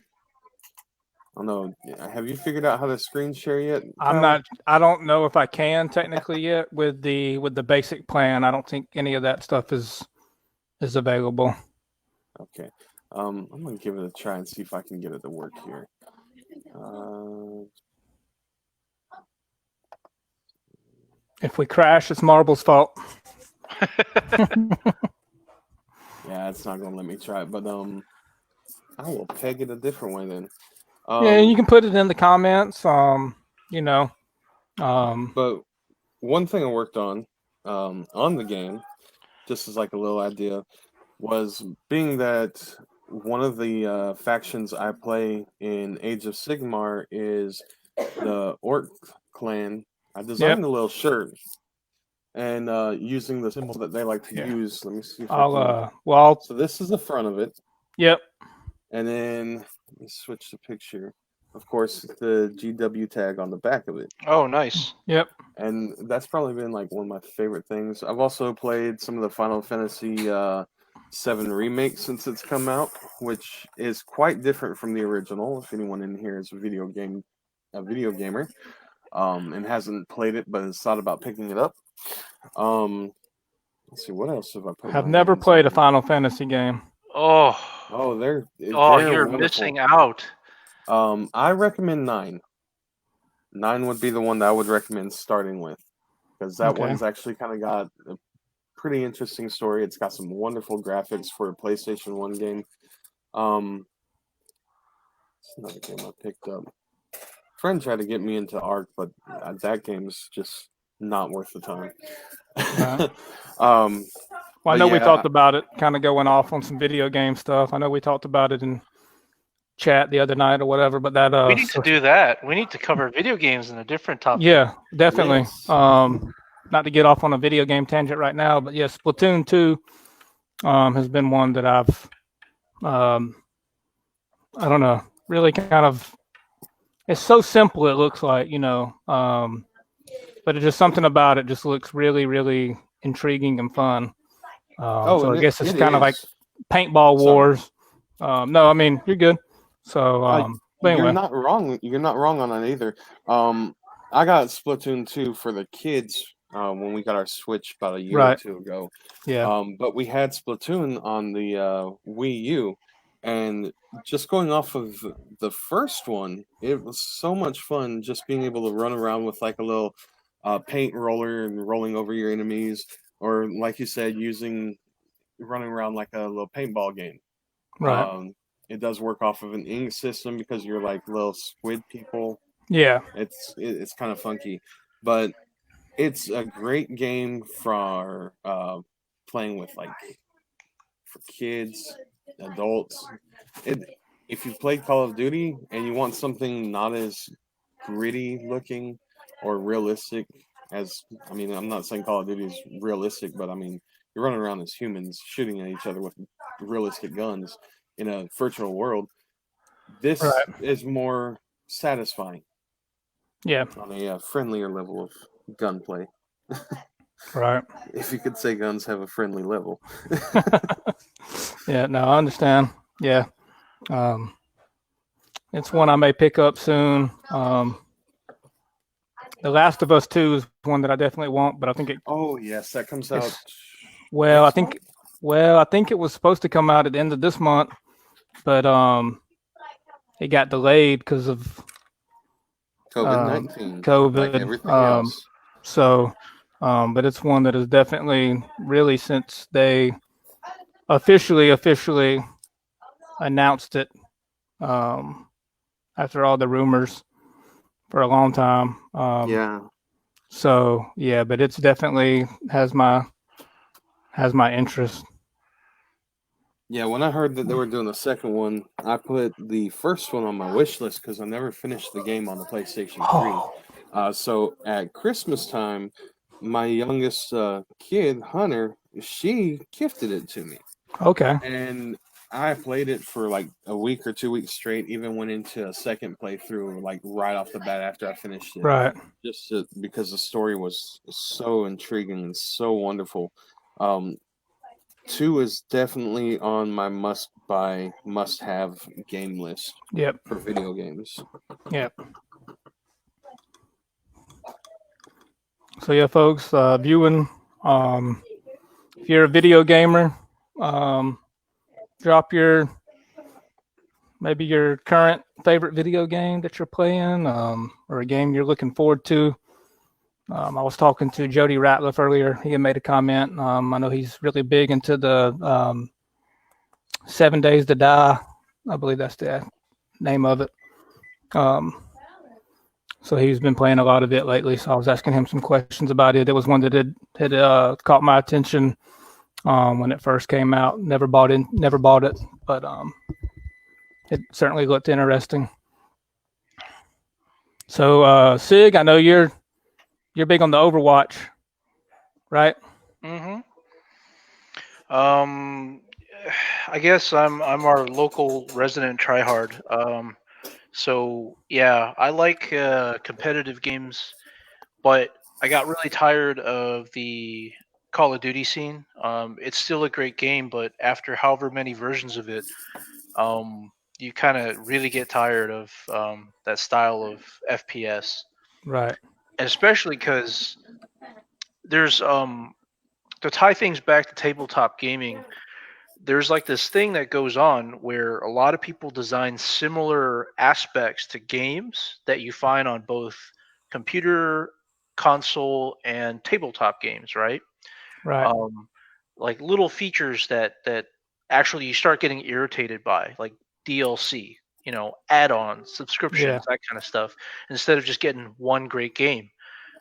don't know. Have you figured out how to screen share yet? Tyler? I don't know if I can technically yet with the basic plan. I don't think any of that stuff is available. Okay. I'm gonna give it a try and see if I can get it to work here. If we crash, it's Marble's fault. Yeah, it's not gonna let me try it, but I will peg it a different way then. Yeah, you can put it in the comments. But one thing I worked on the game, just as like a little idea, was being that one of the factions I play in Age of Sigmar is the Orc clan. I designed a little shirt and using the symbol that they like to use. Let me see if so this is the front of it. Yep. And then let me switch the picture. Of course, the GW tag on the back of it. Oh, nice. Yep. And that's probably been like one of my favorite things. I've also played some of the Final Fantasy VII remake since it's come out, which is quite different from the original. If anyone in here is a video gamer, and hasn't played it but has thought about picking it up. Let's see, what else have I put? I've never played a Final Fantasy game. They're you're wonderful. missing out. I recommend 9. 9 would be the one that I would recommend starting with, because that one's actually kind of got a pretty interesting story. It's got some wonderful graphics for a PlayStation 1 game. It's another game I picked up. Friend tried to get me into Ark, but that game's just not worth the time. Well, I know we talked about it, kind of going off on some video game stuff. I know we talked about it in chat the other night or whatever, but that we need to do that. We need to cover video games in a different topic. Yeah, definitely. Yes. Not to get off on a video game tangent right now, but yes, Splatoon 2 has been one that I've I don't know, really kind of, it's so simple it looks like, but it's just something about it just looks really, really intriguing and fun. So I guess it's kind of like paintball wars. No, I mean, you're good. So anyway. You're not wrong. You're not wrong on that either. I got Splatoon 2 for the kids when we got our Switch about a year or two ago. Yeah. But we had Splatoon on the Wii U, And just going off of the first one, it was so much fun just being able to run around with like a little paint roller and rolling over your enemies, or like you said, running around like a little paintball game. Right. It does work off of an ink system because you're like little squid people. Yeah. It's kind of funky, but it's a great game for playing with like for kids, adults. If you play Call of Duty and you want something not as gritty looking or realistic as, I mean, I'm not saying Call of Duty is realistic, but I mean, you're running around as humans shooting at each other with realistic guns in a virtual world. This Right. is more satisfying Yeah. on a friendlier level of gunplay. Right. If you could say guns have a friendly level. Yeah. No, I understand. Yeah. It's one I may pick up soon. The Last of Us 2 is one that I definitely want, but I think it. Oh yes, that comes out. Well, I next think. month? Well, I think it was supposed to come out at the end of this month, but it got delayed because of COVID-19, COVID. like everything else. So, but it's one that is definitely really since they officially announced it after all the rumors for a long time. Yeah. So yeah, but it's definitely has my interest. Yeah, when I heard that they were doing the second one, I put the first one on my wish list because I never finished the game on the PlayStation 3. Oh, So at Christmas time, my youngest kid, Hunter, she gifted it to me. okay. And I played it for like a week or 2 weeks straight, even went into a second playthrough like right off the bat after I finished it. Right. Just because the story was so intriguing and so wonderful. 2 is definitely on my must-buy, must-have game list Yep. for video games. Yep. So yeah, folks, viewing. If you're a video gamer, drop maybe your current favorite video game that you're playing, or a game you're looking forward to. I was talking to Jody Ratliff earlier. He had made a comment. I know he's really big into the 7 Days to Die. I believe that's the name of it. So he's been playing a lot of it lately. So I was asking him some questions about it. It was one that had caught my attention when it first came out. Never bought it, but it certainly looked interesting. So Sig, I know you're big on the Overwatch, right? Mm-hmm. I guess I'm our local resident tryhard. So yeah, I like competitive games, but I got really tired of the Call of Duty scene. It's still a great game, but after however many versions of it, you kind of really get tired of that style of FPS, Right. and especially because there's to tie things back to tabletop gaming. There's like this thing that goes on where a lot of people design similar aspects to games that you find on both computer, console, and tabletop games, right? Right. Um, like little features that actually you start getting irritated by, like DLC, add-ons, Yeah. subscriptions, that kind of stuff, instead of just getting one great game.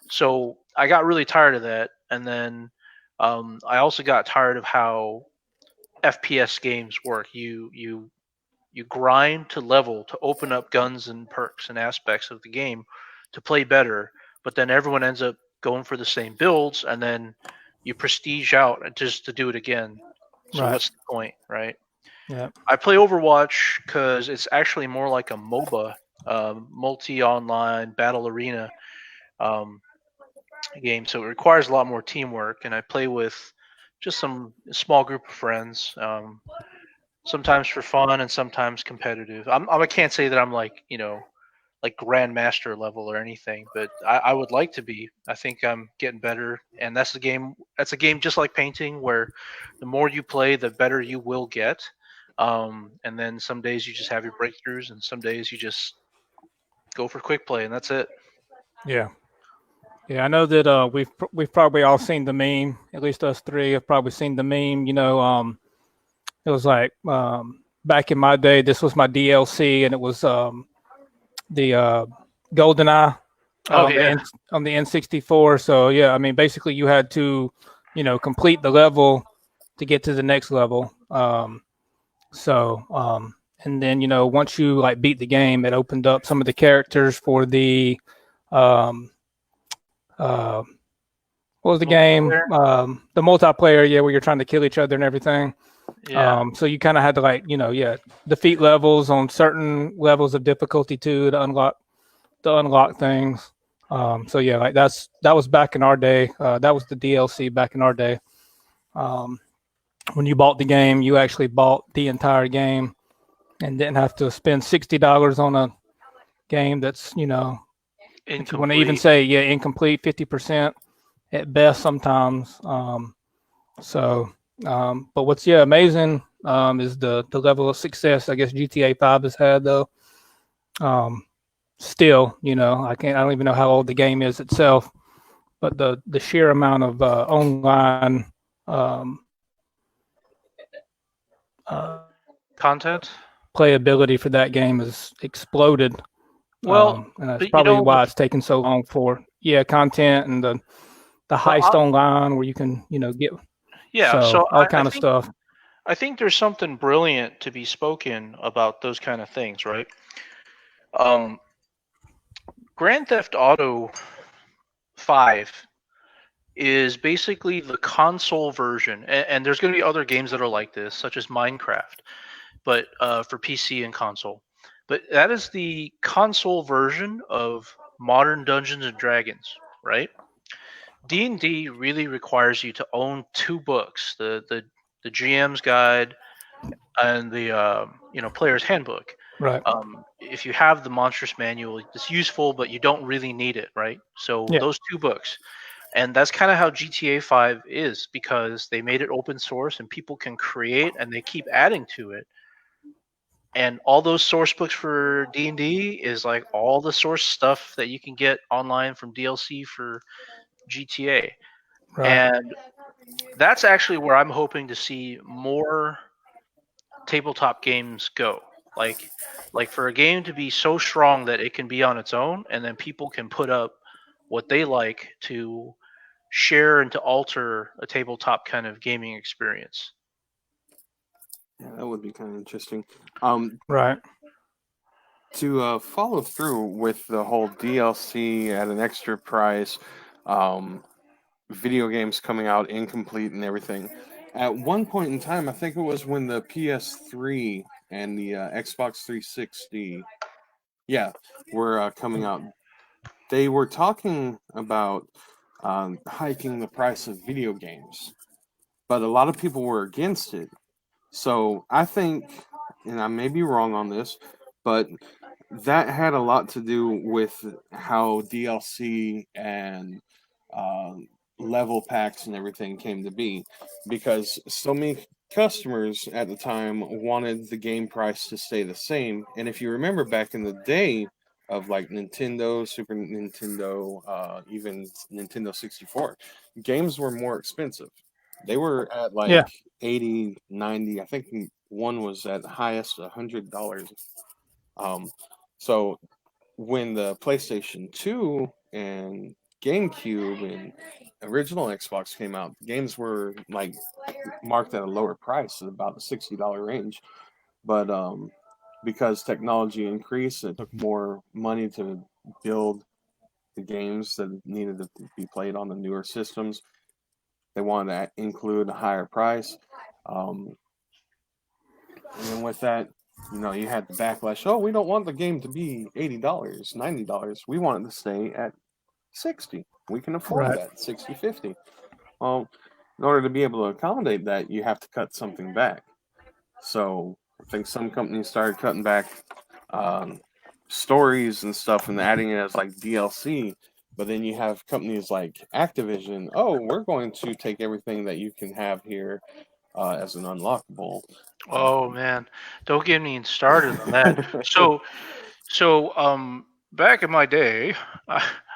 So I got really tired of that, and then I also got tired of how FPS games work. You grind to level to open up guns and perks and aspects of the game to play better, but then everyone ends up going for the same builds, and then you prestige out just to do it again. So Right. what's the point, right? Yeah. I play Overwatch because it's actually more like a MOBA, multi-online battle arena um, game. So it requires a lot more teamwork, and I play with just some small group of friends. Sometimes for fun and sometimes competitive. I can't say that I'm like grandmaster level or anything, but I would like to be. I think I'm getting better, and that's a game just like painting, where the more you play, the better you will get. And then some days you just have your breakthroughs, and some days you just go for quick play, and that's it. Yeah. Yeah, I know that we've probably all seen the meme. At least us three have probably seen the meme. It was like back in my day, this was my DLC, and it was the GoldenEye Oh on the yeah, on the N64. So yeah, I mean, basically, you had to, complete the level to get to the next level. So and then once you like beat the game, it opened up some of the characters for the um, uh, what was the game? multiplayer. The multiplayer, yeah, where you're trying to kill each other and everything. Yeah, So you kind of had to defeat levels on certain levels of difficulty too to unlock things. So yeah, like that was back in our day. That was the DLC back in our day. Um, when you bought the game, you actually bought the entire game and didn't have to spend $60 on a game that's if you want to even incomplete. say incomplete, 50% at best sometimes. But what's amazing is the level of success I guess GTA 5 has had though. Still, I don't even know how old the game is itself, but the sheer amount of online um, uh, Content. playability for that game has exploded. Well, And that's but you probably know, why it's taken so long for content and the well, heist online where you can get yeah. So all I kind of stuff. think there's something brilliant to be spoken about those kind of things, right? Um, Grand Theft Auto 5 is basically the console version, and there's going to be other games that are like this, such as Minecraft, but for PC and console. But that is the console version of modern Dungeons and Dragons, right? D&D really requires you to own two books: the GM's guide and the player's handbook. Right. If you have the monstrous manual, it's useful, but you don't really need it, right? So Yeah. those two books, and that's kind of how GTA 5 is, because they made it open source and people can create and they keep adding to it. And all those source books for D&D is like all the source stuff that you can get online from DLC for GTA. Right. And that's actually where I'm hoping to see more tabletop games go. Like for a game to be so strong that it can be on its own, and then people can put up what they like to share and to alter a tabletop kind of gaming experience. Yeah, that would be kind of interesting. Right. To follow through with the whole DLC at an extra price, um, video games coming out incomplete and everything. At one point in time, I think it was when the PS3 and the Xbox 360, yeah, were coming out. They were talking about hiking the price of video games, but a lot of people were against it. So I think, and I may be wrong on this, but that had a lot to do with how DLC and uh, level packs and everything came to be, because so many customers at the time wanted the game price to stay the same. And if you remember back in the day of like Nintendo, Super Nintendo, even Nintendo 64, games were more expensive. They were at Yeah. like 80, 90. I think one was at highest $100. Um, so when the PlayStation 2 and GameCube and original Xbox came out, games were like marked at a lower price at about the $60 range. But because technology increased, it took more money to build the games that needed to be played on the newer systems. They wanted to include a higher price. Um, and then with that, you had the backlash. Oh, we don't want the game to be $80, $90. We want it to stay at 60. We can afford Right. that, 60, 50. Well, in order to be able to accommodate that, you have to cut something back. So I think some companies started cutting back um, stories and stuff and adding it as like DLC. But then you have companies like Activision. Oh, we're going to take everything that you can have here as an unlockable. Oh man, don't get me started on that. So back in my day,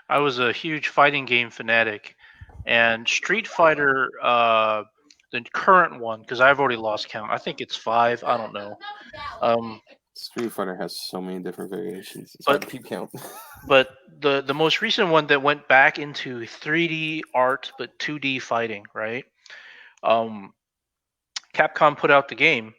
I was a huge fighting game fanatic, and Street Fighter, the current one, because I've already lost count. I think it's 5. I don't know. Um, Street Fighter has so many different variations. It's hard to keep count. but the most recent one that went back into 3D art but 2D fighting, right? Um, Capcom put out the game,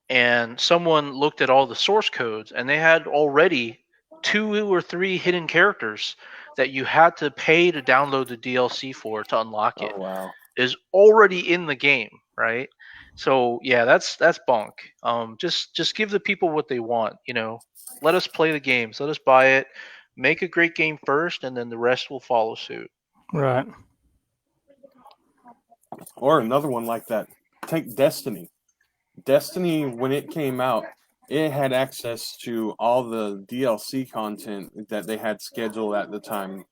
and someone looked at all the source codes, and they had already 2 or 3 hidden characters that you had to pay to download the DLC for to unlock it. Oh wow. Is already in the game, right? So yeah, that's bunk. Just give the people what they want. Let us play the games. Let us buy it. Make a great game first, and then the rest will follow suit. Right. Or another one like that. Take Destiny. Destiny, when it came out, it had access to all the DLC content that they had scheduled at the time.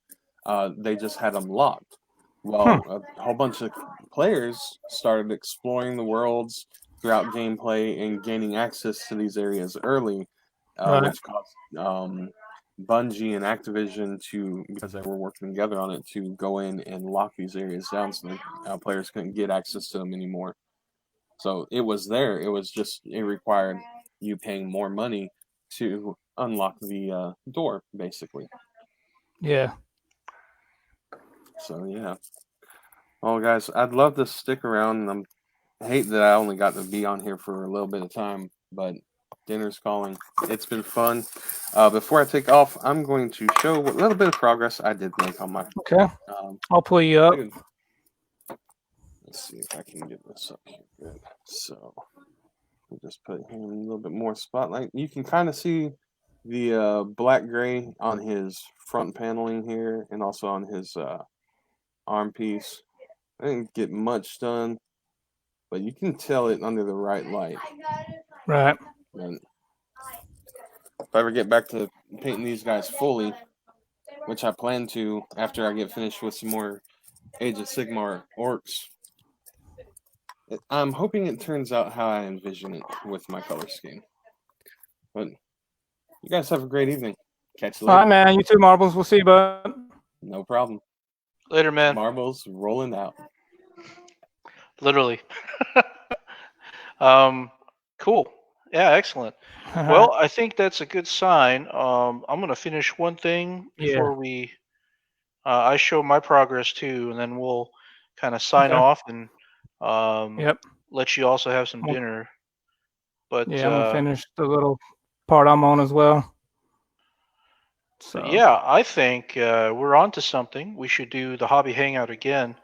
They just had them locked. Well, a whole bunch of players started exploring the worlds throughout gameplay and gaining access to these areas early, Right. which caused Bungie and Activision because they were working together on it, to go in and lock these areas down so that players couldn't get access to them anymore. So it was there. It was just, it required you paying more money to unlock the door, basically. Yeah. So yeah. Well, guys, I'd love to stick around. I hate that I only got to be on here for a little bit of time, but dinner's calling. It's been fun. Before I take off, I'm going to show a little bit of progress I did make on my. Okay. I'll pull you up. Let's see if I can get this up here. Good. So we'll just put him in a little bit more spotlight. You can kind of see the black gray on his front paneling here, and also on his arm piece. I didn't get much done, but you can tell it under the right light. Right. And if I ever get back to painting these guys fully, which I plan to after I get finished with some more Age of Sigmar orcs, I'm hoping it turns out how I envision it with my color scheme. But you guys have a great evening. Catch you later. All right, man. You too, Marbles. We'll see you, bud. No problem. Later, man. Marbles rolling out. Literally. Cool. Yeah, excellent. Well, I think that's a good sign. I'm gonna finish one thing before we. I show my progress too, and then we'll kind of sign off and let you also have some dinner. But yeah, I'm gonna finish the little part I'm on as well. So yeah, I think we're on to something. We should do the hobby hangout again,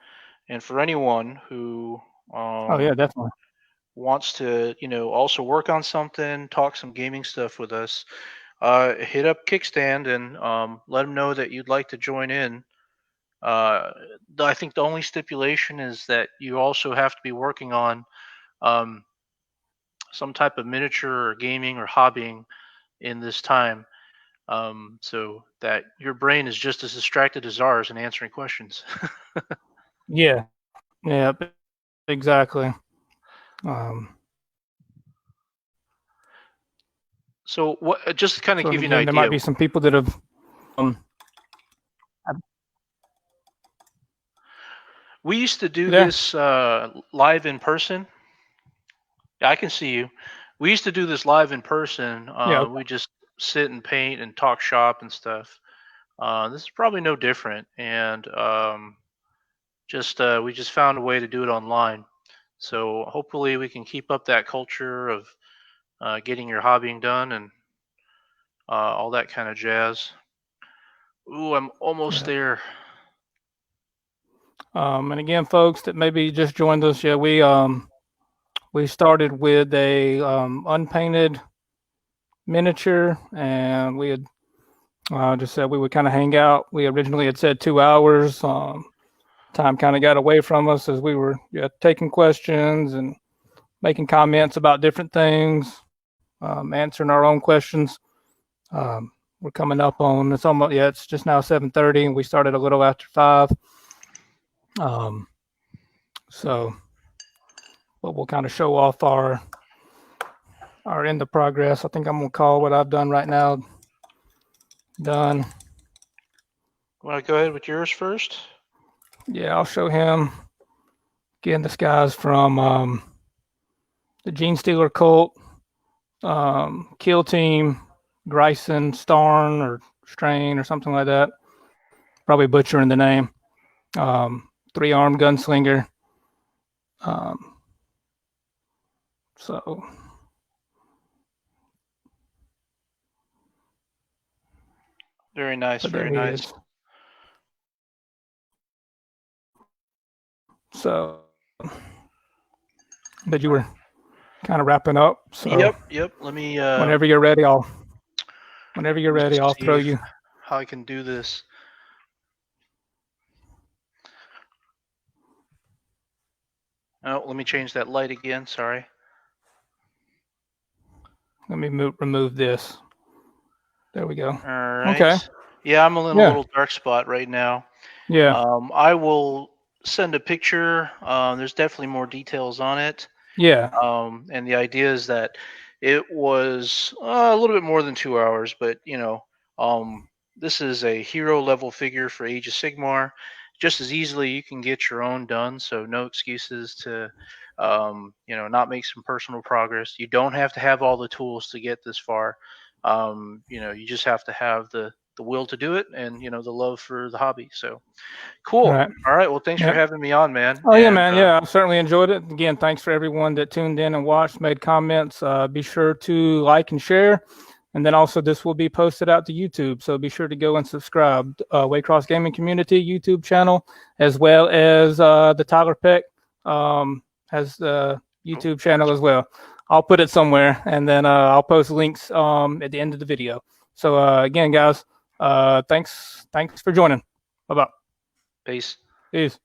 and for anyone who oh yeah, definitely wants to also work on something, talk some gaming stuff with us, hit up Kickstand and let them know that you'd like to join in. I think the only stipulation is that you also have to be working on some type of miniature or gaming or hobbying in this time, so that your brain is just as distracted as ours in answering questions. yeah, exactly. So what? Just to kind of give you an idea, there might be some people that have. We used to do this live in person. I can see you. We used to do this live in person. We just sit and paint and talk shop and stuff. This is probably no different, and we just found a way to do it online. So hopefully we can keep up that culture of getting your hobbying done and all that kind of jazz. Ooh, I'm almost there. And again, folks that maybe just joined us, we started with a unpainted miniature, and we had just said we would kind of hang out. We originally had said 2 hours. Time kind of got away from us as we were taking questions and making comments about different things, answering our own questions. We're coming up on it's just now 7:30, and we started a little after 5. So but we'll kind of show off our end of progress. I think I'm gonna call what I've done right now done. Want to go ahead with yours first? Yeah, I'll show him. Again, this guy's from the Gene Stealer cult, kill team, Gryson, Starn, or Strain, or something like that. Probably butchering the name. 3-armed gunslinger. So Very nice, very nice. So, but you were kind of wrapping up. So Yep. Let me. whenever you're ready, I'll throw you. How I can do this. Oh, let me change that light again. Sorry. Let me remove this. There we go. All right. Okay. Yeah, I'm in a little dark spot right now. Yeah. I will send a picture. There's definitely more details on it. Yeah. And the idea is that it was a little bit more than 2 hours, but this is a hero level figure for Age of Sigmar. Just as easily you can get your own done, so no excuses to not make some personal progress. You don't have to have all the tools to get this far. You just have to have the will to do it, and the love for the hobby. So cool. All right. Well, thanks for having me on, man. Oh, yeah, man. Yeah, I certainly enjoyed it. Again, thanks for everyone that tuned in and watched, made comments. Be sure to like and share. And then also this will be posted out to YouTube. So be sure to go and subscribe. Waycross Gaming Community YouTube channel, as well as the Tyler Peck has the YouTube channel as well. I'll put it somewhere, and then I'll post links at the end of the video. So again, guys, thanks for joining. Bye-bye. Peace. Peace.